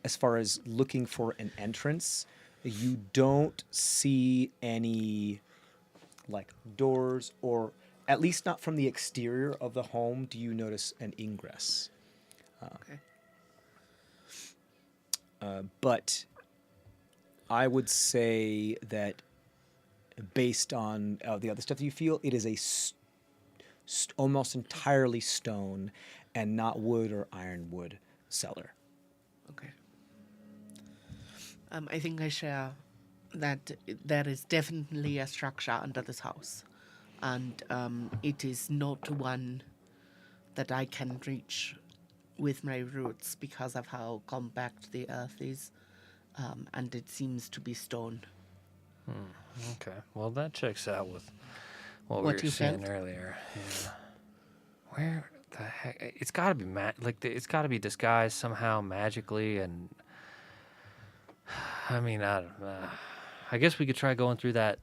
As far as looking for an entrance, you don't see any like doors, or at least not from the exterior of the home do you notice an ingress. Okay. But I would say that based on the other stuff that you feel, it is a almost entirely stone and not wood or ironwood cellar. Okay. I think I share that there is definitely a structure under this house, and it is not one that I can reach with my roots because of how compact the earth is, and it seems to be stone. Okay. Well, that checks out with what we What were you seeing felt? earlier. Yeah. Where the heck? It's got to be it's got to be disguised somehow magically, and I mean, I don't know. I guess we could try going through that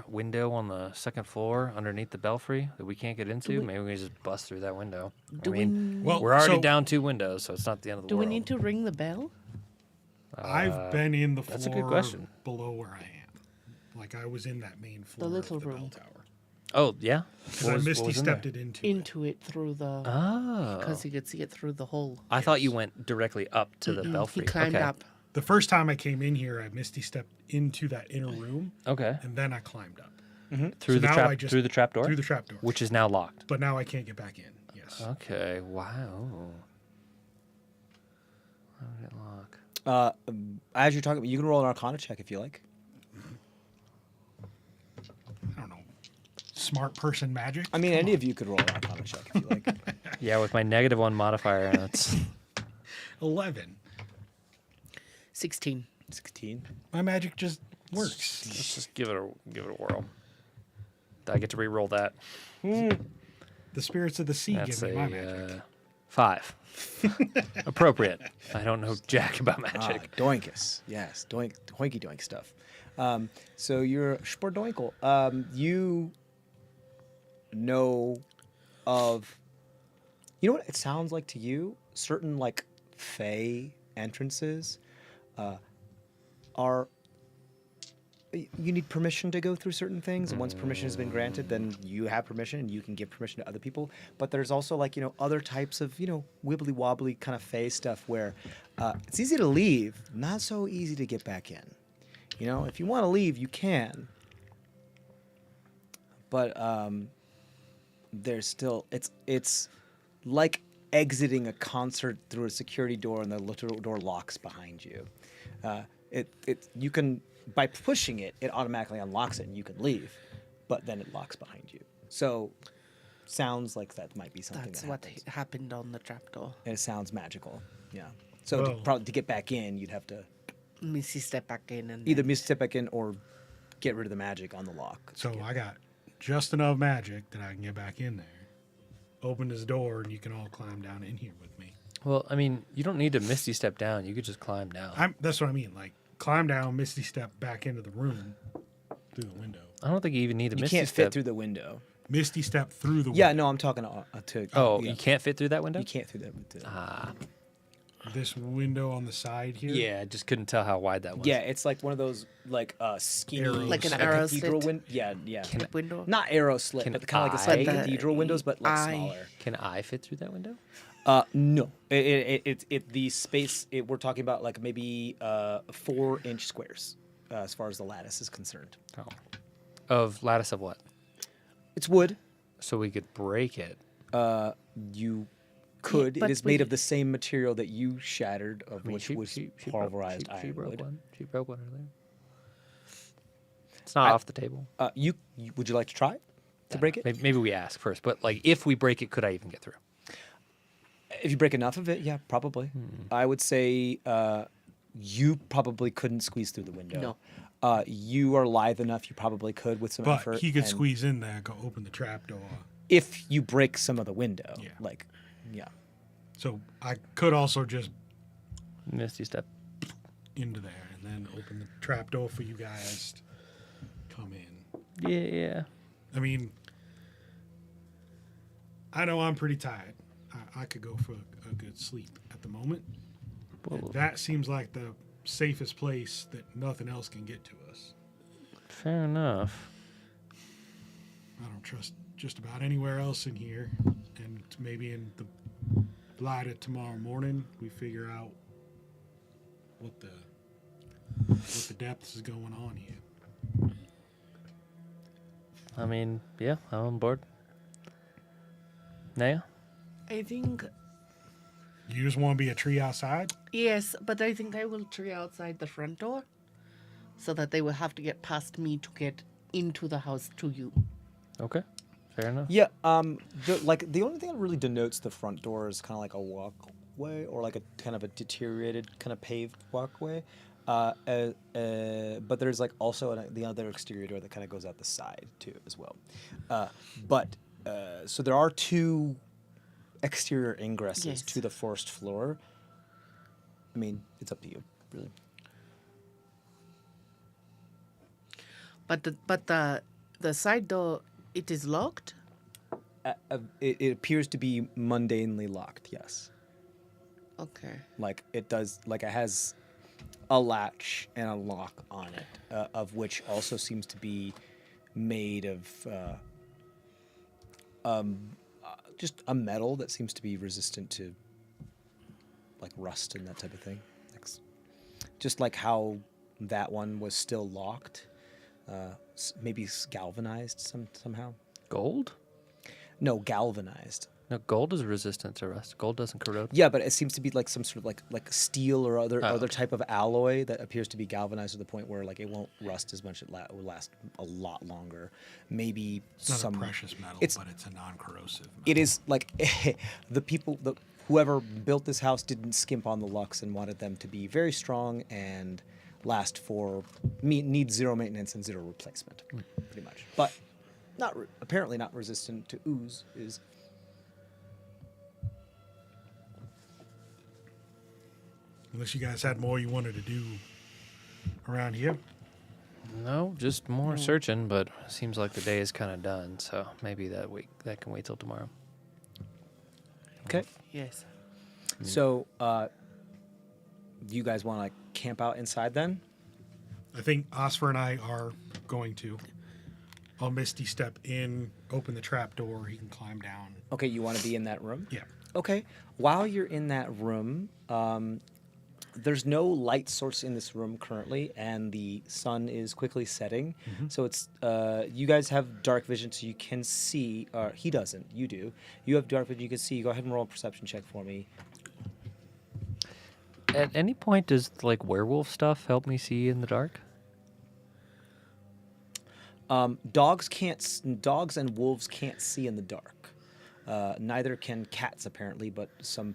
window on the second floor underneath the belfry that we can't get into. we- Maybe we can just bust through that window. Do I mean, Well, we're already so down 2 windows, so it's not the end of the Do we world. need to ring the bell? I've been in the that's floor a good question. below where I am. Like I was in that main floor little of the room. bell tower. Oh yeah. Because I misty stepped it into it. Into it through the Oh. because he could see it through the hole. I thought you went directly up to the belfry. He climbed okay. up. The first time I came in here, I misty stepped into that inner room, Okay. and then I climbed up Through So the now trap I just- through the trap door, through the trapdoor. which is now locked. But now I can't get back in. Yes. Okay. Wow. How did it lock? As you're talking, you can roll an Arcana check if you like. I don't know. Smart person magic. I mean, any of you could roll an Arcana check if you like. Yeah, with my -1 modifier, that's 11. 16. 16. My magic just works. let's just give it a whirl. I get to re-roll that. The spirits of the sea That's give me my magic. 5. Appropriate. I don't know jack about magic. Doinkus. Yes, doinky doink stuff. So you're Spordoinkle. You know of, you know what it sounds like to you? Certain like fey entrances are, you need permission to go through certain things, and once permission has been granted, then you have permission and you can give permission to other people. But there's also like, you know, other types of, you know, wibbly wobbly kind of fey stuff where it's easy to leave, not so easy to get back in. You know, if you want to leave, you can. But there's still, it's like exiting a concert through a security door and the little door locks behind you. You can, by pushing it, it automatically unlocks it and you can leave, but then it locks behind you. So sounds like that might be something That's that what happens. happened on the trapdoor. And it sounds magical. Yeah. So Well- probably to get back in, you'd have to Missy step back in and either then- step back in or get rid of the magic on the lock. So I got just enough magic that I can get back in there. Open this door, and you can all climb down in here with me. Well, I mean, you don't need to misty step down. You could just climb down. That's what I mean. Like, climb down, misty step back into the room through the window. I don't think you even need to You misty can't step. fit through the window. Misty step through the Yeah, window. no, I'm talking to Oh, yeah. you can't fit through that window? You can't through that window. Ah. This window on the side here. Yeah, I just couldn't tell how wide that was. Yeah, it's like one of those like skinny, Arrows. Like an kind of arrow cathedral slit? Yeah, yeah. Tip window. Not arrow slit, Can but kind of like a I- slight But the cathedral windows, but like eye- smaller. Can I fit through that window? No, the space we're talking about like maybe 4-inch squares as far as the lattice is concerned. Oh. Of lattice of what? It's wood. So we could break it. You could. but it is we- made of the same material that you shattered, of I mean, which was she pulverized broke, she iron broke wood. one. She broke one earlier. It's not off the table. Would you like to try to break it? Maybe we ask first, but like if we break it, could I even get through? If you break enough of it, yeah, probably. I would say you probably couldn't squeeze through the window. No. You are lithe enough, you probably could with some But effort. he could and squeeze in there, go open the trap door. if you break some of the window. Yeah. Like, yeah. So I could also just Misty step. into there and then open the trap door for you guys to come in. Yeah. I mean, I know I'm pretty tired. I could go for a good sleep at the moment. And Well, that seems like the safest place that nothing else can get to us. fair enough. I don't trust just about anywhere else in here. And maybe in the light of tomorrow morning, we figure out what the depths is going on here. I mean, yeah, I'm on board. Naya? I think You just want to be a tree outside? yes, but I think I will tree outside the front door, so that they will have to get past me to get into the house to you. Okay. Fair enough. Yeah. The only thing that really denotes the front door is kind of like a walkway or like a kind of a deteriorated kind of paved walkway. But there's like also the other exterior door that kind of goes out the side too as well. So there are two exterior ingresses Yes. to the first floor. I mean, it's up to you, really. But the side door, it is locked. It appears to be mundanely locked. Yes, Okay. like it does. Like it has a latch and a lock on it, of which also seems to be made of just a metal that seems to be resistant to like rust and that type of thing. Just like how that one was still locked, maybe galvanized somehow. Gold? No, galvanized. No, gold is resistant to rust. Gold doesn't corrode. Yeah, but it seems to be like some sort of like steel or other Oh, other okay. type of alloy that appears to be galvanized to the point where like it won't rust as much. It will last a lot longer. Maybe It's not some a precious metal, it's- but it's a non-corrosive metal. It is like whoever built this house didn't skimp on the lux and wanted them to be very strong and last for need zero maintenance and zero replacement, pretty much. But apparently not resistant to ooze is. Unless you guys had more you wanted to do around here. No, just more searching, but seems like the day is kind of done, so maybe that can wait till tomorrow. Okay. Yes. So, do you guys want to like camp out inside then? I think Osfer and I are going to. I'll Misty step in, open the trap door. He can climb down. Okay, you want to be in that room? Yeah. Okay. While you're in that room, there's no light source in this room currently, and the sun is quickly setting. So it's you guys have dark vision, so you can see. He doesn't. You do. You have dark vision. You can see. Go ahead and roll a perception check for me. At any point, does like werewolf stuff help me see in the dark? Dogs and wolves can't see in the dark. Neither can cats apparently, but some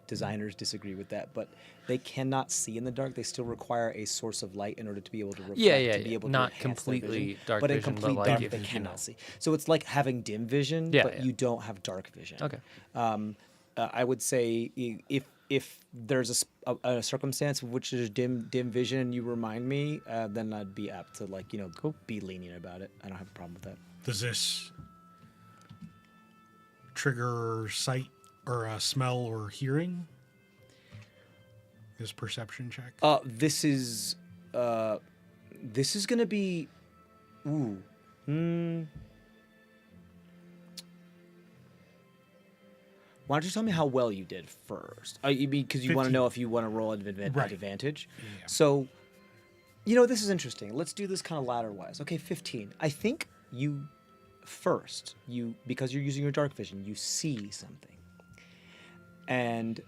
designers disagree with that. But they cannot see in the dark. They still require a source of light in order to be able to reflect. Yeah. To be able Not to enhance their completely vision. dark but in vision, but complete like dark if they you cannot know. see. So it's like having dim vision, Yeah, but yeah. you don't have dark vision. Okay. I would say if there's a circumstance in which there's dim vision and you remind me, then I'd be apt to be lenient about it. I don't have a problem with that. Does this trigger sight or smell or hearing? This perception check? This is gonna be, Why don't you tell me how well you did first? You mean because you want to 15. know if you want to roll an Right. advantage? Yeah. So, this is interesting. Let's do this kind of ladder-wise. Okay, 15. I think because you're using your dark vision, you see something. And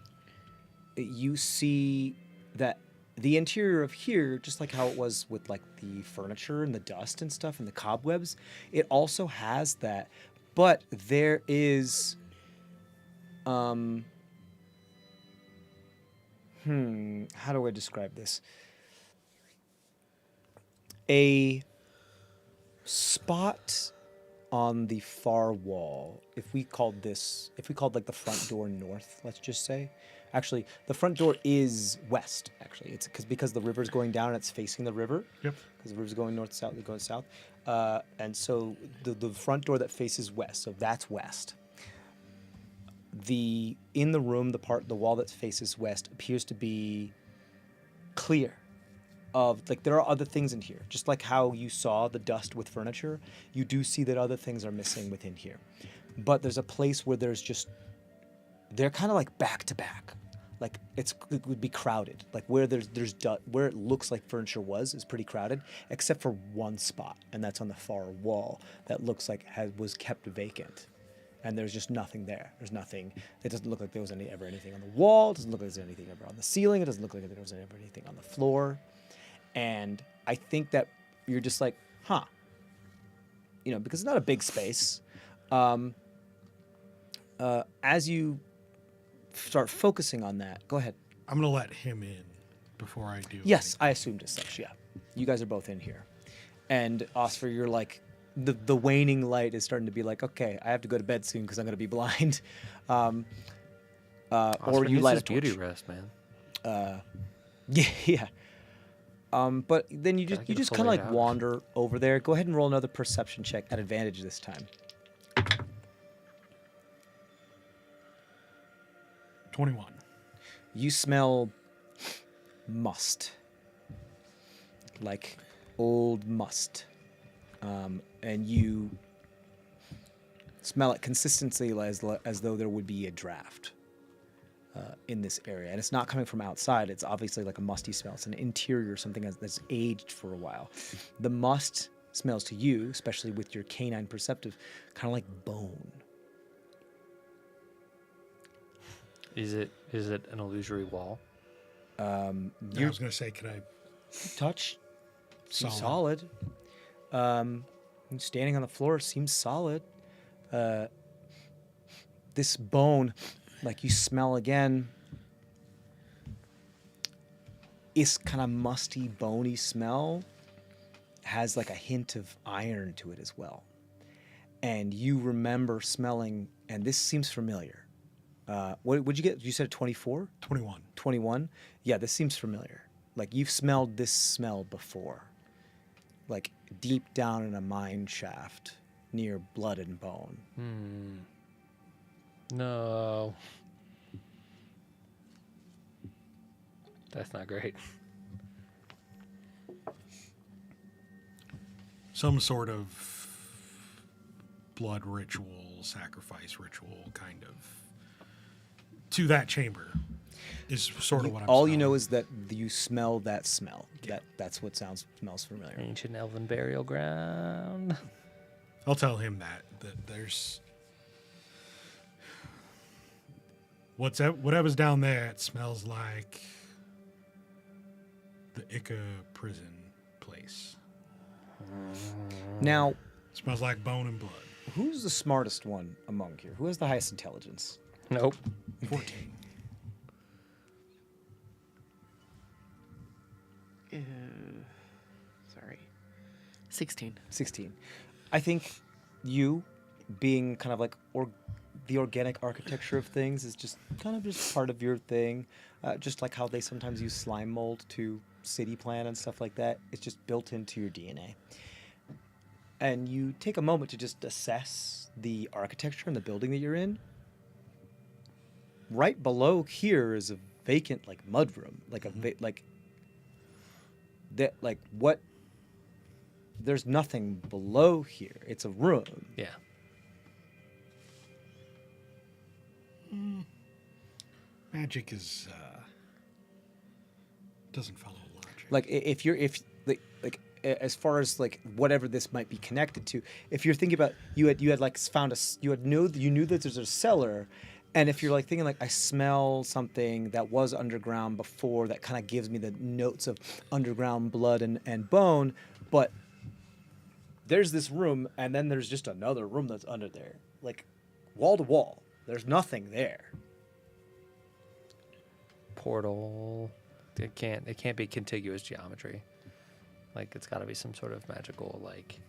you see that the interior of here, just like how it was with like the furniture and the dust and stuff and the cobwebs, it also has that. But there is... how do I describe this? A spot on the far wall. If we called like the front door north, let's just say, Actually, the front door is west. Actually, it's because the river's going down and it's facing the river. Yep. Because the river's going north south, they're going south, and so the front door that faces west. So that's west. In the room, the wall that faces west appears to be clear. There are other things in here, just like how you saw the dust with furniture. You do see that other things are missing within here, but there's a place where they're kind of like back to back, like it would be crowded. Like where where it looks like furniture is pretty crowded, except for one spot, and that's on the far wall that looks like was kept vacant. And there's just nothing there. There's nothing. It doesn't look like there was ever anything on the wall. It doesn't look like there's anything ever on the ceiling. It doesn't look like there was ever anything on the floor. And I think that you're just like, huh. Because it's not a big space. As you start focusing on that, go ahead. I'm gonna let him in before I do. Yes, I assumed as such, yeah. You guys are both in here. And Oscar, you're like, the waning light is starting to be like, okay, I have to go to bed soon because I'm going to be blind. Or you light a torch. beauty rest, man. Yeah. But then you just kind of like wander over there. Go ahead and roll another perception check at advantage this time. 21. You smell must, like old must. And you smell it consistently as though there would be a draft in this area. And it's not coming from outside. It's obviously like a musty smell. It's an interior, something that's aged for a while. The must smells to you, especially with your canine perceptive, kind of like bone. Is it an illusory wall? I was gonna say, can I Touch seems solid. Standing on the floor seems solid. This bone, like you smell again, is kind of musty, bony smell. Has like a hint of iron to it as well. And you remember smelling, and this seems familiar. What'd you get? You said 24? 21. 21? Yeah, this seems familiar. Like you've smelled this smell before. Like deep down in a mine shaft near blood and bone. No. That's not great. Some sort of blood ritual, sacrifice ritual, kind of, to that chamber is sort of what I'm All smelling. you know is that you smell that smell. That's what smells familiar. Ancient elven burial ground. I'll tell him that there's whatever's down there. It smells like the Ica prison place. Now, It smells like bone and blood. who's the smartest one among here? Who has the highest intelligence? Nope. 14. Sorry. 16. 16. I think you, being kind of like the organic architecture of things, is just kind of just part of your thing. Just like how they sometimes use slime mold to city plan and stuff like that. It's just built into your DNA. And you take a moment to just assess the architecture and the building that you're in. Right below here is a vacant like mudroom, what? There's nothing below here. It's a room. Yeah. Magic is doesn't follow logic. Like as far as like whatever this might be connected to, if you're thinking about you had like found you knew that there's a cellar, and if you're like thinking like I smell something that was underground before that kind of gives me the notes of underground blood and bone, but there's this room and then there's just another room that's under there, like wall to wall. There's nothing there. Portal. It can't be contiguous geometry. Like it's got to be some sort of magical like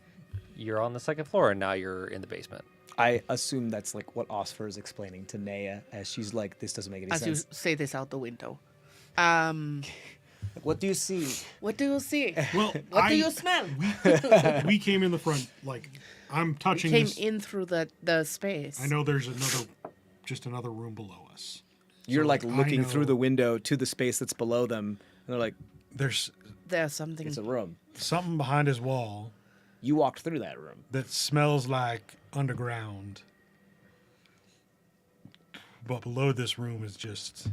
you're on the second floor, and now you're in the basement. I assume that's like what Osfer is explaining to Naya as she's like, this doesn't make any As you sense. say this out the window. What do you see? What do you see? Well, What do you smell? we came in the front. Like I'm We touching came this. in through the space. I know there's another room below us. You're So, like I looking through know the window to the space that's below them. And they're like, There's There's something. it's a room. something behind his wall You walked through that room. that smells like underground. But below this room is just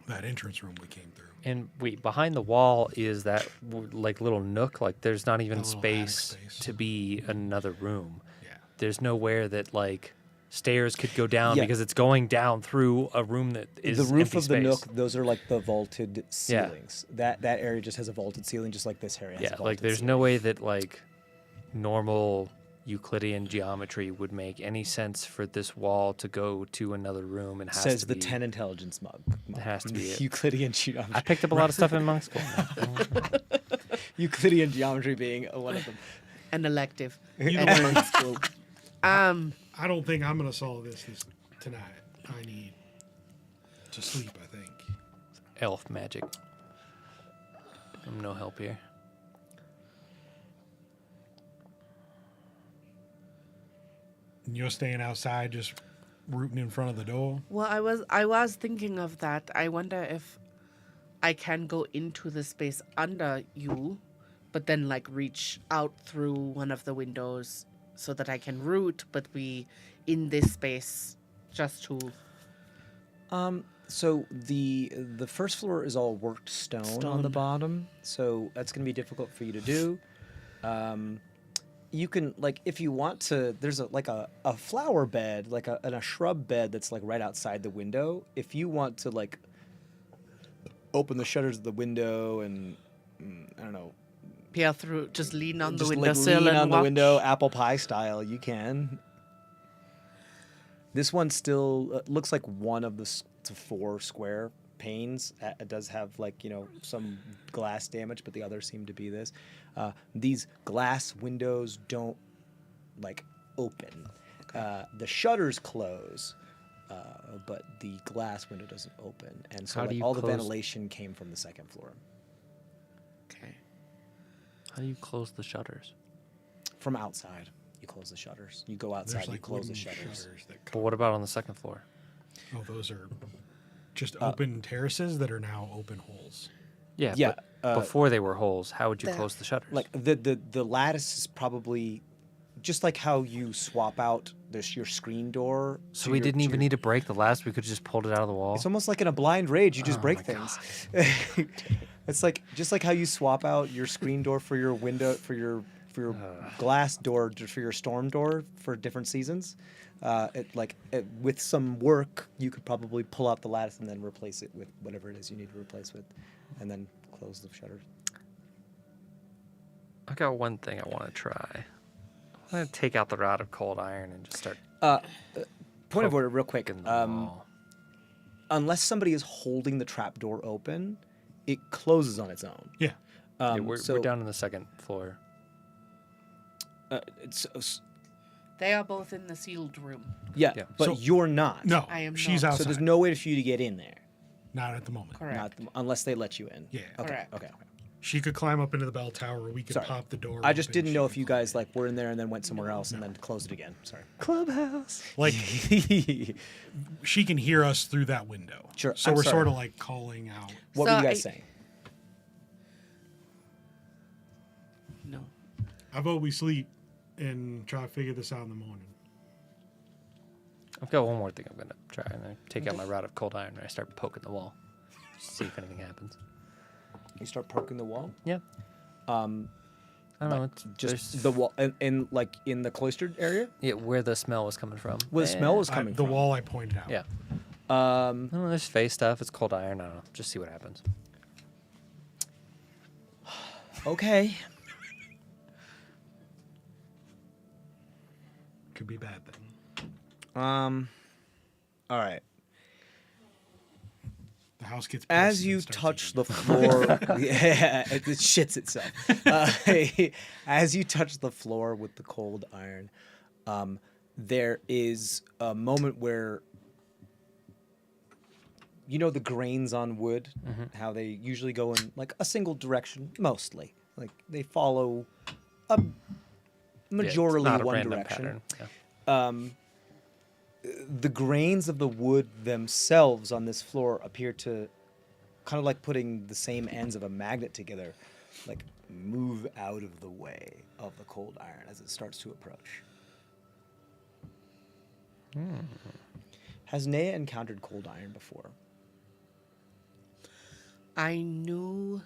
that entrance room we came through. And wait, behind the wall is that like little nook. Like there's not even A little attic space space. to be another room. Yeah. There's nowhere that like stairs could go down Yeah. because it's going down through a room that is The roof empty of the space. nook, those are like the vaulted ceilings. That area just has a vaulted ceiling, just like this area has a Yeah, vaulted like there's ceiling. no way that like normal Euclidean geometry would make any sense for this wall to go to another room and has Says to the be, 10 intelligence mug. It has to be it. Euclidean geometry. I picked up a lot of stuff in monk school. Euclidean geometry being one of them. An elective. Either at way, monk school. I don't think I'm gonna solve this tonight. I need to sleep, I think. Elf magic. I'm no help here. And you're staying outside just rooting in front of the door. Well, I was thinking of that. I wonder if I can go into the space under you, but then like reach out through one of the windows so that I can root, but be in this space just to. So the first floor is all worked stone on the Stone. bottom, so that's gonna be difficult for you to do. You can like if you want to. There's a flower bed, like a shrub bed that's like right outside the window. If you want to like open the shutters of the window and I don't know, Peer through, just lean on the just like windowsill lean and on the watch. window, apple pie style. You can. This one still looks like one of the 4 square panes. It does have like some glass damage, but the others seem to be this. These glass windows don't like open. The shutters close, but the glass window doesn't open, and so How do like you all the close- ventilation came from the second floor. Okay. How do you close the shutters? From outside, you close the shutters. You go outside, There's you like close wooden the shutters. that But come. what about on the second floor? Oh, those are just open terraces that are now open holes. Yeah, Yeah, but before they were holes, how would you There. close the shutters? Like the lattice is probably just like how you swap out your screen door. so we didn't even need to break the last. We could have just pulled it out of the wall. It's almost like in a blind rage. You just Oh break my things. It's like just like how you swap out your screen door for your window for your glass door for your storm door for different seasons. With some work, you could probably pull out the lattice and then replace it with whatever it is you need to replace with, and then close the shutters. I got one thing I want to try. I'm gonna take out the rod of cold iron and just start Point of order, real quick. poking the wall. Unless somebody is holding the trap door open, it closes on its own. Yeah. Yeah, we're down on the second floor. They are both in the sealed room. Yeah, Yeah. but So- you're not. No, I am she's not. outside. So there's no way for you to get in there. Not at the moment. Correct. Not unless they let you in. Yeah. Okay. Correct. Okay. She could climb up into the bell tower, or we could Sorry. pop the door. I just open, didn't she know could if you climb. guys like were in there and then went somewhere else and then closed it again. Sorry. Clubhouse. Like she can hear us through that window. Sure, So I'm we're sorry. sort of like calling out. What So were you guys I- saying? No. How about we sleep and try to figure this out in the morning? I've got one more thing I'm gonna try, and I take out my rod of cold iron and I start poking the wall, see if anything happens. You start poking the wall. Yeah. I don't know. It's Just the wall, in like in the cloistered area yeah, where the smell was coming from. where the smell was The coming from. wall I pointed out. Yeah. I don't know, there's face stuff. It's cold iron. I don't know. Just see what happens. Okay. Could be bad then. All right. The house gets pissed As and you starts touch eating. the floor, yeah, it shits itself. As you touch the floor with the cold iron, there is a moment where you know the grains on wood, how they usually go in like a single direction, mostly. Like they follow a majorly not a one random direction. pattern. Yeah. The grains of the wood themselves on this floor appear to kind of like putting the same ends of a magnet together, like move out of the way of the cold iron as it starts to approach. Has Nea encountered cold iron before? I knew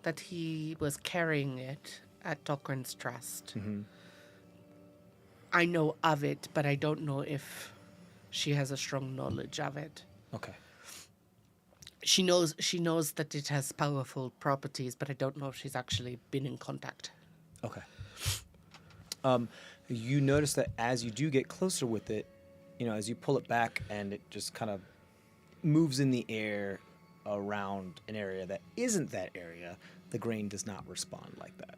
that he was carrying it at Tokren's Trust. I know of it, but I don't know if she has a strong knowledge of it. Okay. She knows that it has powerful properties, but I don't know if she's actually been in contact. Okay. You notice that as you do get closer with it, you know, as you pull it back and it just kind of moves in the air around an area that isn't that area, the grain does not respond like that.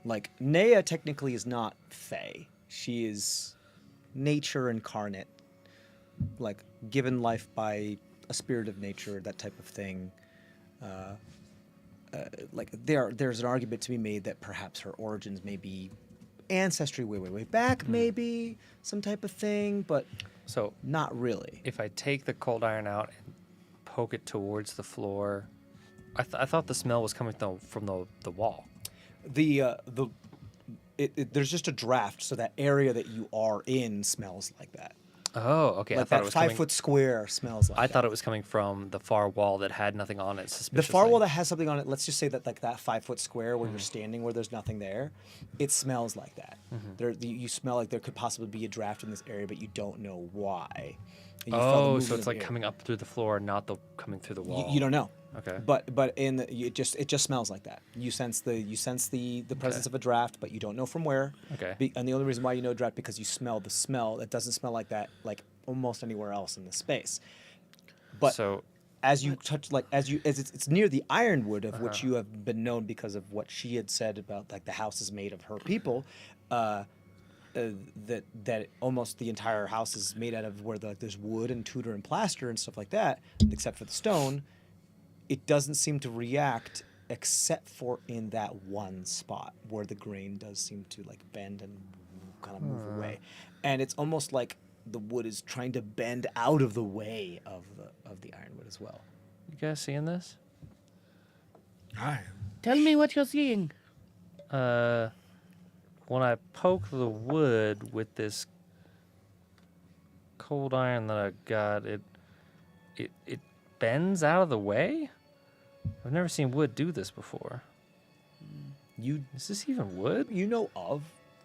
Like, Nea technically is not Fae. She is nature incarnate, like, given life by a spirit of nature, that type of thing. Like, there's an argument to be made that perhaps her origins may be ancestry way back, maybe, some type of thing, but So not really. if I take the cold iron out and poke it towards the floor, I thought the smell was coming from the wall. There's just a draft, so that area that you are in smells like that. Oh, okay. Like I thought it that was 5 coming. foot square smells like I that. thought it was coming from the far wall that had nothing on it. The Suspiciously. far wall that has something on it, let's just say that like that 5 foot square where you're standing where there's nothing there, it smells like that. You smell like there could possibly be a draft in this area, but you don't know why. And you felt the Oh, movement so of it's the like air. coming up through the floor, not coming through the wall. You don't know. Okay. But it just smells like that. You sense the presence of a draft, but you don't know from where. Okay. And the only reason why you know draft because you smell the smell. It doesn't smell like that like almost anywhere else in the space. But So as you touch as it's near the ironwood of which you have been known because of what she had said about like the house is made of her people. That almost the entire house is made out of where there's wood and Tudor and plaster and stuff like that, except for the stone. It doesn't seem to react except for in that one spot where the grain does seem to like bend and kind of move away, and it's almost like the wood is trying to bend out of the way of the ironwood as well. you guys seeing this? I am. Tell me what you're seeing. When I poke the wood with this cold iron that I got, it bends out of the way? I've never seen wood do this before. Is this even wood? You know of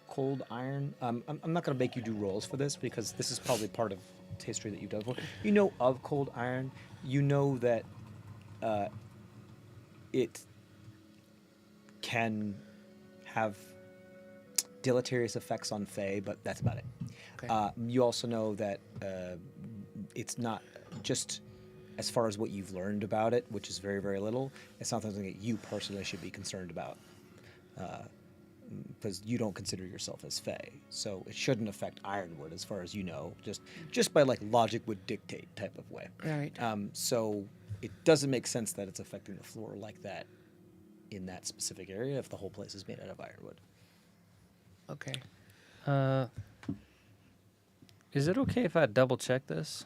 cold iron. I'm not going to make you do rolls for this because this is probably part of history that you've done before. You know of cold iron. You know that it can have deleterious effects on Fae, but that's about it. Okay. You also know that it's not just as far as what you've learned about it, which is very, very little. It's not something that you personally should be concerned about because you don't consider yourself as Fae. So it shouldn't affect Ironwood as far as you know, just by like logic would dictate type of way. Right. So it doesn't make sense that it's affecting the floor like that in that specific area if the whole place is made out of ironwood. Okay. Is it okay if I double check this?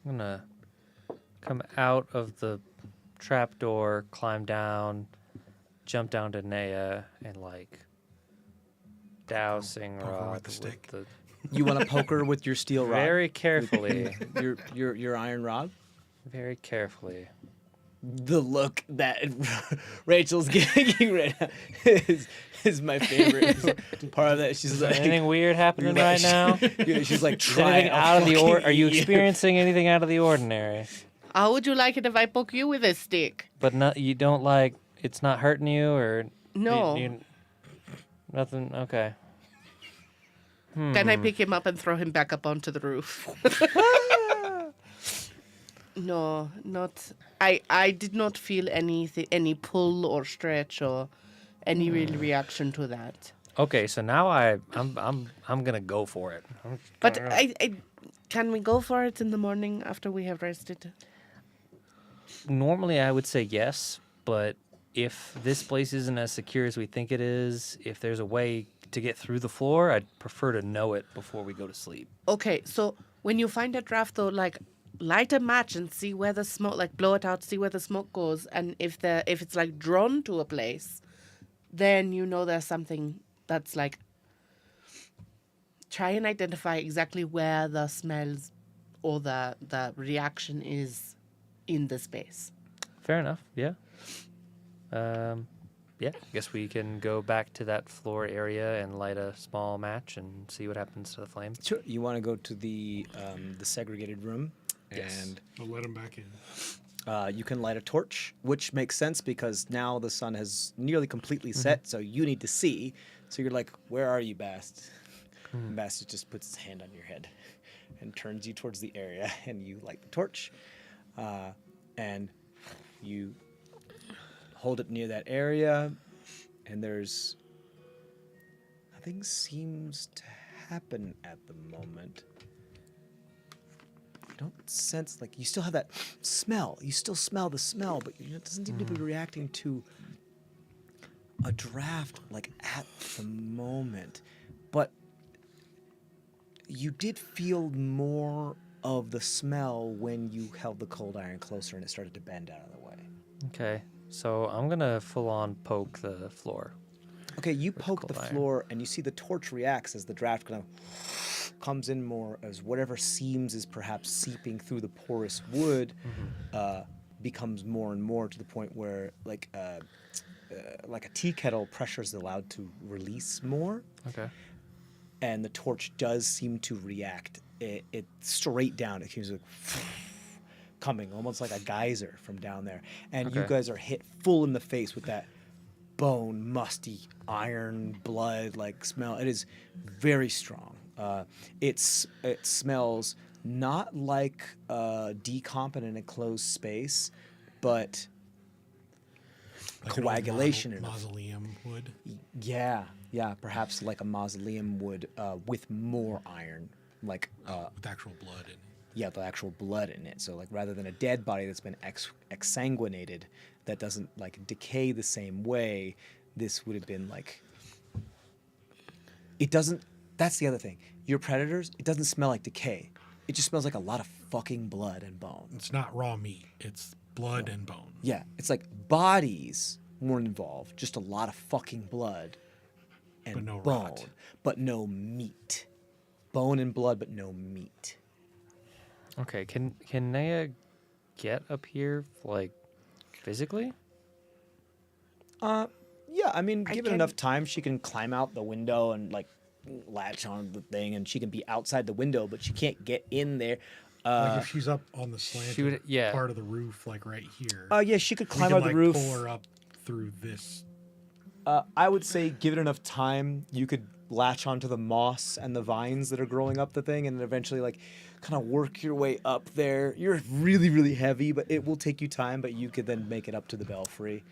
I'm gonna come out of the trapdoor, climb down, jump down to Nea, and like dousing Poke her rod with the stick. You want to poke her with your steel rod? very carefully, Your iron rod? very carefully. The look that Rachel's getting right now is my favorite part of that. She's Is like, anything weird happening right now? she's like, Is try anything out of the Are you fucking- experiencing anything out of the ordinary? How would you like it if I poke you with a stick? But not you don't like it's not hurting you or No. nothing. Okay. Can I pick him up and throw him back up onto the roof? No, not. I did not feel any pull or stretch or any real reaction to that. Okay, so now I'm gonna go for it. But can we go for it in the morning after we have rested? Normally I would say yes, but if this place isn't as secure as we think it is, if there's a way to get through the floor, I'd prefer to know it before we go to sleep. Okay, so when you find a draft, though, like light a match and see where the smoke, like blow it out, see where the smoke goes, and if it's like drawn to a place, then you know there's something that's like. Try and identify exactly where the smells or the reaction is in the space. Fair enough. Yeah. Yeah. Guess we can go back to that floor area and light a small match and see what happens to the flame. Sure. You want to go to the segregated room, and I'll let him back in. you can light a torch, which makes sense because now the sun has nearly completely set, so you need to see. So you're like, "Where are you, Bast?" And Bast just puts his hand on your head and turns you towards the area, and you light the torch, and you hold it near that area, and there's nothing seems to happen at the moment. You don't sense, like, you still have that smell. You still smell the smell, but it doesn't seem to be reacting to a draft, like, at the moment. But you did feel more of the smell when you held the cold iron closer and it started to bend out of the way. Okay. So I'm gonna full on poke the floor. Okay, you With poke the cold iron. floor and you see the torch reacts as the draft kind of comes in more, as whatever seems is perhaps seeping through the porous wood becomes more and more, to the point where like a tea kettle, pressure is allowed to release more, Okay. and the torch does seem to react. It straight down. It seems like coming almost like a geyser from down there, and you Okay. guys are hit full in the face with that bone, musty, iron, blood like smell. It is very strong. It smells not like decomp in a closed space, but Like an old coagulation in it. mausoleum would. Yeah, perhaps like a mausoleum would, with more iron, like With actual blood in it. yeah, the actual blood in it. So like rather than a dead body that's been exsanguinated, that doesn't like decay the same way, this would have been like. It doesn't. That's the other thing. Your predators, it doesn't smell like decay. It just smells like a lot of fucking blood and bone. It's not raw meat. It's blood and bone. Yeah, it's like bodies weren't involved, just a lot of fucking blood and But no bone, rot. but no meat. Bone and blood, but no meat. Okay. Can Naya get up here like physically? Yeah, I mean, I given can- enough time, she can climb out the window and like latch on the thing, and she can be outside the window, but she can't get in there. Like if she's up on the slanted would- yeah. part of the roof, like right here. Yeah, she could we climb can, out the like, roof. pull her up through this. I would say, given enough time, you could latch onto the moss and the vines that are growing up the thing, and eventually, like, kind of work your way up there. You're really, really heavy, but it will take you time. But you could then make it up to the belfry.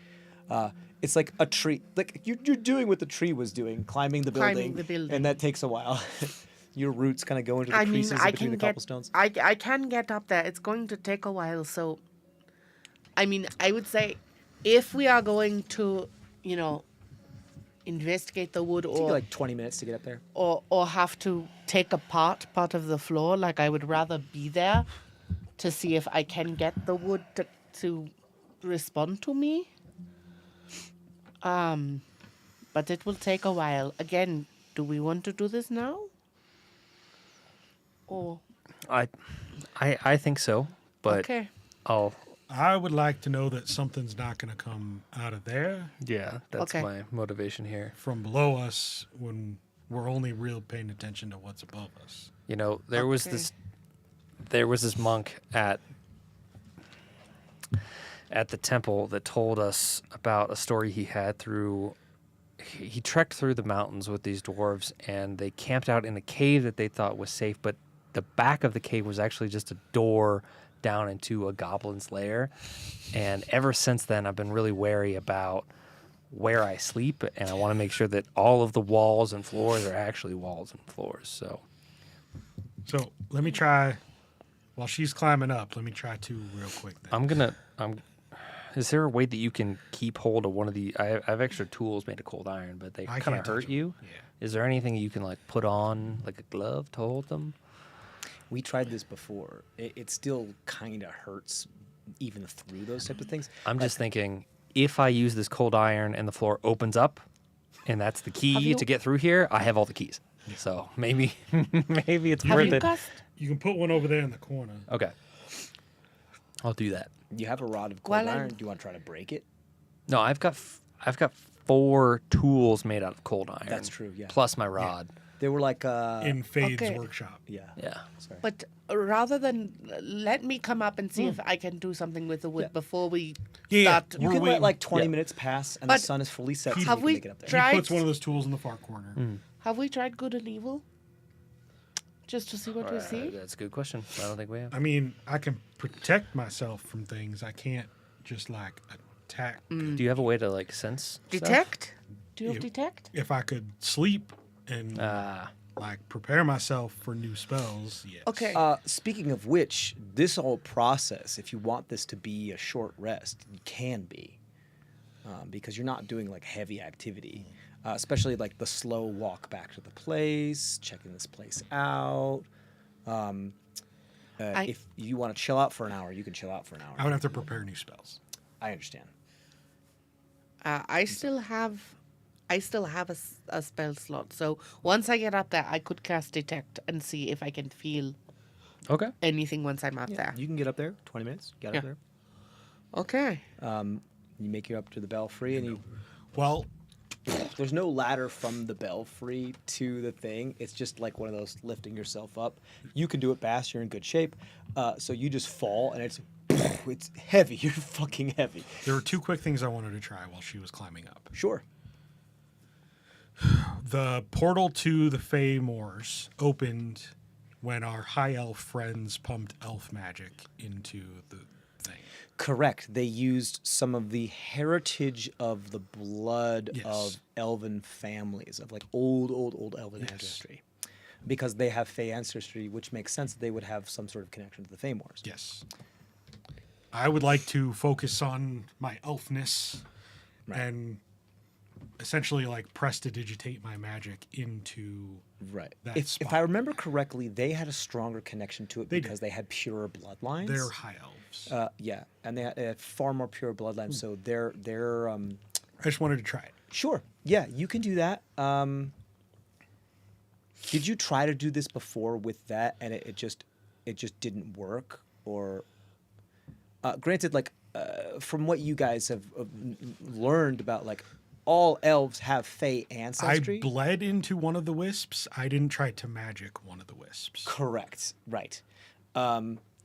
It's like a tree, like you're doing what the tree was doing, climbing the building, and that takes a while. Your roots kind of go into the I mean, creases I between can the get, cobblestones. I can get up there. It's going to take a while. So, I mean, I would say, if we are going to, investigate the wood Take you or like 20 minutes to get up there. or have to take apart part of the floor, like I would rather be there to see if I can get the wood to respond to me. But it will take a while. Again, do we want to do this now? Or I think so, but okay. I would like to know that something's not going to come out of there Yeah, that's Okay. my motivation here. from below us when we're only real paying attention to what's above us. You know, there was this monk at the temple that told us about a story he had through he trekked through the mountains with these dwarves, and they camped out in a cave that they thought was safe, but the back of the cave was actually just a door down into a goblin's lair. And ever since then, I've been really wary about where I sleep, and I want to make sure that all of the walls and floors are actually walls and floors. So let me try, while she's climbing up, let me try two real quick then. Is there a way that you can keep hold of one of the? I have extra tools made of cold iron, but they I kind can't of hurt touch 'em. you. Yeah. Is there anything you can like put on, like a glove, to hold them? We tried this before. It still kind of hurts even through those types of things. I'm just thinking, if I use this cold iron and the floor opens up, and that's the key you- to get through here, I have all the keys. So maybe it's Have worth you it. cast? You can put one over there in the corner. Okay, I'll do that. You have a rod of cold Well, iron. Do you want to try to break it? No, I've got 4 tools made out of cold iron. That's true, yeah. Plus my rod. They were like In Fade's okay. workshop. yeah. Yeah. Sorry. But rather than let me come up and see if I can do something with the wood Yeah. before we Yeah, start. You we're can waiting. let like 20 Yeah. minutes pass and But the sun is fully set. So you have can we make it up there. tried- He puts one of those tools in the far corner. Have we tried good and evil? Just to see what we see. That's a good question. I don't think we have. I mean, I can protect myself from things. I can't just like attack. Do you have a way to like sense stuff? Detect? Do you have Yeah. detect? If I could sleep and like prepare myself for new spells, yes. Okay. Speaking of which, this whole process, if you want this to be a short rest, you can be. Because you're not doing like heavy activity. Especially like the slow walk back to the place, checking this place out. If you want to chill out for an hour, you can chill out for an hour. I would have to prepare new spells. I understand. I still have a spell slot. So once I get up there, I could cast detect and see if I can feel Okay. anything once I'm up there. You can get up there, 20 minutes, get up Yeah. there. Okay. You make it up to the belfry and you Well, there's no ladder from the belfry to the thing. It's just like one of those lifting yourself up. You can do it fast. You're in good shape. So you just fall, and it's heavy. You're fucking heavy. there were two quick things I wanted to try while she was climbing up. Sure. The portal to the Fey Moors opened when our high elf friends pumped elf magic into the thing. Correct. They used some of the heritage of the blood Yes. of elven families, of like old elven Yes. ancestry. Because they have Fey ancestry, which makes sense that they would have some sort of connection to the Fey Moors. Yes. I would like to focus on my elfness and essentially like prestidigitate my magic into Right. that If spot. I remember correctly, they had a stronger connection to it They because did. they had purer bloodlines. their high elves. Yeah, and they had far more pure bloodlines. So they're I just wanted to try it. sure. Yeah, you can do that. Did you try to do this before with that, and it just didn't work? Or granted, like from what you guys have learned about, like all elves have Fey ancestry. I bled into one of the wisps. I didn't try to magic one of the wisps. Correct. Right.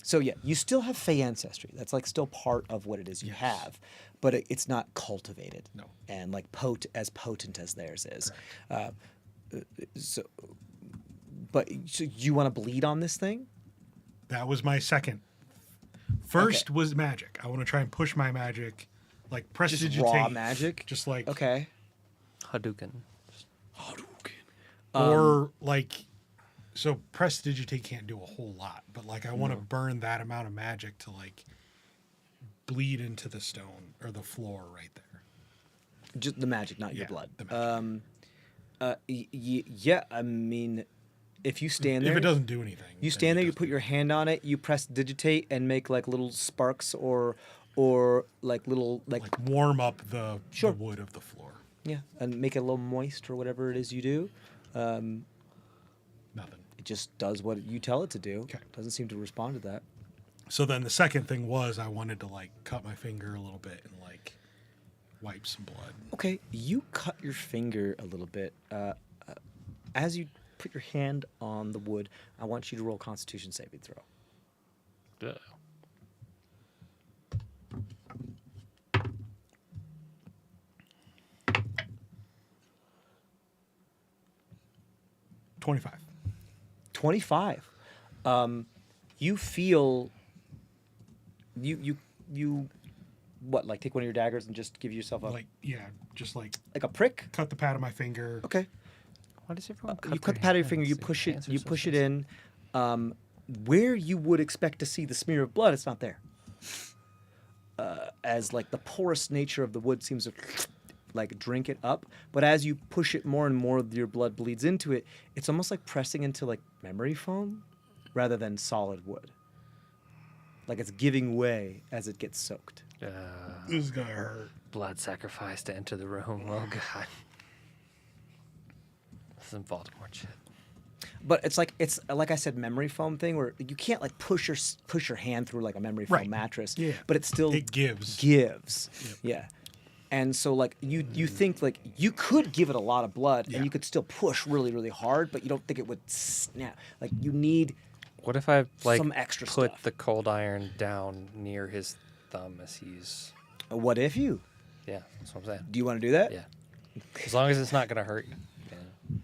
So yeah, you still have Fey ancestry. That's like still part of what it is you Yes. have, but it's not cultivated. No. And like as potent as theirs is. So you want to bleed on this thing? That was my second. First was magic. I want to try and push my magic, like prestidigitate. Just raw magic. Just like Okay. Hadouken. or like, so prestidigitate can't do a whole lot, but like I want to burn that amount of magic to like bleed into the stone or the floor right there. Just the magic, not your Yeah, blood. the Yeah. I mean, if you stand there, If it doesn't do anything, you then stand it there, you doesn't put do your hand on it, you press digitate, and make like little sparks or like little like warm up the Sure. wood of the floor. yeah, and make it a little moist or whatever it is you do. Nothing. It just does what you tell it to do. Okay. Doesn't seem to respond to that. So then the second thing was I wanted to like cut my finger a little bit and like wipe some blood. Okay, you cut your finger a little bit. As you put your hand on the wood, I want you to roll Constitution saving throw. Duh. 25. 25. You feel you what, like take one of your daggers and just give yourself a Just like like a prick? cut the pad of my finger. Okay. Why does everyone You cut the pad of your finger, you push it in. Where you would expect to see the smear of blood, it's not there. As like the porous nature of the wood seems to like drink it up, but as you push it more and more, your blood bleeds into it. It's almost like pressing into like memory foam rather than solid wood. Like it's giving way as it gets soaked. This is gonna hurt. Blood sacrifice to enter the room. Oh god. This is some Baltimore shit. But it's like I said, memory foam thing where you can't like push your hand through like a memory foam Right. mattress. Yeah. But it still gives. Yep. Yeah. And so like you think like you could give it a lot of blood Yeah. and you could still push really, really hard, but you don't think it would snap. Like you need What if I like some extra put stuff. the cold iron down near his thumb as he's What if you? yeah, that's what I'm saying. Do you want to do that? Yeah. As long as it's not gonna hurt you. Yeah.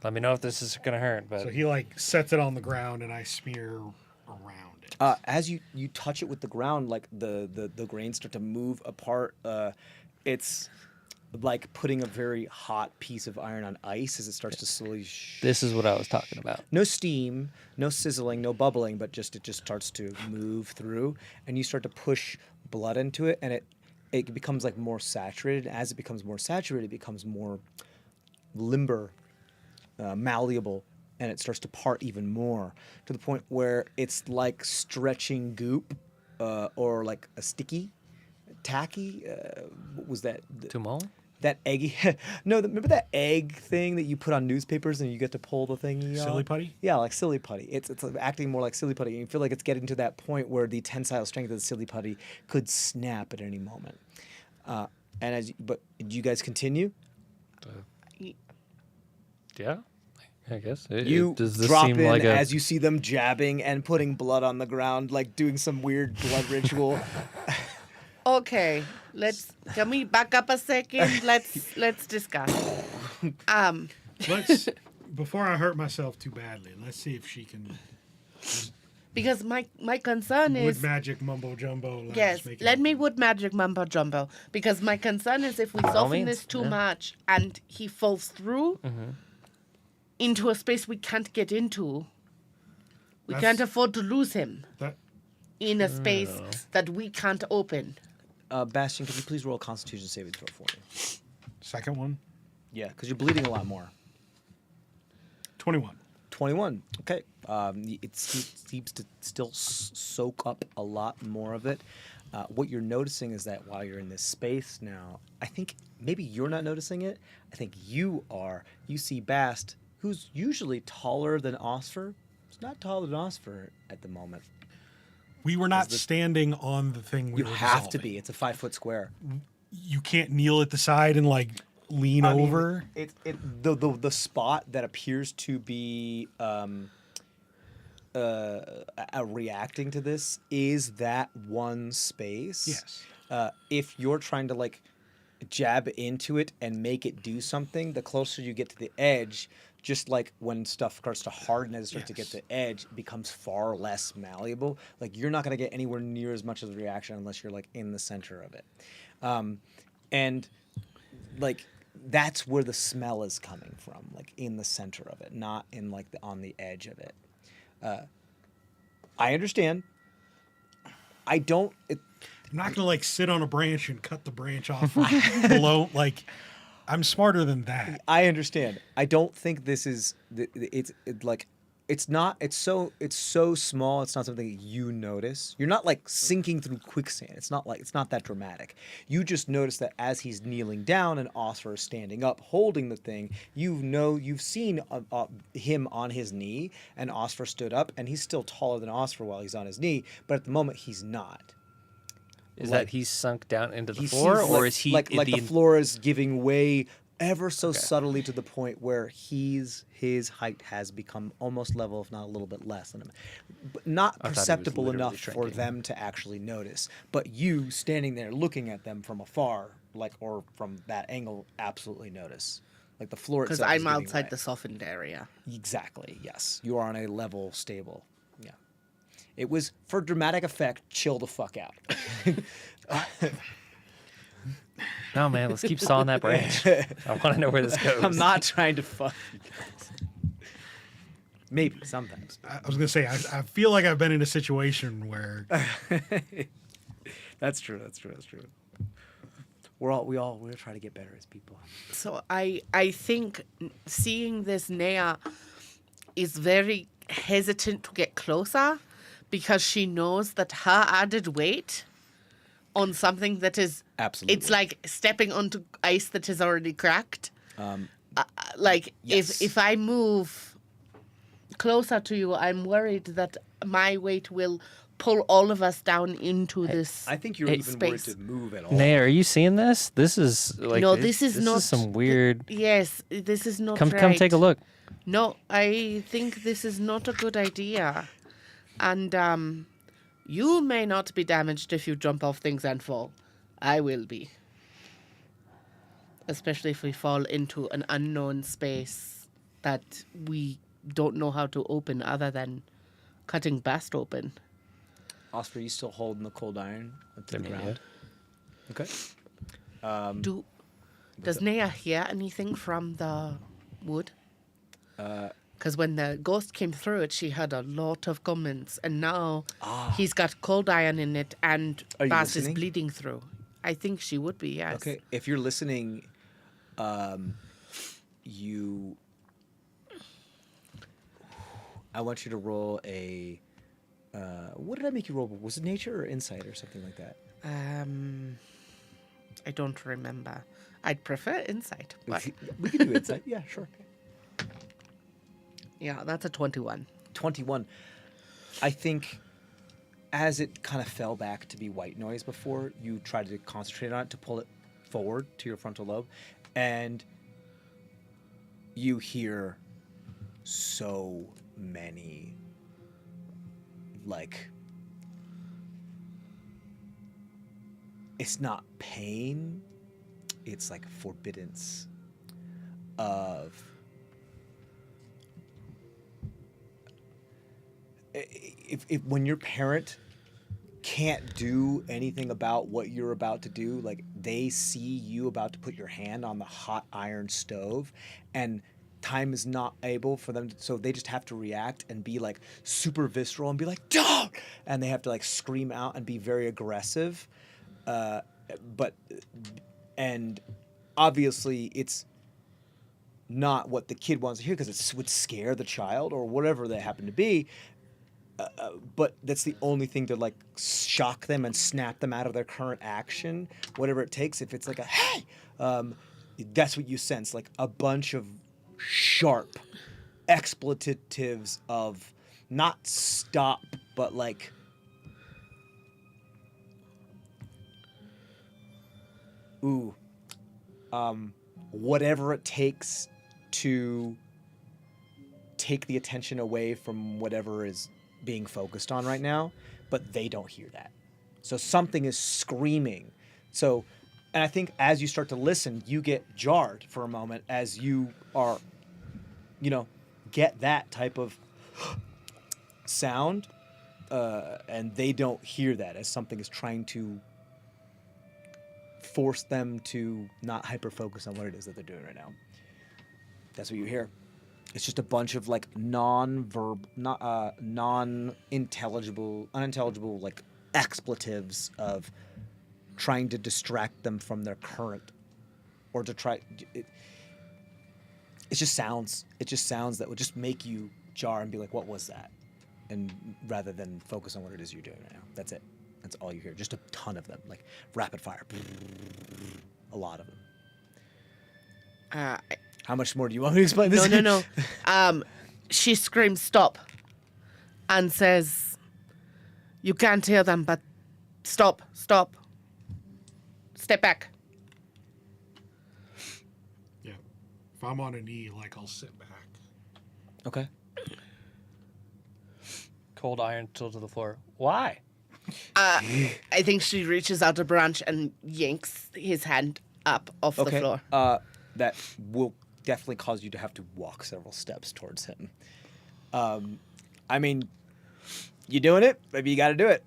Let me know if this is gonna hurt, but So he like sets it on the ground and I smear around it. As you touch it with the ground, like the grains start to move apart. It's like putting a very hot piece of iron on ice as it starts to slowly. this is what I was talking about. No steam, no sizzling, no bubbling, but it just starts to move through, and you start to push blood into it, and it becomes like more saturated. As it becomes more saturated, it becomes more limber, malleable, and it starts to part even more to the point where it's like stretching goop, or like a sticky, tacky. What was that? Tumon? That eggy. No, remember that egg thing that you put on newspapers and you get to pull the thingy off? Silly putty? Yeah, like silly putty. It's acting more like silly putty. And you feel like it's getting to that point where the tensile strength of the silly putty could snap at any moment. But do you guys continue? Yeah. I guess. You does this drop seem in like a as you see them jabbing and putting blood on the ground, like doing some weird blood ritual. Okay, can we back up a second? Let's discuss. Let's before I hurt myself too badly, let's see if she can Because my concern wood is magic mumbo jumbo. yes, let me wood magic mumbo jumbo. Because my concern is if we all soften means, this too yeah. much and he falls through into a space we can't get into, we That's- can't afford to lose him that. in a space that we can't open. Bastion, could you please roll a Constitution saving throw for me? Second one, Yeah, because you're bleeding a lot more. 21. 21. Okay. It seems to still soak up a lot more of it. What you're noticing is that while you're in this space now, I think maybe you're not noticing it. I think you are. You see Bast, who's usually taller than Osfer. He's not taller than Osfer at the moment. We were not standing on the thing we You were have to dissolving. be. It's a 5-foot square. You can't kneel at the side and like lean I mean, over. the spot that appears to be reacting to this is that one space. Yes. If you're trying to like jab into it and make it do something, the closer you get to the edge, just like when stuff starts to harden as it starts to get to the edge, it becomes far less malleable. Like you're not going to get anywhere near as much of the reaction unless you're like in the center of it. And like that's where the smell is coming from, like in the center of it, not in like on the edge of it. I understand. I don't. I'm not gonna like sit on a branch and cut the branch off below. Like, I'm smarter than that. I understand. I don't think this is. It's not. It's so small. It's not something that you notice. You're not like sinking through quicksand. It's not that dramatic. You just notice that as he's kneeling down and Osfer is standing up, holding the thing. You've seen him on his knee, and Osfer stood up, and he's still taller than Osfer while he's on his knee. But at the moment, he's not. Is Like, that he's sunk down into the he floor, seems or like, is he like the floor is giving way ever so Okay. subtly to the point where his height has become almost level, if not a little bit less than him, but not I thought he was perceptible literally enough for shrinking. them to actually notice. But you standing there looking at them from afar, like or from that angle, absolutely notice. Like the floor Because itself is I'm getting outside wet. the softened area. Exactly, yes. You are on a level, stable. Yeah. It was, for dramatic effect, chill the fuck out. No, man, let's keep sawing that branch. I want to know where this goes. I'm not trying to fuck you guys. Maybe, sometimes. I was gonna say I feel like I've been in a situation where That's true. We're trying to get better as people. So I think seeing this Nea is very hesitant to get closer because she knows that her added weight on something that is Absolutely. it's like stepping onto ice that is already cracked. Yes. If I move closer to you, I'm worried that my weight will pull all of us down into this. I think you're Hey, even worried space. to move at all. Naya, are you seeing this? This is like No, this is not some weird. Yes, this is not Come right. take a look. No, I think this is not a good idea. And you may not be damaged if you jump off things and fall. I will be. Especially if we fall into an unknown space that we don't know how to open other than cutting bast open. Oscar, you still holding the cold iron to the Yeah. ground? Okay. Does Naya hear anything from the wood? Because when the ghost came through it, she heard a lot of comments, and now he's got cold iron in it, and Are you Bass is listening? bleeding through. I think she would be, yes. Okay. If you're listening, you. I want you to roll a. What did I make you roll? Was it nature or insight or something like that? I don't remember. I'd prefer insight. But We can do insight. Yeah, sure. yeah, that's a 21. 21. I think as it kind of fell back to be white noise before, you tried to concentrate on it to pull it forward to your frontal lobe, and you hear so many, like, it's not pain, it's like forbiddance of if when your parent can't do anything about what you're about to do, like they see you about to put your hand on the hot iron stove and time is not able for them to, so they just have to react and be like super visceral and be like, don't, and they have to like scream out and be very aggressive, and obviously it's not what the kid wants to hear because it would scare the child or whatever they happen to be. But that's the only thing to like shock them and snap them out of their current action, whatever it takes. If it's like a hey, that's what you sense, like a bunch of sharp expletives of not stop, but like whatever it takes to take the attention away from whatever is being focused on right now, but they don't hear that. So something is screaming. So, and I think as you start to listen, you get jarred for a moment as you are, get that type of sound, and they don't hear that as something is trying to force them to not hyper-focus on what it is that they're doing right now. That's what you hear. It's just a bunch of like unintelligible like expletives of trying to distract them from their current, or to try. It's just sounds. It just sounds that would just make you jar and be like, "What was that?" And rather than focus on what it is you're doing right now. That's it. That's all you hear. Just a ton of them, like rapid fire. A lot of them. How much more do you want me to explain this? No. She screams, stop, and says, you can't hear them, but stop. Step back. yeah, if I'm on a knee, like I'll sit back. Okay. Cold iron tilted to the floor. Why? I think she reaches out a branch and yanks his hand up off the floor. That will definitely cause you to have to walk several steps towards him. I mean, you doing it? Maybe you got to do it.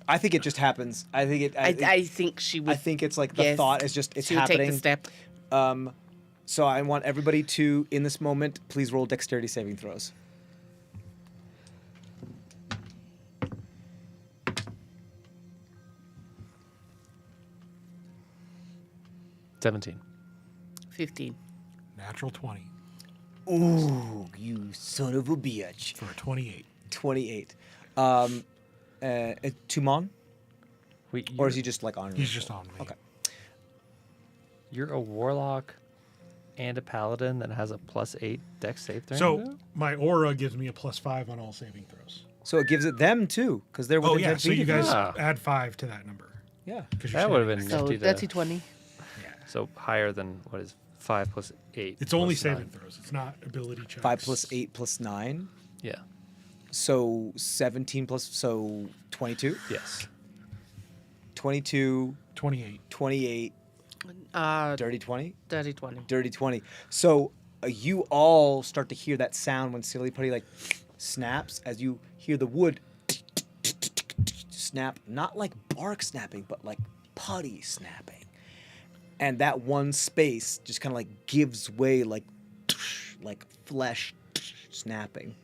I think it just happens. I think it. I think she would. I think it's like the yes, thought is just it's she would happening. take the step. So I want everybody to, in this moment, please roll dexterity saving throws. $17. 15. Natural 20 Ooh, you son of a bitch. for a 28. 28. Tumon? Wait, Or is he just like on He's your just roll? on me. Okay. You're a warlock and a paladin that has a +8 dex save throw? So my aura gives me a +5 on all saving throws. So it gives it them too, because they're within Oh, yeah. 10 So feet you of you. guys Ah. add 5 to that number. Yeah. 'Cause you're that would have standing been So nifty to, dirty 20. so higher than what is 5 plus 8. It's only plus saving 9. throws. It's not ability checks. 5 plus 8 plus 9. Yeah. So 17 plus, so 22. Yes. 22, 28. 28, dirty 20. Dirty 20. Dirty 20. So you all start to hear that sound when Silly Putty like snaps as you hear the wood snap, not like bark snapping, but like putty snapping. And that one space just kind of like gives way like flesh snapping.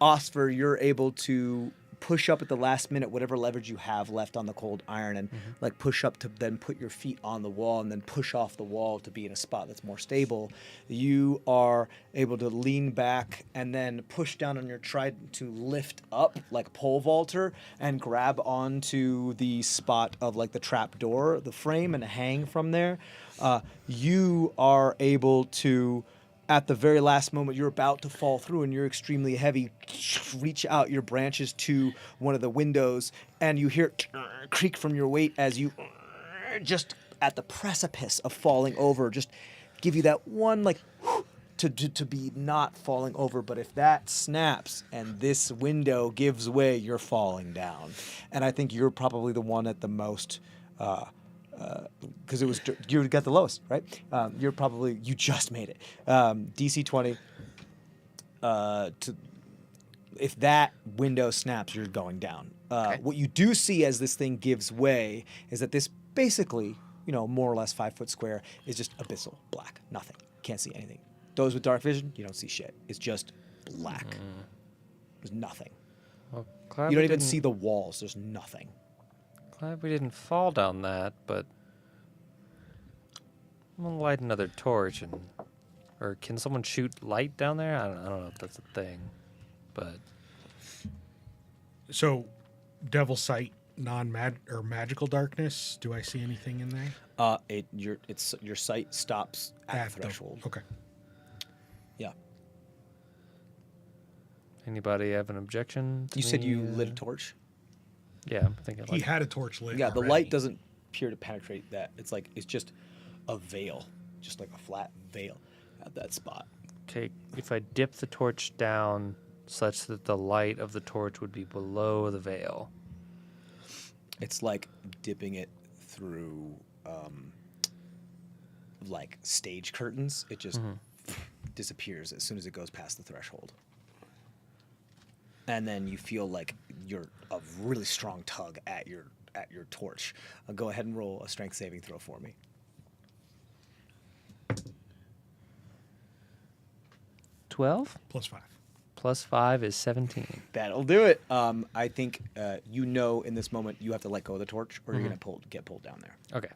Osfer, you're able to push up at the last minute whatever leverage you have left on the cold iron and like push up to then put your feet on the wall and then push off the wall to be in a spot that's more stable. You are able to lean back and then push down on your trident to lift up like pole vaulter and grab onto the spot of like the trap door, the frame, and hang from there. You are able to, at the very last moment you're about to fall through and you're extremely heavy, reach out your branches to one of the windows and you hear creak from your weight as you just at the precipice of falling over, just give you that one like to be not falling over. But if that snaps and this window gives way, you're falling down. And I think you're probably the one at the most because it was you got the lowest, right? You just made it. DC 20. If that window snaps, you're going down. Okay. What you do see as this thing gives way is that this basically, more or less 5 foot square is just abyssal black, nothing. Can't see anything. Those with dark vision, you don't see shit. It's just black. There's nothing. Well, glad You we don't even didn't- see the walls. There's nothing. Glad we didn't fall down that, but I'm gonna light another torch or can someone shoot light down there? I don't know if that's a thing, but So, devil sight, magical darkness. Do I see anything in there? Your sight stops at the threshold. Okay. Yeah. anybody have an objection? To You said me, you lit a torch. Yeah, I'm thinking He like had a torch lit. Yeah, the already. light doesn't appear to penetrate that. It's just a veil, just like a flat veil at that spot. take if I dip the torch down such that the light of the torch would be below the veil. It's like dipping it through like stage curtains. It just disappears as soon as it goes past the threshold. And then you feel like you're a really strong tug at your torch. Go ahead and roll a strength saving throw for me. +12 +5. +5 is 17. That'll do it. I think in this moment you have to let go of the torch, or you're gonna get pulled down there. Okay,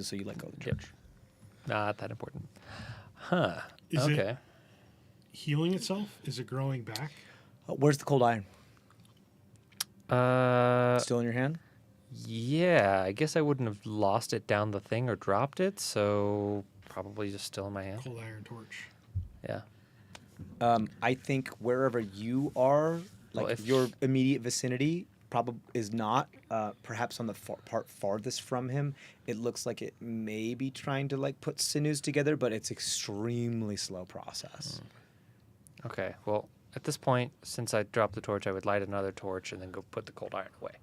So you let go of the Yep. torch. not that important. Huh. Is it- okay. Healing itself? Is it growing back? Where's the cold iron? Still in your hand? Yeah, I guess I wouldn't have lost it down the thing or dropped it, so probably just still in my hand. Cold iron torch. Yeah. I think wherever you are, like Well, if- your immediate vicinity, probably is not. Perhaps on the part farthest from him, it looks like it may be trying to like put sinews together, but it's extremely slow process. Okay, well, at this point, since I dropped the torch, I would light another torch and then go put the cold iron away.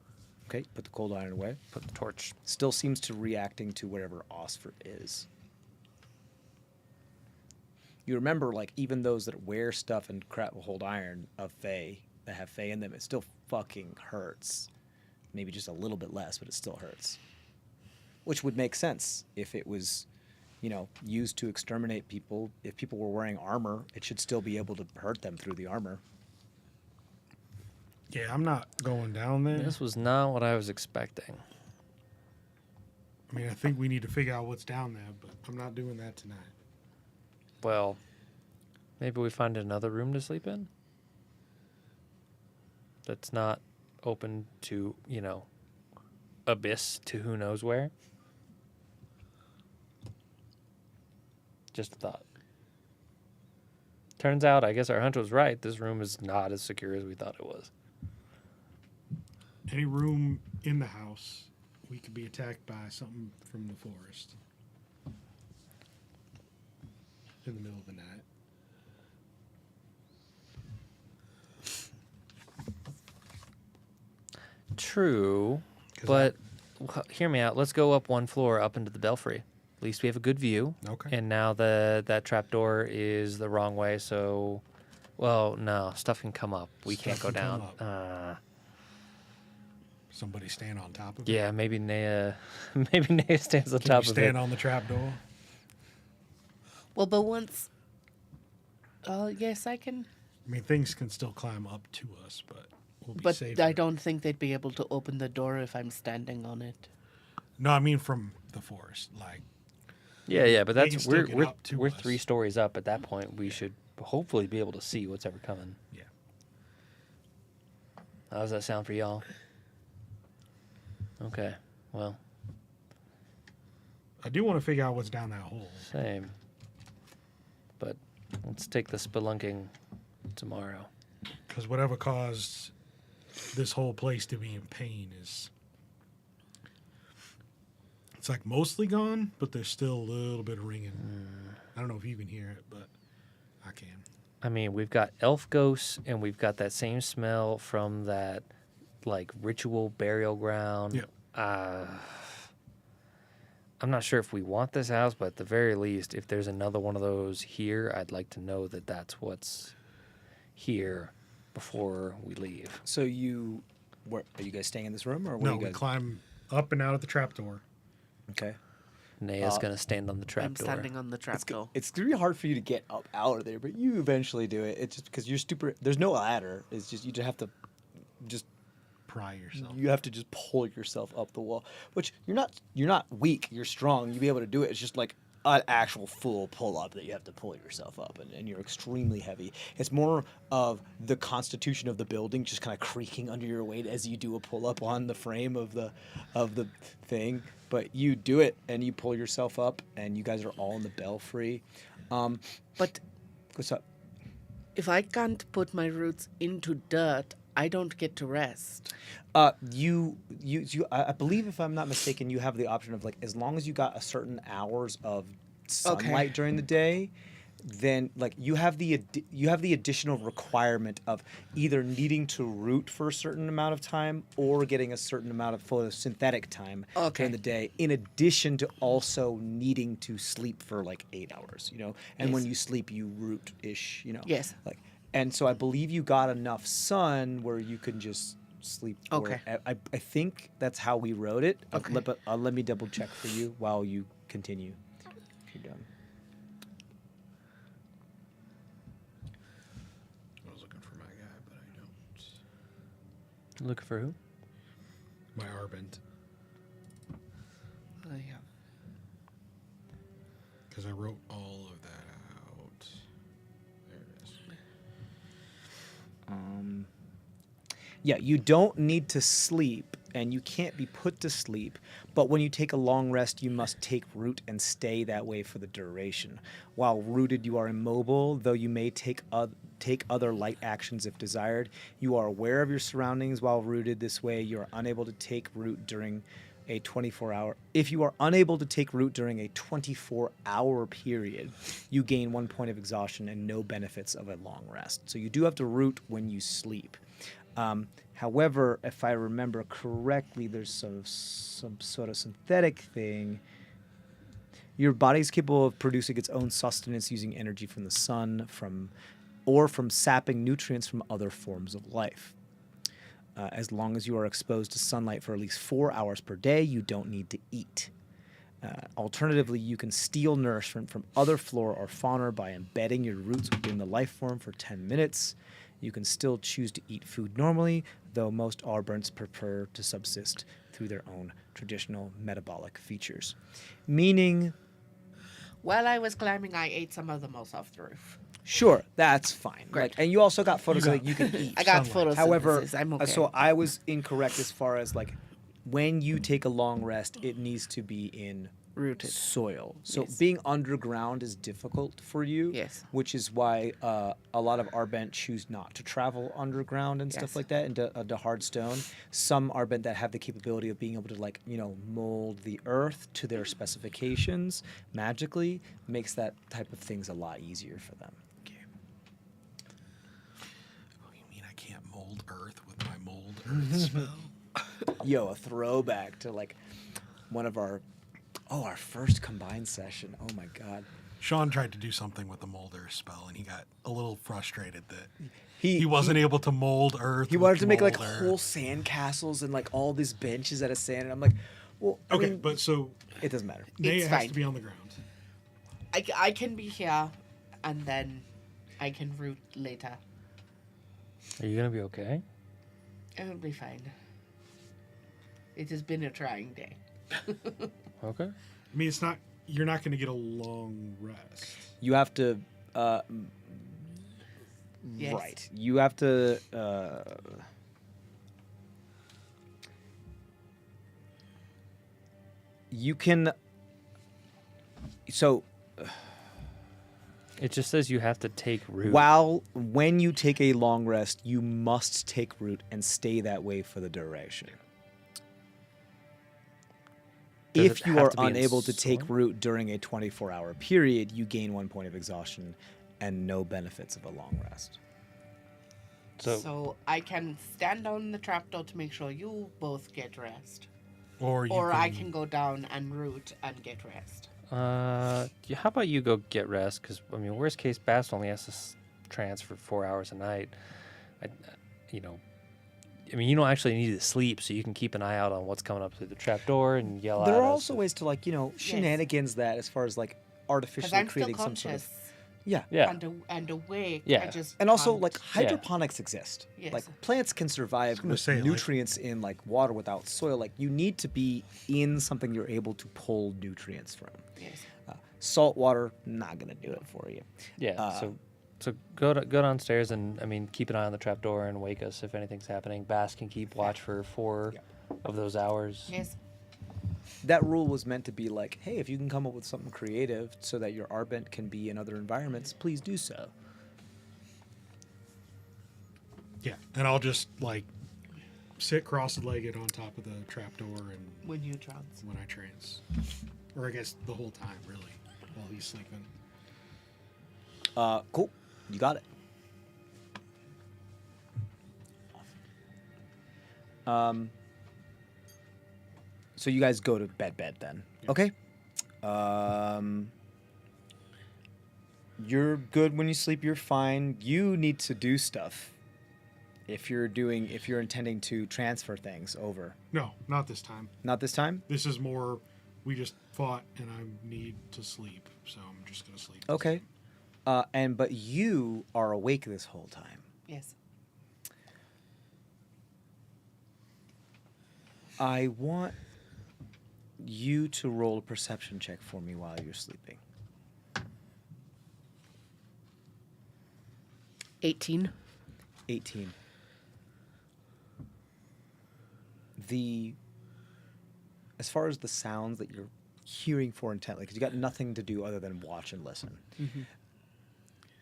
Okay, put the cold iron away. Put the torch. Still seems to reacting to wherever Osfer is. You remember, like, even those that wear stuff and hold iron of Fae, that have Fae in them, it still fucking hurts. Maybe just a little bit less, but it still hurts. Which would make sense if it was, used to exterminate people. If people were wearing armor, it should still be able to hurt them through the armor. Yeah, I'm not going down there. This was not what I was expecting. I mean, I think we need to figure out what's down there, but I'm not doing that tonight. Well, maybe we find another room to sleep in that's not open to, abyss to who knows where. Just a thought. Turns out, I guess our hunch was right. This room is not as secure as we thought it was. Any room in the house, we could be attacked by something from the forest in the middle of the night. True, but hear me out. Let's go up one floor up into the belfry. At least we have a good view. Okay. And now that trapdoor is the wrong way, so... Well, no, stuff can come up. We can't go Stuff can down. come Somebody stand on top of it. Yeah, maybe Naya stands on Can top you of stand it. on the trap door? Well, but once. Yes, I can. I mean, things can still climb up to us, but we'll be But safer. I don't think they'd be able to open the door if I'm standing on it. No, I mean from the forest. Like, Yeah, but They can that's still we're get up to we're us. 3 stories up. At that point, we should hopefully be able to see what's ever coming. yeah. How does that sound for y'all? Okay, well, I do want to figure out what's down that hole. same. But let's take the spelunking tomorrow. Because whatever caused this whole place to be in pain is... It's like mostly gone, but there's still a little bit of ringing. I don't know if you can hear it, but I can. I mean, we've got elf ghosts, and we've got that same smell from that, like, ritual burial ground. Yep. I'm not sure if we want this house, but at the very least, if there's another one of those here, I'd like to know that that's what's here before we leave. So are you guys staying in this room, or No, you we guys? climb up and out of the trapdoor. Okay. Naya's going to stand on the I'm trapdoor. standing on the trapdoor. It's gonna be hard for you to get up out of there, but you eventually do it. It's just because you're stupid. There's no ladder. It's just you just have to Pry yourself. you have to just pull yourself up the wall. Which you're not weak. You're strong. You'll be able to do it. It's just like an actual full pull up that you have to pull yourself up, and you're extremely heavy. It's more of the constitution of the building just kind of creaking under your weight as you do a pull up on the frame of the thing. But you do it and you pull yourself up, and you guys are all in the belfry. But What's up? if I can't put my roots into dirt, I don't get to rest. I believe, if I'm not mistaken, you have the option of, like, as long as you got a certain hours of sunlight during the day, then, like, you have the additional requirement of either needing to root for a certain amount of time or getting a certain amount of photosynthetic time during the day, in addition to also needing to sleep for like 8 hours, and when Yes. you sleep you root-ish, Yes. like, and so I believe you got enough sun where you can just sleep for Okay. I think that's how we wrote it. Okay. But let me double check for you while you continue if you're done. I was looking for my guy, but I don't. Looking for who? My Arbent. I have. Because I wrote all of that out. There it is. Yeah, you don't need to sleep, and you can't be put to sleep, but when you take a long rest, you must take root and stay that way for the duration. While rooted, you are immobile, though you may take other light actions if desired. You are aware of your surroundings while rooted. This way, you are unable to take root during a 24-hour. If you are unable to take root during a 24-hour period, you gain 1 point of exhaustion and no benefits of a long rest. So you do have to root when you sleep. However, if I remember correctly, there's some sort of synthetic thing. Your body is capable of producing its own sustenance using energy from the sun, or from sapping nutrients from other forms of life. As long as you are exposed to sunlight for at least 4 hours per day, you don't need to eat. Alternatively, you can steal nourishment from other flora or fauna by embedding your roots within the life form for 10 minutes. You can still choose to eat food normally, though most Arbrants prefer to subsist through their own traditional metabolic features. Meaning, While I was climbing, I ate some of the moss off the roof. sure, that's fine. Great. Like, and you also got photos You so got- that you can eat. I got Sunlight. photosynthesis. However, I'm okay. so I was incorrect as far as like when you take a long rest, it needs to be in Rooted. soil. So Yes. being underground is difficult for you. Yes. Which is why a lot of Arbent choose not to travel underground and stuff Yes. like that into hard stone. Some Arbent that have the capability of being able to mold the earth to their specifications magically makes that type of things a lot easier for them. Okay. Oh, you mean I can't mold Earth with my mold Earth spell? Yo, a throwback to like one of our first combined session. Oh my god. Sean tried to do something with the mold Earth spell, and he got a little frustrated that He he wasn't able to mold Earth. He with wanted to make like mold whole Earth. sand castles and like all these benches out of sand, and I'm like, well, I Okay, mean, but so it doesn't matter. Naya has fine. to be on the ground. I can be here, and then I can root later. Are you gonna be okay? It'll be fine. It has been a trying day. Okay. I mean, it's not. You're not going to get a long rest. You have to, Yes. right? You have to. You can. So It just says you have to take root. when you take a long rest, you must take root and stay that way for the duration. Does If it you have are to be in unable to take soil? root during a 24-hour period, you gain 1 point of exhaustion and no benefits of a long rest. So, I can stand on the trapdoor to make sure you both get rest. Or you Or I can go down and root and get rest. yeah, how about you go get rest? Because I mean, worst case, Bast only has to trance for 4 hours a night. You don't actually need to sleep, so you can keep an eye out on what's coming up through the trapdoor and yell There at are us. also ways to shenanigans that as far as like Because artificially I'm still creating some sort conscious of yeah. Yeah. and awake. Yeah. I just And also, can't- like, hydroponics exist. Yes. Like, plants can survive gonna with say, like- nutrients in, like, water without soil. Like, you need to be in something you're able to pull nutrients from. Yes. Salt water, not going to do it for you. Yeah. So go downstairs and keep an eye on the trapdoor and wake us if anything's happening. Bast can keep watch for 4 of those hours. Yes. That rule was meant to be like, hey, if you can come up with something creative so that your Arbent can be in other environments, please do so. Yeah, and I'll just like sit cross-legged on top of the trapdoor and When you trance. when I trance, or I guess the whole time really, while he's sleeping. Cool. You got it. So you guys go to bed then. Yeah. Okay. You're good when you sleep, you're fine. You need to do stuff. If you're intending to transfer things over. No, not this time. Not this time? This is more. We just fought, and I need to sleep, so I'm just gonna sleep. Okay. But you are awake this whole time. Yes. I want you to roll a perception check for me while you're sleeping. 18. 18. As far as the sounds that you're hearing for intently, because you got nothing to do other than watch and listen,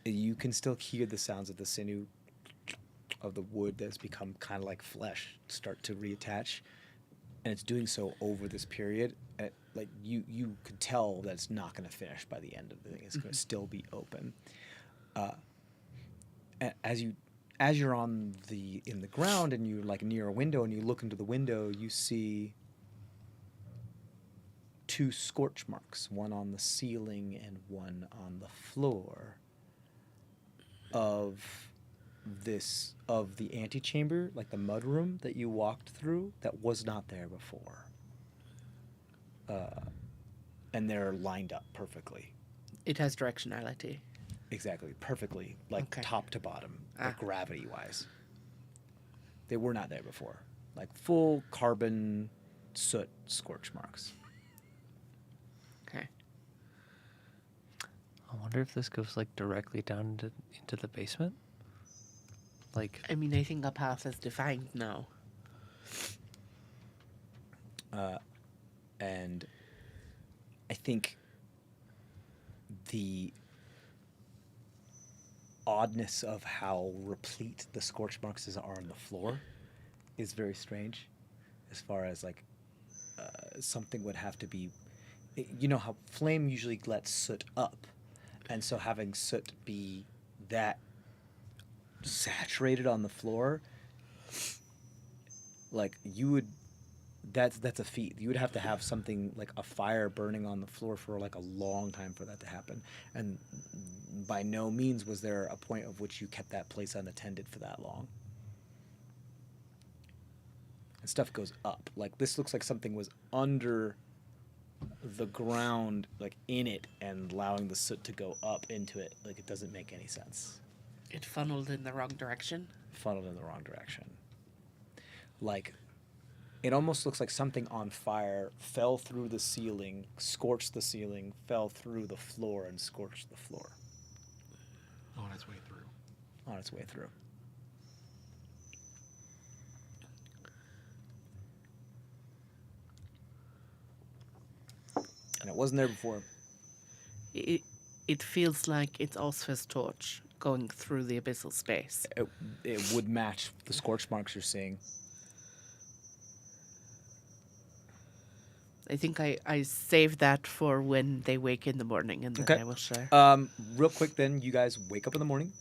you can still hear the sounds of the sinew of the wood that's become kind of like flesh start to reattach, and it's doing so over this period. Like you could tell that it's not going to finish by the end of the thing. It's going to still be open. as you're in the ground and you're like near a window and you look into the window, you see two scorch marks, one on the ceiling and one on the floor of the antechamber, like the mud room that you walked through that was not there before. And they're lined up perfectly. It has directionality. Exactly, perfectly, like Okay. top to bottom, like gravity-wise. They were not there before. Like full carbon soot scorch marks. Okay. I wonder if this goes like directly down into the basement. Like, I mean, I think a path is defined now. And I think the oddness of how replete the scorch marks are on the floor is very strange, as far as like something would have to be, you know how flame usually lets soot up, and so having soot be that saturated on the floor, like you would, that's a feat. You would have to have something like a fire burning on the floor for like a long time for that to happen, and by no means was there a point of which you kept that place unattended for that long. And stuff goes up. Like this looks like something was under the ground, like in it, and allowing the soot to go up into it. Like it doesn't make any sense. It funneled in the wrong direction. Funneled in the wrong direction. Like it almost looks like something on fire fell through the ceiling, scorched the ceiling, fell through the floor, and scorched the floor. On its way through. On its way through. And it wasn't there before. It feels like it's Osphir's torch going through the abyssal space. It would match the scorch marks you're seeing. I think I saved that for when they wake in the morning, and then Okay. I will share. Real quick then, you guys wake up in the morning.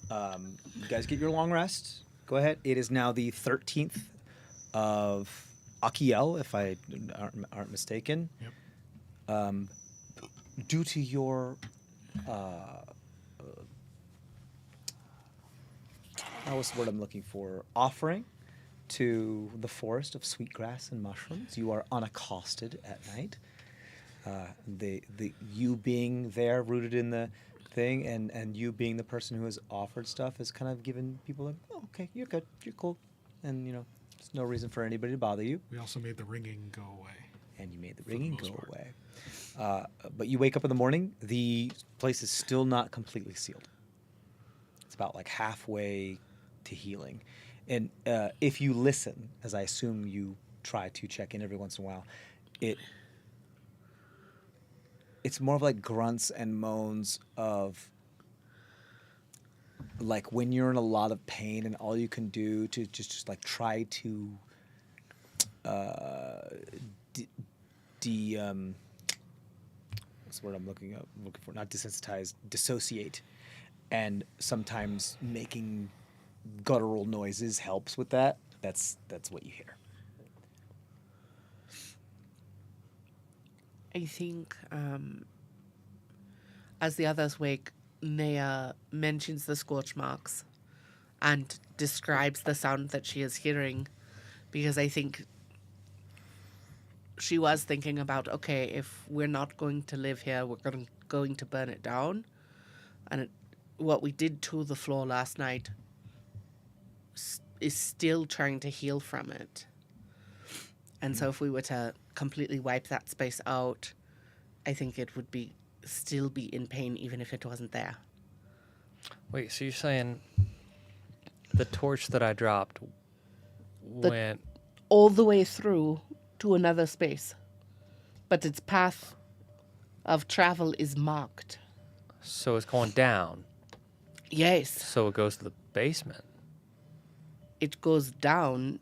You guys get your long rest. Go ahead. It is now the 13th of Akiel, if I aren't mistaken. Yep. Due to your what's the word I'm looking for? Offering to the forest of sweetgrass and mushrooms, you are unaccosted at night. The you being there, rooted in the thing, and you being the person who has offered stuff, has kind of given people like, oh, okay, you're good, you're cool, and you know, there's no reason for anybody to bother you. We also made the ringing go away. And you made the the ringing most go part. away. But you wake up in the morning, the place is still not completely sealed. It's about like halfway to healing. And if you listen, as I assume you try to check in every once in a while, it's more of like grunts and moans of like when you're in a lot of pain and all you can do to just like try to what's the word I'm looking for? Not desensitize, dissociate, and sometimes making guttural noises helps with that. That's what you hear. I think as the others wake, Nea mentions the scorch marks and describes the sound that she is hearing, because I think she was thinking about, okay, if we're not going to live here, we're going to burn it down. And what we did to the floor last night is still trying to heal from it. And so if we were to completely wipe that space out, I think it would still be in pain even if it wasn't there. wait, so you're saying the torch that I dropped went... All the way through to another space. But its path of travel is marked. So it's going down. Yes, So it goes to the basement. it goes down.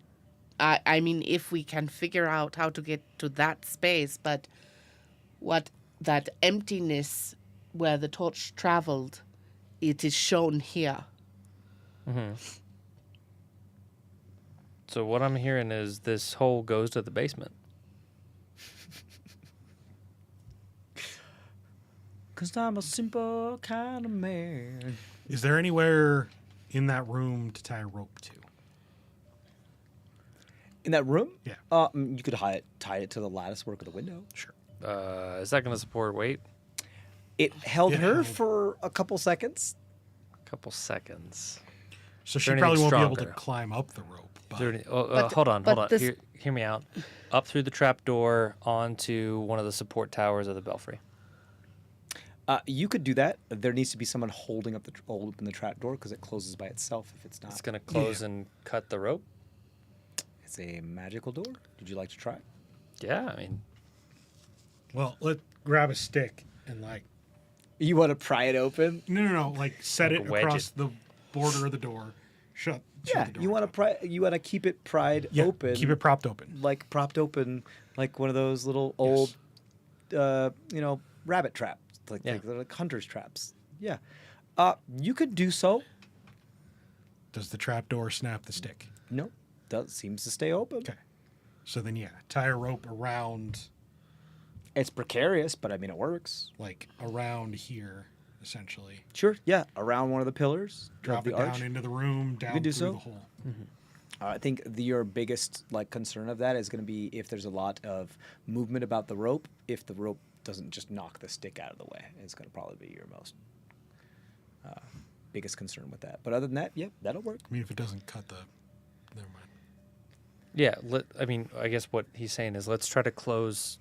I mean, if we can figure out how to get to that space, but what that emptiness where the torch traveled, it is shown here. So what I'm hearing is this hole goes to the basement. Cause I'm a simple kind of man. Is there anywhere in that room to tie a rope to? In that room? Yeah. You could tie it to the lattice work of the window. Sure. Is that going to support weight? It held It her held. for a couple seconds. A couple seconds. So she there probably anything won't be able to stronger? climb up the rope. Is But there any- But- hold on, but hold on. this- Hear me out. Up through the trap door onto one of the support towers of the belfry. You could do that. There needs to be someone holding up open the trap door because it closes by itself if it's not. It's going to close and cut the rope. It's a magical door. Would you like to try? Yeah, I mean, well, let's grab a stick and You want to pry it open? no, like set Like it wedge across it. the border of the door. Shut Yeah. the door. You want to pry? You want to keep it pried Yeah, open? keep it propped open. like propped open, like one of those little old, rabbit traps, Yeah. they're like hunter's traps. Yeah. You could do so. Does the trap door snap the stick? No, does seems to stay open. Okay. So then, tie a rope around, It's precarious, but I mean it works. around here, essentially. Sure. Yeah, around one of the pillars Drop of the it down arch. into the room, down can do through so. the hole. I think your biggest concern of that is going to be if there's a lot of movement about the rope. If the rope doesn't just knock the stick out of the way, it's going to probably be your most biggest concern with that. But other than that, yep, that'll work. I mean, if it doesn't cut never mind. yeah. I guess what he's saying is let's try to close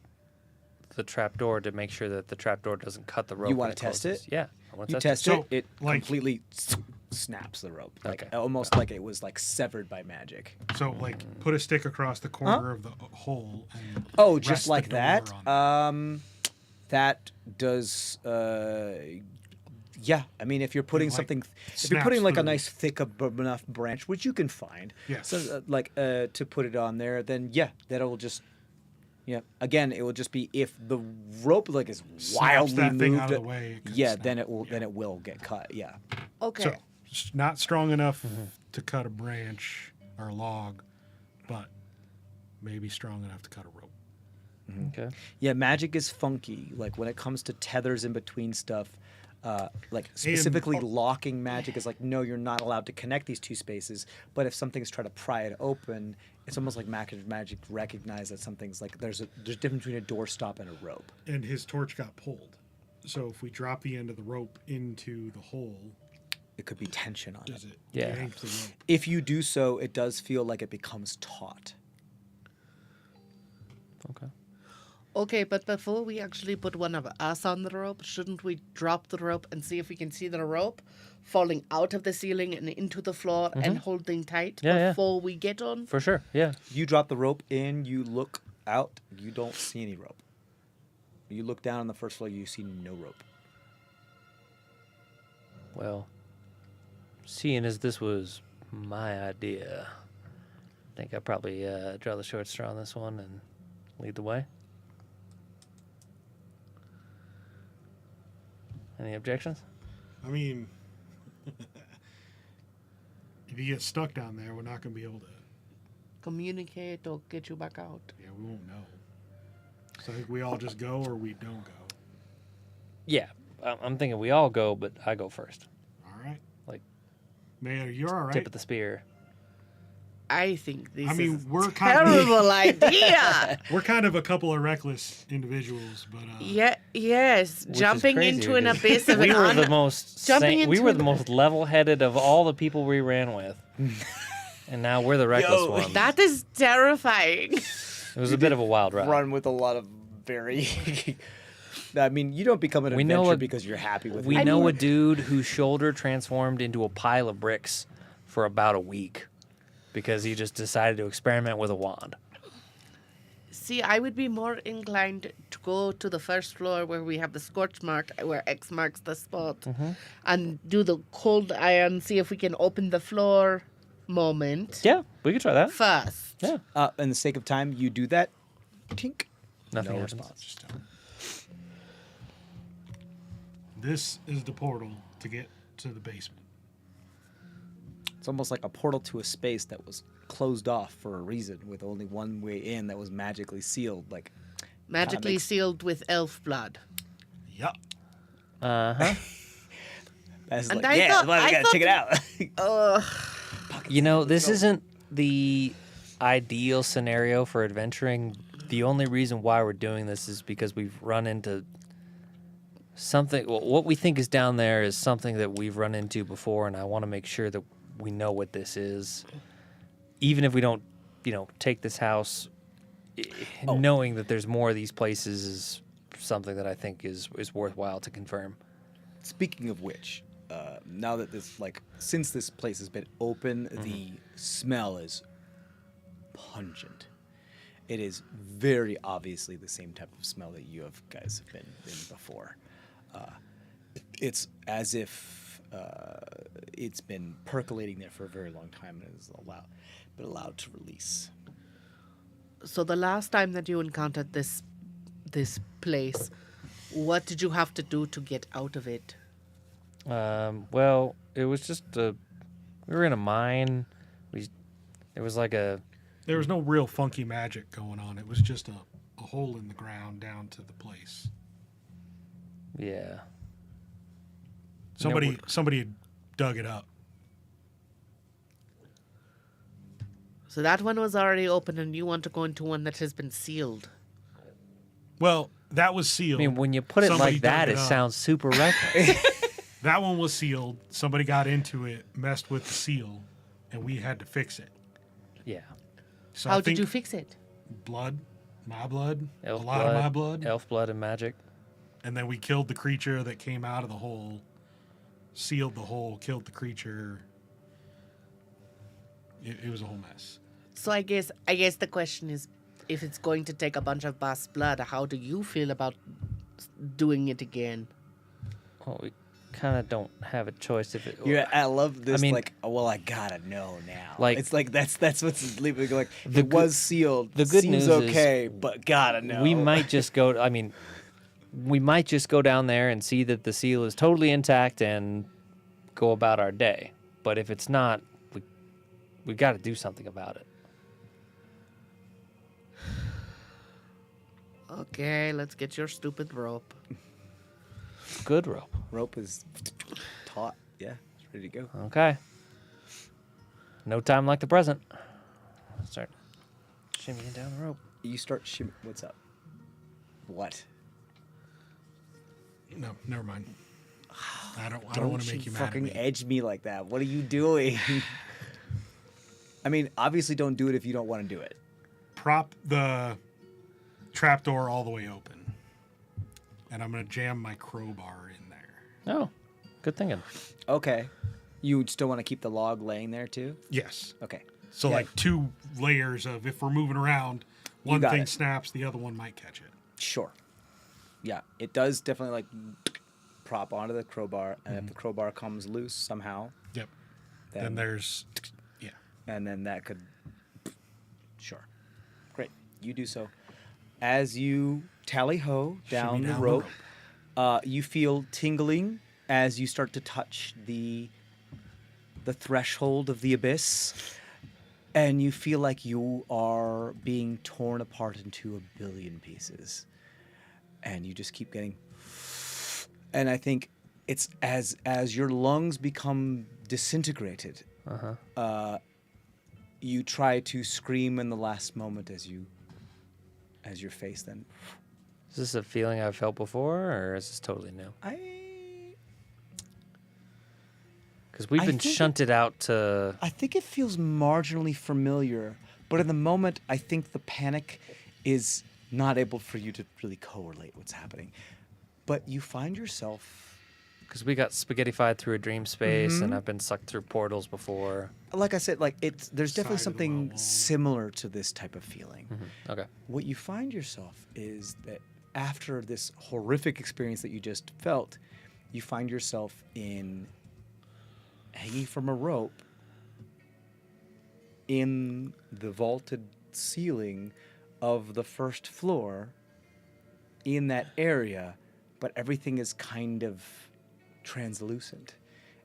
the trap door to make sure that the trap door doesn't cut the rope. You when wanna test closes. it? Yeah. I want to You test test So, it, it like- completely snaps the rope, Okay. almost like it was severed by magic. So, put a stick across the corner of the hole. And Oh, rest just the like door that. on it. That does. Yeah, I mean, if you're putting like, something, if you're snaps putting like a through. nice thick enough branch, which you can find, Yeah. so to put it on there, then yeah, that'll just. Yeah. Again, it will just be if the rope is Snaps wildly that moved. thing out of the way, it could Yeah, snap. then it will. Then it will get cut. Yeah. Okay. So, not strong enough to cut a branch or a log, but maybe strong enough to cut a rope. Okay. Yeah, magic is funky. Like when it comes to tethers in between stuff, specifically locking magic is no, you're not allowed to connect these two spaces. But if something's trying to pry it open, it's almost like magic recognize that something's there's a difference between a doorstop and a rope. And his torch got pulled. So if we drop the end of the rope into the hole, It could be tension on does it. it Yeah. yank the rope? If you do so, it does feel like it becomes taut. Okay. Okay, but before we actually put one of us on the rope, shouldn't we drop the rope and see if we can see the rope falling out of the ceiling and into the floor and holding tight Yeah. before we get on? For sure. Yeah. You drop the rope in, you look out, you don't see any rope. You look down on the first floor, you see no rope. Well, seeing as this was my idea, I think I probably draw the short straw on this one and lead the way. Any objections? I mean, if you get stuck down there, we're not going to be able to. Communicate or get you back out. Yeah, we won't know. So I think we all just go or we don't go. Yeah, I'm thinking we all go, but I go first. All right. Like Mayor, you're all right. tip of the spear. I think this I mean, is we're a kind of terrible idea. we're kind of a couple of reckless individuals, but Yes, Which is jumping crazy into an because abyss of we an were the un- most jumping we into were an- the most level-headed of all the people we ran with, and now we're the reckless ones. That is terrifying. It was a bit of a wild ride. Run with a lot of very. I mean, you don't become an We know adventure a- because you're happy with We it. know a dude whose shoulder transformed into a pile of bricks for about a week because he just decided to experiment with a wand. See, I would be more inclined to go to the first floor where we have the scorch mark, where X marks the spot, and do the cold iron, see if we can open the floor moment Yeah, we could try that. first. Yeah. In the sake of time, you do that. Tink. Nothing no happens. response. just don't. This is the portal to get to the basement. It's almost like a portal to a space that was closed off for a reason, with only one way in that was magically sealed. Like Magically makes- sealed with elf blood. Yup. Uh-huh. that's And like, I yeah, thought- well, I I gotta thought- check it out. You know, this isn't the ideal scenario for adventuring. The only reason why we're doing this is because we've run into something. Well, what we think is down there is something that we've run into before, and I want to make sure that we know what this is. Even if we don't, take this house, knowing that there's more of these places is something that I think is worthwhile to confirm. Speaking of which, now that since this place has been open, the smell is pungent. It is very obviously the same type of smell that you guys have been in before. It's as if it's been percolating there for a very long time and is allowed to release. So the last time that you encountered this place, what did you have to do to get out of it? Well, it was just we were in a mine. It was like a There was no real funky magic going on. It was just a hole in the ground down to the place. yeah. Somebody had dug it up. So that one was already open, and you want to go into one that has been sealed. Well, that was I sealed. mean, when you put it Somebody like that, dug it up. sounds super reckless. That one was sealed. Somebody got into it, messed with the seal, and we had to fix it. Yeah. So How I did think you fix it? blood, my blood, Elf a lot of my blood, Elf blood and magic. and then we killed the creature that came out of the hole, sealed the hole, killed the creature. It was a whole mess. So I guess the question is, if it's going to take a bunch of boss blood, how do you feel about doing it again? Well, we kind of don't have a choice if it. Yeah, I love this. I mean- I gotta know now. Like- it's like that's what's leaving. Like The it was sealed. the good seems news is okay, but gotta know. We might just go. I mean, we might just go down there and see that the seal is totally intact and go about our day. But if it's not, we got to do something about it. Okay, let's get your stupid rope. Good rope. rope is taut. Yeah, it's ready to go. Okay. No time like the present. Start shimmying down the rope. You start shimmy. What's up? What? No, never mind. I don't want to make you mad at fucking me. edge me like that. What are you doing? I mean, obviously, don't do it if you don't want to do it. Prop the trapdoor all the way open, and I'm gonna jam my crowbar in there. Oh, good thinking. Okay. You still want to keep the log laying there too? Yes. Okay. So Yeah. like 2 layers of if we're moving around, one got thing it. snaps, the other one might catch it. Sure. Yeah, it does definitely like prop onto the crowbar, and if the crowbar comes loose somehow, Yep. Then there's, yeah. and then that could. Sure. Great. You do so. As you tally ho down Shimmy the down the rope, you feel tingling as you start to touch the threshold of the abyss, and you feel like you are being torn apart into a billion pieces, and you just keep getting. And I think it's as your lungs become disintegrated. You try to scream in the last moment as your face then. Is this a feeling I've felt before, or is this totally new? Because we've I been think shunted out to. I think it feels marginally familiar, but in the moment, I think the panic is not able for you to really correlate what's happening. But you find yourself, Because we got spaghettified through a dream space, and I've been sucked through portals before. like I said, like there's definitely Side of the something wall. similar to this type of feeling. Okay. What you find yourself is that after this horrific experience that you just felt, you find yourself hanging from a rope in the vaulted ceiling of the first floor in that area, but everything is kind of translucent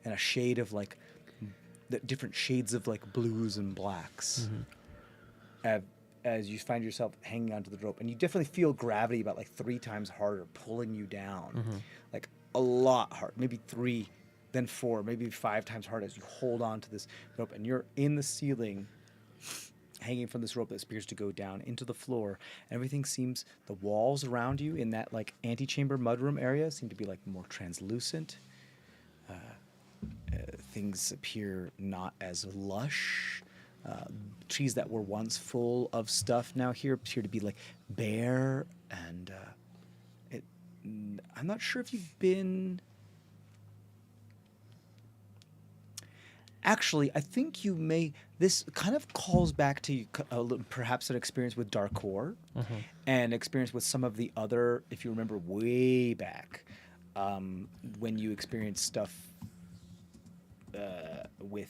and a shade of like the different shades of like blues and blacks. As you find yourself hanging onto the rope, and you definitely feel gravity about like 3 times harder pulling you down, like a lot hard, maybe 3, then 4, maybe 5 times harder as you hold on to this rope, and you're in the ceiling, hanging from this rope that appears to go down into the floor. Everything seems, the walls around you in that like antechamber mudroom area seem to be like more translucent. Things appear not as lush. Trees that were once full of stuff now here appear to be like bare, and I'm not sure if you've been. Actually, I think you may. This kind of calls back to perhaps an experience with Darkor, and experience with some of the other. If you remember way back, when you experienced stuff with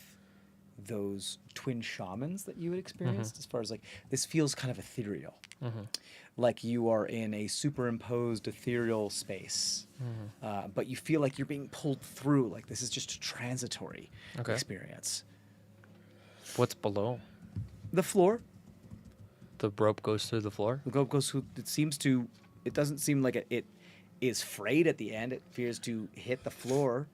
those twin shamans that you had experienced, as far as like this feels kind of ethereal, like you are in a superimposed ethereal space, but you feel like you're being pulled through, like this is just a transitory experience. What's below? The floor. The rope goes through the floor? The rope goes through, it doesn't seem like it is frayed at the end. It appears to hit the floor.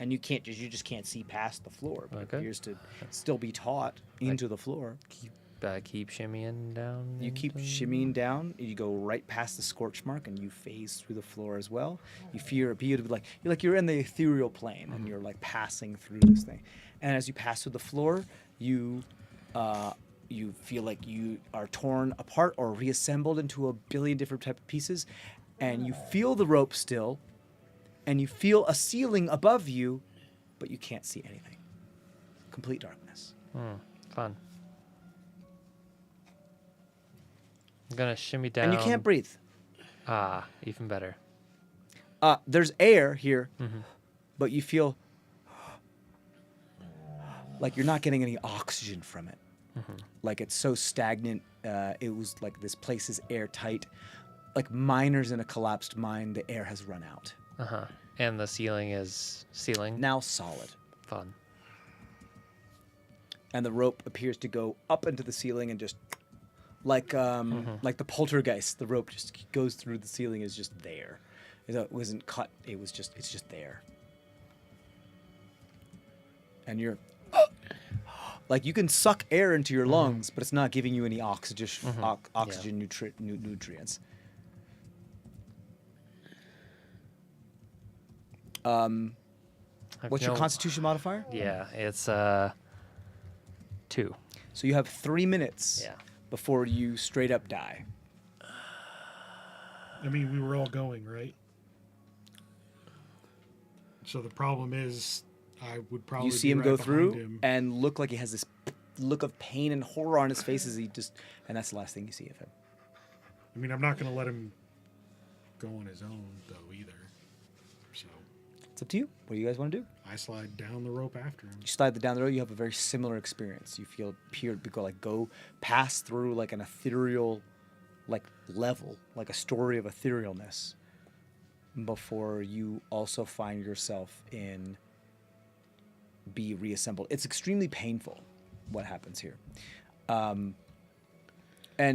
And you just can't see past the floor, but it appears to still be taut into the floor. Keep shimmying down. You keep shimmying down. You go right past the scorch mark, and you phase through the floor as well. You appear to be like you're in the ethereal plane, and you're like passing through this thing. And as you pass through the floor, you feel like you are torn apart or reassembled into a billion different type of pieces, and you feel the rope still. And you feel a ceiling above you, but you can't see anything. Complete darkness. Fun. I'm gonna shimmy down. And you can't breathe. Ah, even better. There's air here, but you feel like you're not getting any oxygen from it. Like it's so stagnant. It was like this place is airtight. Like miners in a collapsed mine, the air has run out. And the ceiling is now solid. Fun. And the rope appears to go up into the ceiling and just like the poltergeist, the rope just goes through the ceiling, is just there. It wasn't cut. It's just there. And you're like you can suck air into your lungs, but it's not giving you any oxygen nutrients. What's your constitution modifier? Yeah, it's 2. So you have 3 minutes before you straight up die. I mean, we were all going, right? So the problem is, I would probably You see be him right go behind through him. and look like he has this look of pain and horror on his face as and that's the last thing you see of him. I mean, I'm not going to let him go on his own, though, either. So It's up to you. What do you guys want to do? I slide down the rope after him. You slide down the road. You have a very similar experience. You feel go pass through like an ethereal, like level, like a story of etherealness, before you also find yourself be reassembled. It's extremely painful what happens here. And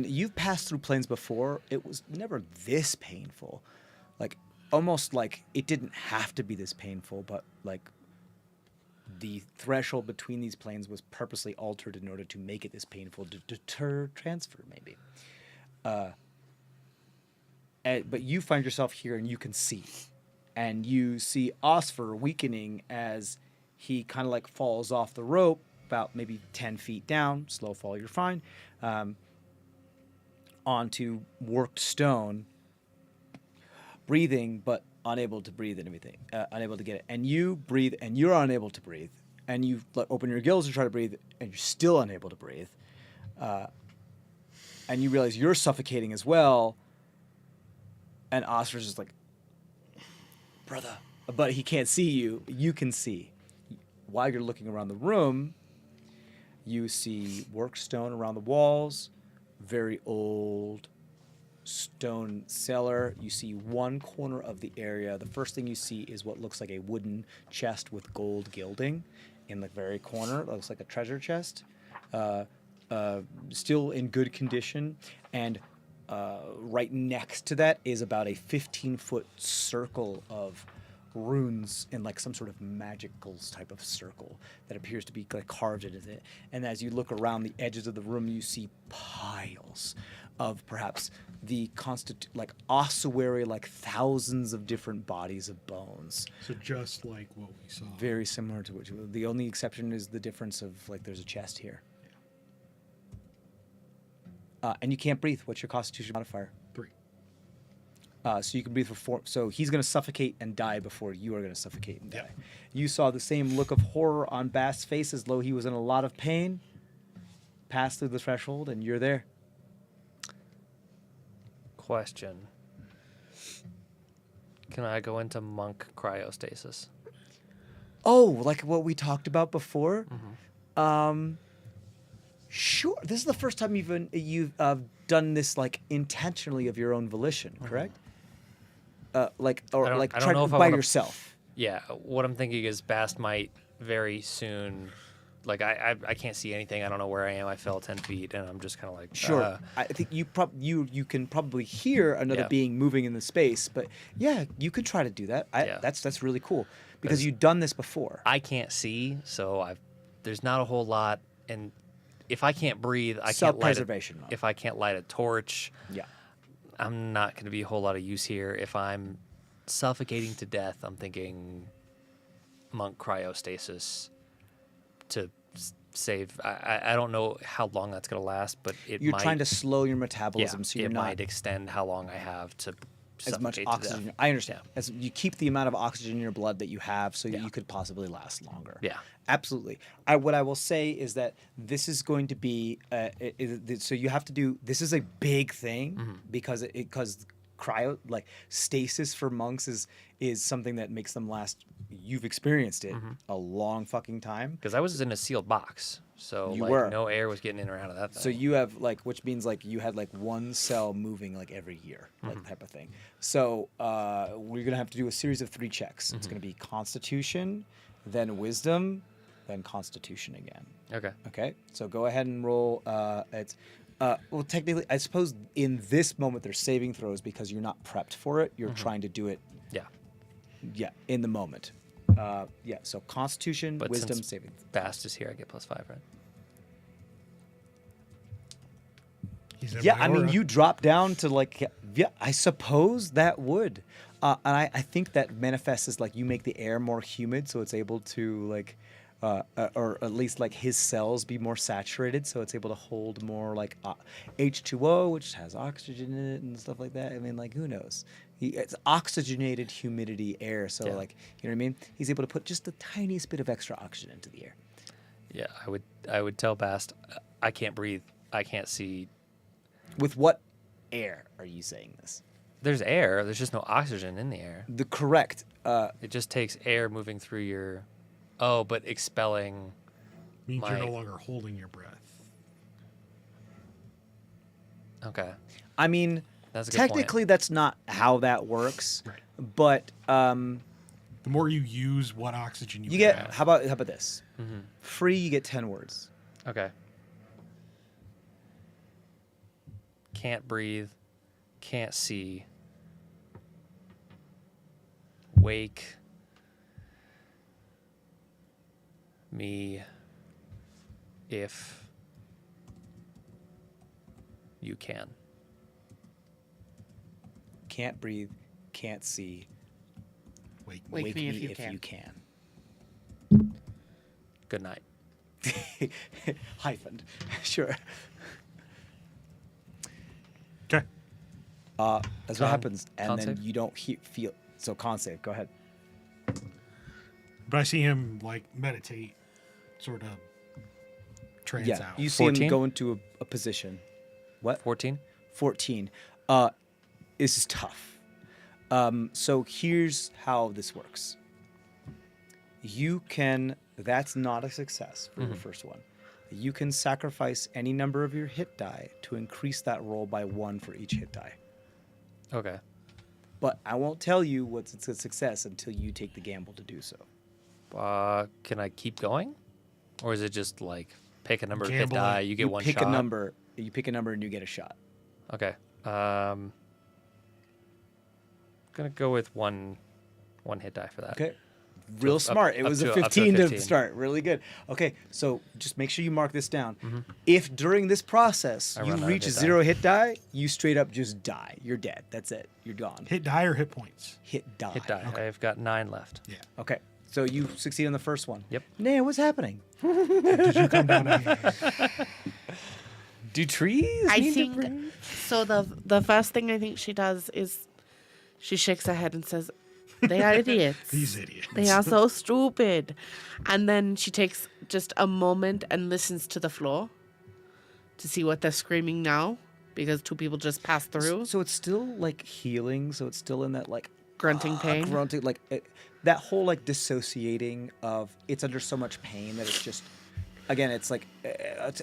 you've passed through planes before. It was never this painful. Like almost like it didn't have to be this painful, but like the threshold between these planes was purposely altered in order to make it this painful to deter transfer, maybe. But you find yourself here and you can see. And you see Osfer weakening as he kind of like falls off the rope about maybe 10 feet down. Slow fall, you're fine. Onto worked stone, breathing but unable to breathe and everything, unable to get it. And you breathe and you're unable to breathe. And you open your gills to try to breathe and you're still unable to breathe. And you realize you're suffocating as well. And Oscar's just like, brother. But he can't see you. You can see. While you're looking around the room, you see worked stone around the walls, very old stone cellar. You see one corner of the area. The first thing you see is what looks like a wooden chest with gold gilding. in the very corner. It looks like a treasure chest, still in good condition, and right next to that is about a 15-foot circle of runes in like some sort of magical type of circle that appears to be like carved into it. And as you look around the edges of the room, you see piles of perhaps the like ossuary, like thousands of different bodies of bones. So just like what we saw. Very similar to what you. The only exception is the difference of like there's a chest here. And you can't breathe. What's your Constitution modifier? 3. So you can breathe for 4. So he's going to suffocate and die before you are going to suffocate and die. Yep. You saw the same look of horror on Bast's face as though he was in a lot of pain. Pass through the threshold, and you're there. Question. Can I go into monk cryostasis? Oh, like what we talked about before? Mm-hmm. Sure. This is the first time you've done this like intentionally of your own volition, correct? Like or I don't- like I don't try know if I by wanna- yourself. Yeah, what I'm thinking is Bast might very soon. Like I can't see anything. I don't know where I am. I fell 10 feet, and I'm just kind of like Sure. I think you can probably hear another Yeah. being moving in the space, but yeah, you could try to do that. Yeah. That's really cool because 'Cause you've done this before. I can't see, so there's not a whole lot. And if I can't breathe, I can't light Self-preservation. If I can't light a torch, Yeah. I'm not going to be a whole lot of use here. If I'm suffocating to death, I'm thinking monk cryostasis to save. I don't know how long that's going to last, but You're might, trying to slow your metabolism so you're it not might extend how long I have to as much suffocate to oxygen. death. I understand. As you keep the amount of oxygen in your blood that you have so that Yeah. you could possibly last longer. Yeah. Absolutely. What I will say is that this is going to be so you have to do this is a big thing because cryo like stasis for monks is something that makes them last. You've experienced it a long fucking time. Because I was in a sealed box, so You like were. no air was getting in or out of that thing. So you have like, which means like you had like one cell moving like every year, like type of thing. So we're gonna have to do a series of 3 checks. It's gonna be Constitution, then Wisdom, then Constitution again. Okay. Okay. So go ahead and roll. Well, technically, I suppose in this moment they're saving throws because you're not prepped for it. You're trying to do it. Yeah. Yeah, in the moment. Yeah. So Constitution, But Wisdom, since saving. Bast is here, I get +5, right? He's in Yeah, my I mean, aura. you drop down to like, yeah, I suppose that would. And I think that manifests as like you make the air more humid, so it's able to like, or at least like his cells be more saturated, so it's able to hold more like H2O, which has oxygen in it and stuff like that. I mean, like, who knows? It's oxygenated humidity air, so Yeah. like, you know what I mean? He's able to put just the tiniest bit of extra oxygen into the air. Yeah, I would tell Bast, I can't breathe, I can't see. With what air are you saying this? There's air. There's just no oxygen in the air. The correct. It just takes air moving through your. Oh, but expelling. means you're no my- longer holding your breath. Okay. I mean, That's a good point. technically that's not how that works. Right. But The more you use what oxygen you, you get have, how about this? Mm-hmm. Free, you get 10 words. Okay. Can't breathe. Can't see. Wake me if you can. Can't breathe, can't see. wake me if you can. Good night. Hyphened. Sure. Okay. That's what happens. And con then save? you don't feel. So con save, go ahead. But I see him like meditate, sort of trance Yeah, out. you see 14? him go into a position. What? 14? 14. This is tough. So here's how this works. You can, that's not a success for your first one. You can sacrifice any number of your hit die to increase that roll by 1 for each hit die. Okay. But I won't tell you what's a success until you take the gamble to do so. Can I keep going? Or is it just like pick a number, hit Gambling. die, you get You one pick shot? a number. You pick a number and you get a shot. Okay. Gonna go with one hit die for that. Okay. Real up- smart. It up was to- a up to a 15 to 15. start. Really good. Okay, so just make sure you mark this down. Mm-hmm. If during this process I you run out of reach hit die. 0 hit die, you straight up just die. You're dead. That's it. You're gone. Hit die or hit points? Hit die. Hit die. I've got 9 left. Yeah. Okay, so you succeed on the first one. Yep. Nah, what's happening? Did you come down here? Do trees? I need to think bring- so. The first thing I think she does is she shakes her head and says, "They are idiots. These idiots. They are so stupid." And then she takes just a moment and listens to the floor to see what they're screaming now, because 2 people just passed through. So it's still like healing. So it's still in that like Grunting pain. grunting, like that whole like dissociating of it's under so much pain that it's just again it's like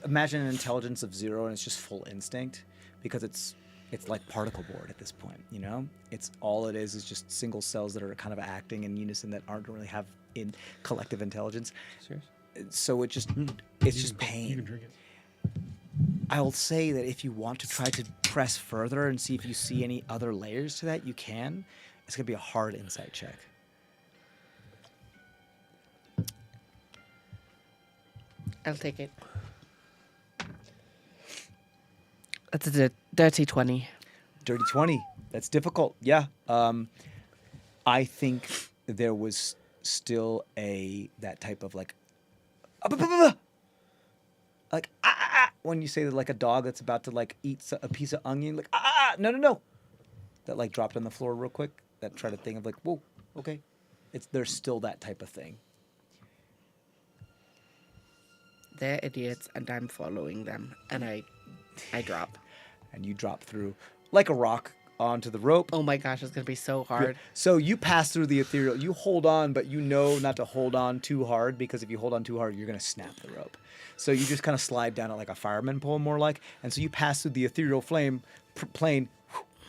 imagine an intelligence of 0 and it's just full instinct because it's like particle board at this point, you know. It's all it is just single cells that are kind of acting in unison that aren't really have in collective intelligence. Serious? So it's just You pain. can drink it. I'll say that if you want to try to press further and see if you see any other layers to that, you can. It's going to be a hard insight check. I'll take it. That's a dirty 20. Dirty 20. That's difficult. Yeah. I think there was still that type of like when you say that like a dog that's about to like eat a piece of onion, like no, that like dropped on the floor real quick. That tried to think of like, whoa, okay, there's still that type of thing. They're idiots, and I'm following them. And I drop. And you drop through like a rock onto the rope. Oh my gosh, it's gonna be so hard. So you pass through the ethereal. You hold on, but you know not to hold on too hard because if you hold on too hard, you're gonna snap the rope. So you just kind of slide down it like a fireman pole, more like. And so you pass through the ethereal plane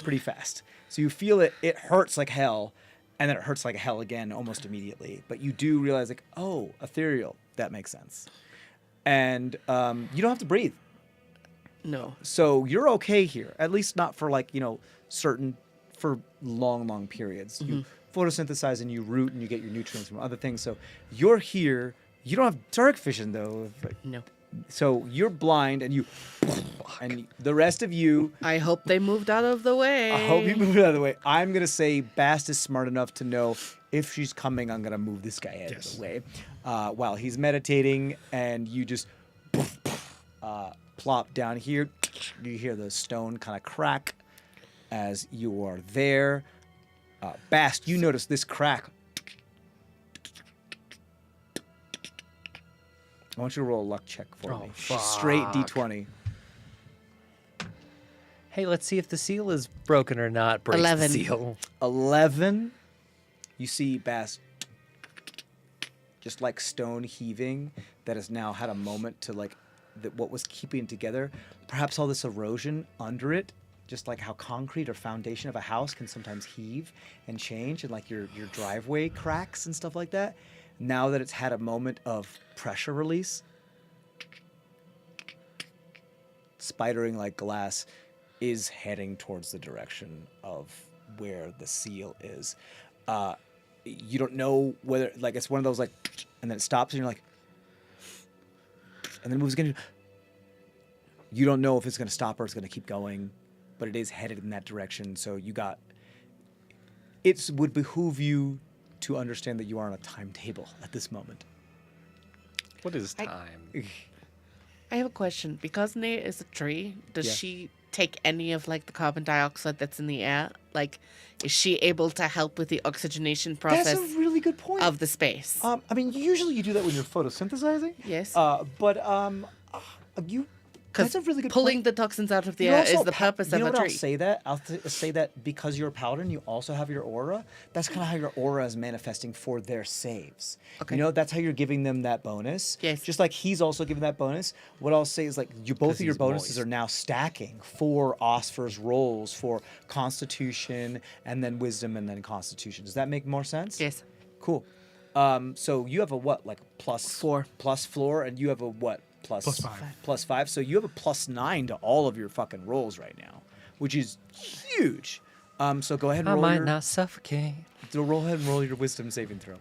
pretty fast. So you feel it. It hurts like hell, and then it hurts like hell again almost immediately. But you do realize like, oh, ethereal. That makes sense. And you don't have to breathe. No. So you're okay here, at least not for like, for long periods. You photosynthesize and you root and you get your nutrients from other things. So you're here. You don't have dark vision though. No. So you're blind and the rest of you, I hope they moved out of the way. I hope you move it out of the way. I'm going to say Bast is smart enough to know if she's coming, I'm going to move this guy out of the way while he's meditating, and you just plop down here. You hear the stone kind of crack as you are there. Bast, you notice this crack. I want you to roll a luck check for me. Straight D20. Hey, let's see if the seal is broken or not. Breaks 11. the seal. 11. You see Bast just like stone heaving that has now had a moment to like what was keeping it together. Perhaps all this erosion under it, just like how concrete or foundation of a house can sometimes heave and change, and like your driveway cracks and stuff like that. Now that it's had a moment of pressure release, spidering like glass is heading towards the direction of where the seal is. You don't know whether, like, it's one of those, like, and then it stops and you're like, and then it moves again. You don't know if it's going to stop or it's going to keep going, but it is headed in that direction. So it would behoove you to understand that you are on a timetable at this moment. What is time? I have a question. Because Nate is a tree, does Yeah. she take any of like the carbon dioxide that's in the air? Like, is she able to help with the oxygenation process That's a really good point. of the space? I mean, usually you do that when you're photosynthesizing. Yes. But you. That's a really good pulling point. the toxins out of the You're air also is the purpose you know of a what tree. I'll say that? I'll say that because you're a paladin, you also have your aura. That's kind of how your aura is manifesting for their saves. Okay. You know, that's how you're giving them that bonus. Yes. Just like he's also giving that bonus. What I'll say is like both of your he's bonuses moist. are now stacking for Osfer's rolls for Constitution and then Wisdom and then Constitution. Does that make more sense? Yes. Cool. So you have a what, like plus 4. plus floor, and you have a what plus Plus 5. plus 5. So you have a plus 9 to all of your fucking rolls right now, which is huge. So go ahead and I roll might your not suffocate. roll ahead and roll your wisdom saving throw.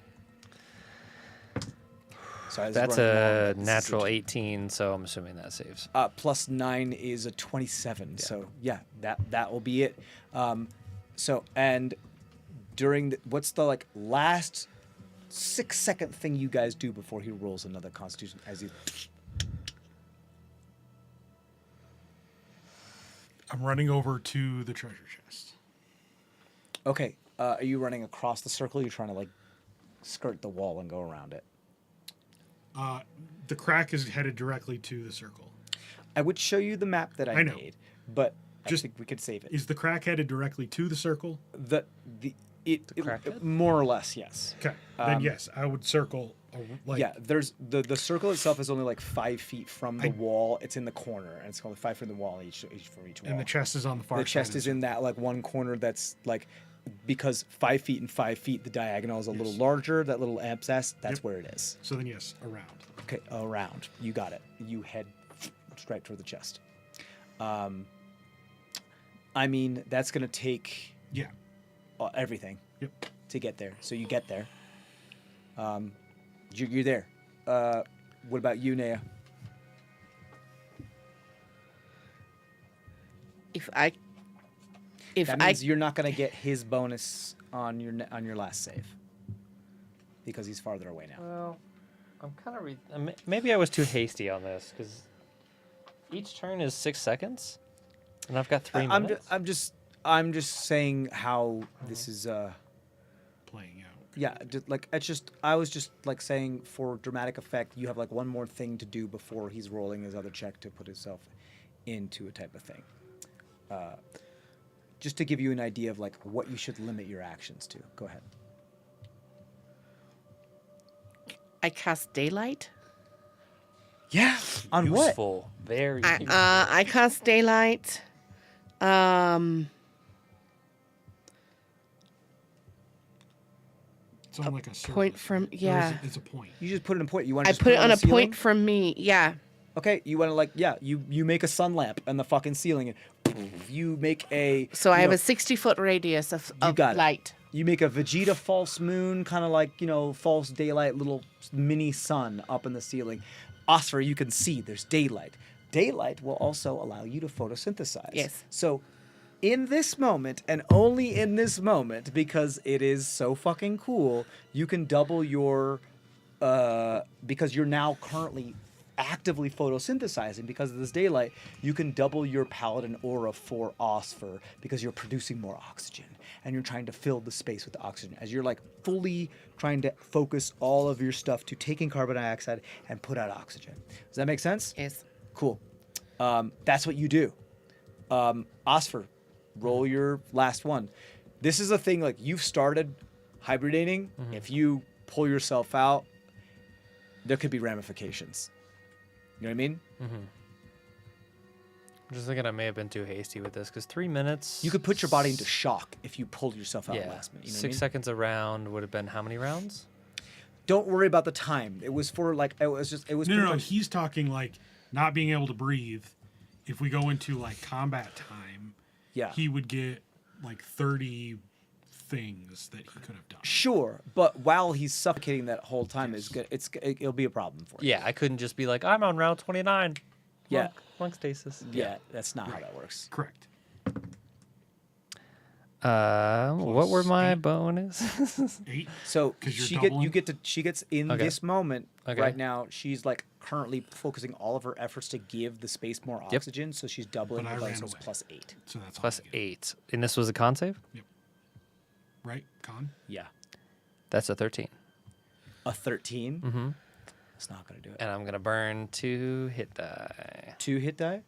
Sorry, this is That's running long, a but this is natural 18, so I'm assuming that saves. Plus 9 is a 27. So yeah, that will be it. So and during what's the like last 6-second thing you guys do before he rolls another Constitution as he? I'm running over to the treasure chest. Okay, are you running across the circle? You're trying to like skirt the wall and go around it. The crack is headed directly to the circle. I would show you the map that I I know. made, but Just- I think we could save it. Is the crack headed directly to the circle? It crackhead? more or less, yes. Okay. Then yes, I would circle. Like, Yeah, there's the circle itself is only like 5 feet from the I- wall. It's in the corner, and it's only 5 from the wall each from each wall. and the chest is on the far The side. chest of is in that like one corner that's like because 5 feet and 5 feet, the diagonal is a little larger. That little abscess, that's Yep. where it is. So then yes, around. Okay, around. You got it. You head straight toward the chest. I mean, that's gonna take Yeah. everything Yep. to get there. So you get there. You're there. What about you, Naya? That That means you're not gonna get his bonus on your last save because he's farther away now. Well, I'm kind of maybe I was too hasty on this because each turn is 6 seconds, and I've got 3 minutes. I'm just saying how this is. Playing out. Yeah, I was just like saying for dramatic effect, you have like one more thing to do before he's rolling his other check to put himself into a type of thing. Just to give you an idea of like what you should limit your actions to. Go ahead. I cast daylight. Yeah. On what? Useful, very useful. I cast daylight. It's on like a circle. Point from It's a point. You just put it in point. You want to I just put it on the a ceiling? point from me. Yeah. Okay, you want to like you make a sun lamp on the fucking ceiling and you make a So I you have know, a 60-foot radius of got it. light. You make a Vegeta false moon, kind of like, false daylight, little mini sun up in the ceiling. Oscar, you can see there's daylight. Daylight will also allow you to photosynthesize. Yes. So in this moment, and only in this moment, because it is so fucking cool, you can double your, because you're now currently actively photosynthesizing because of this daylight, you can double your paladin aura for Osfer because you're producing more oxygen and you're trying to fill the space with oxygen as you're like fully trying to focus all of your stuff to taking carbon dioxide and put out oxygen. Does that make sense? Yes. Cool. That's what you do. Osfer, roll your last one. This is a thing like you've started hibernating. If you pull yourself out, there could be ramifications. You know what I mean? I'm just thinking I may have been too hasty with this because 3 minutes. You could put your body into shock if you pulled yourself out yeah. last minute. You know 6 what I mean? seconds a round would have been how many rounds? Don't worry about the time. It was for like it was No, pretty much- He's talking like not being able to breathe. If we go into like combat time, yeah. he would get like 30 things that he could have done. Sure, but while he's suffocating that whole time is good. It'll be a problem for you. Yeah, I couldn't just be like, I'm on round 29. Yeah. Monk stasis. Yeah, that's not how that works. Correct. What were my 8. bonus? 8. So 'Cause you're she gets in Okay. this moment Okay. right now. She's like currently focusing all of her efforts to give the space more Yep. oxygen. So she's doubling But her I bonus, ran so it's away. plus 8. So that's Plus all I get. 8. And this was a con save? Right? Con? Yeah, That's a 13. a 13. Mm-hmm. That's not gonna do it. And I'm going to burn 2 hit die 2 hit die.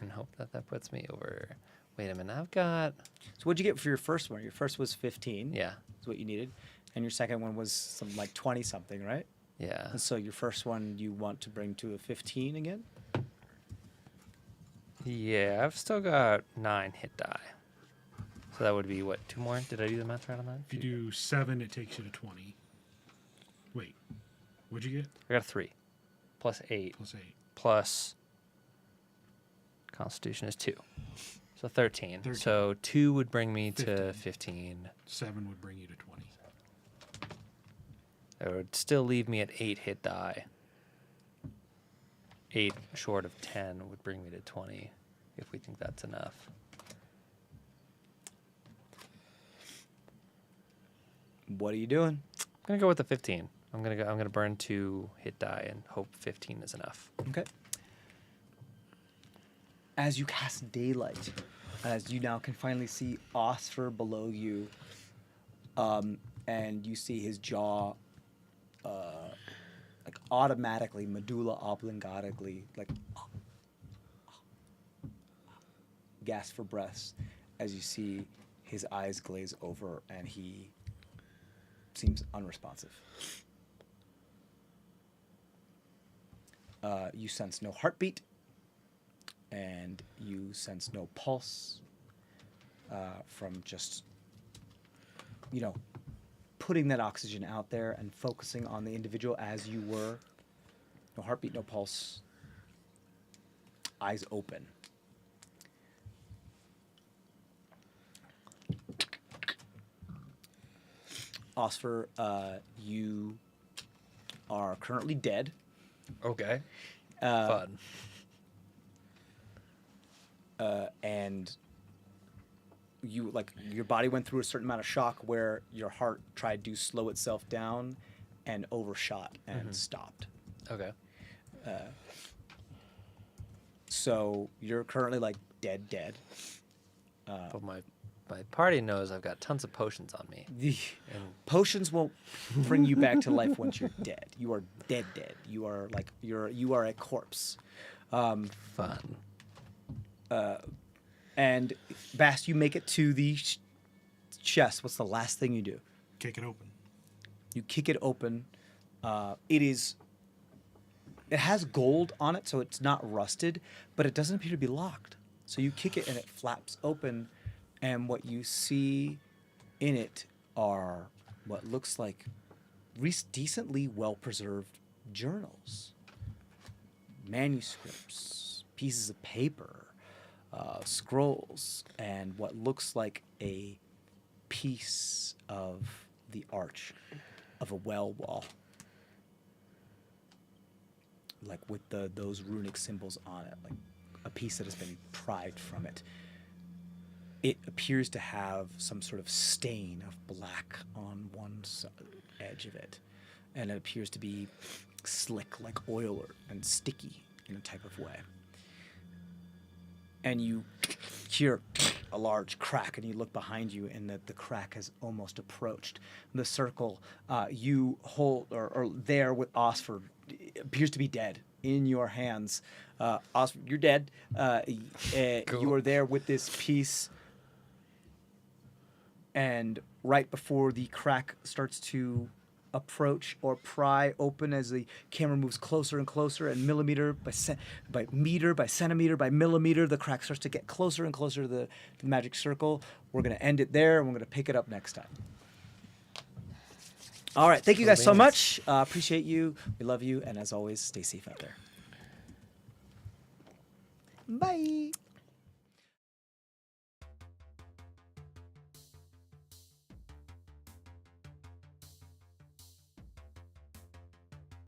and hope that puts me over. Wait a minute. I've got. So what'd you get for your first one? Your first was 15. Yeah. Is what you needed, and your second one was some like 20 something, right? Yeah. And so your first one you want to bring to a 15 again. Yeah. I've still got 9 hit die. So that would be what? 2 more? Did I do the math right on that? If you do 7, it takes you to 20. What'd you get? I got a 3. Plus 8. +8. Plus Constitution is 2. So 13. 13. So 2 would bring me to 15. 7 would bring you to 20. It would still leave me at 8 hit die. 8 short of 10 would bring me to 20, if we think that's enough. What are you doing? I'm gonna go with the 15. I'm gonna burn 2 hit die and hope 15 is enough. Okay. As you cast daylight, as you now can finally see Osfer below you, and you see his jaw, like automatically, medulla oblongatically, like gasp for breaths, as you see his eyes glaze over and he seems unresponsive. You sense no heartbeat, and you sense no pulse from just, putting that oxygen out there and focusing on the individual as you were. No heartbeat, no pulse, eyes open. Osfer, you are currently dead. Okay. Fun. And you, your body went through a certain amount of shock where your heart tried to slow itself down and overshot and stopped. Okay. So you're currently dead. But my party knows I've got tons of potions on me. The potions won't bring you back to life once you're dead. You are dead. You are you are a corpse. Fun. And Bast, you make it to the chest. What's the last thing you do? Kick it open. You kick it open. It has gold on it, so it's not rusted, but it doesn't appear to be locked. So you kick it and it flaps open, and what you see in it are what looks like decently well-preserved journals, manuscripts, pieces of paper, scrolls, and what looks like a piece of the arch of a well wall, with those runic symbols on it, like a piece that has been pried from it. It appears to have some sort of stain of black on one edge of it, and it appears to be slick like oil and sticky in a type of way. And you hear a large crack, and you look behind you, and the crack has almost approached. The circle you hold, or there with Osfer, appears to be dead in your hands. Osfer, you're dead. Cool. You are there with this piece, and right before the crack starts to approach or pry open, as the camera moves closer and closer, and millimeter by meter by centimeter by millimeter, the crack starts to get closer and closer to the magic circle. We're going to end it there, and we're going to pick it up next time. All right. Thank you guys so much. Appreciate you. We love you. And as always, stay safe out there. Bye.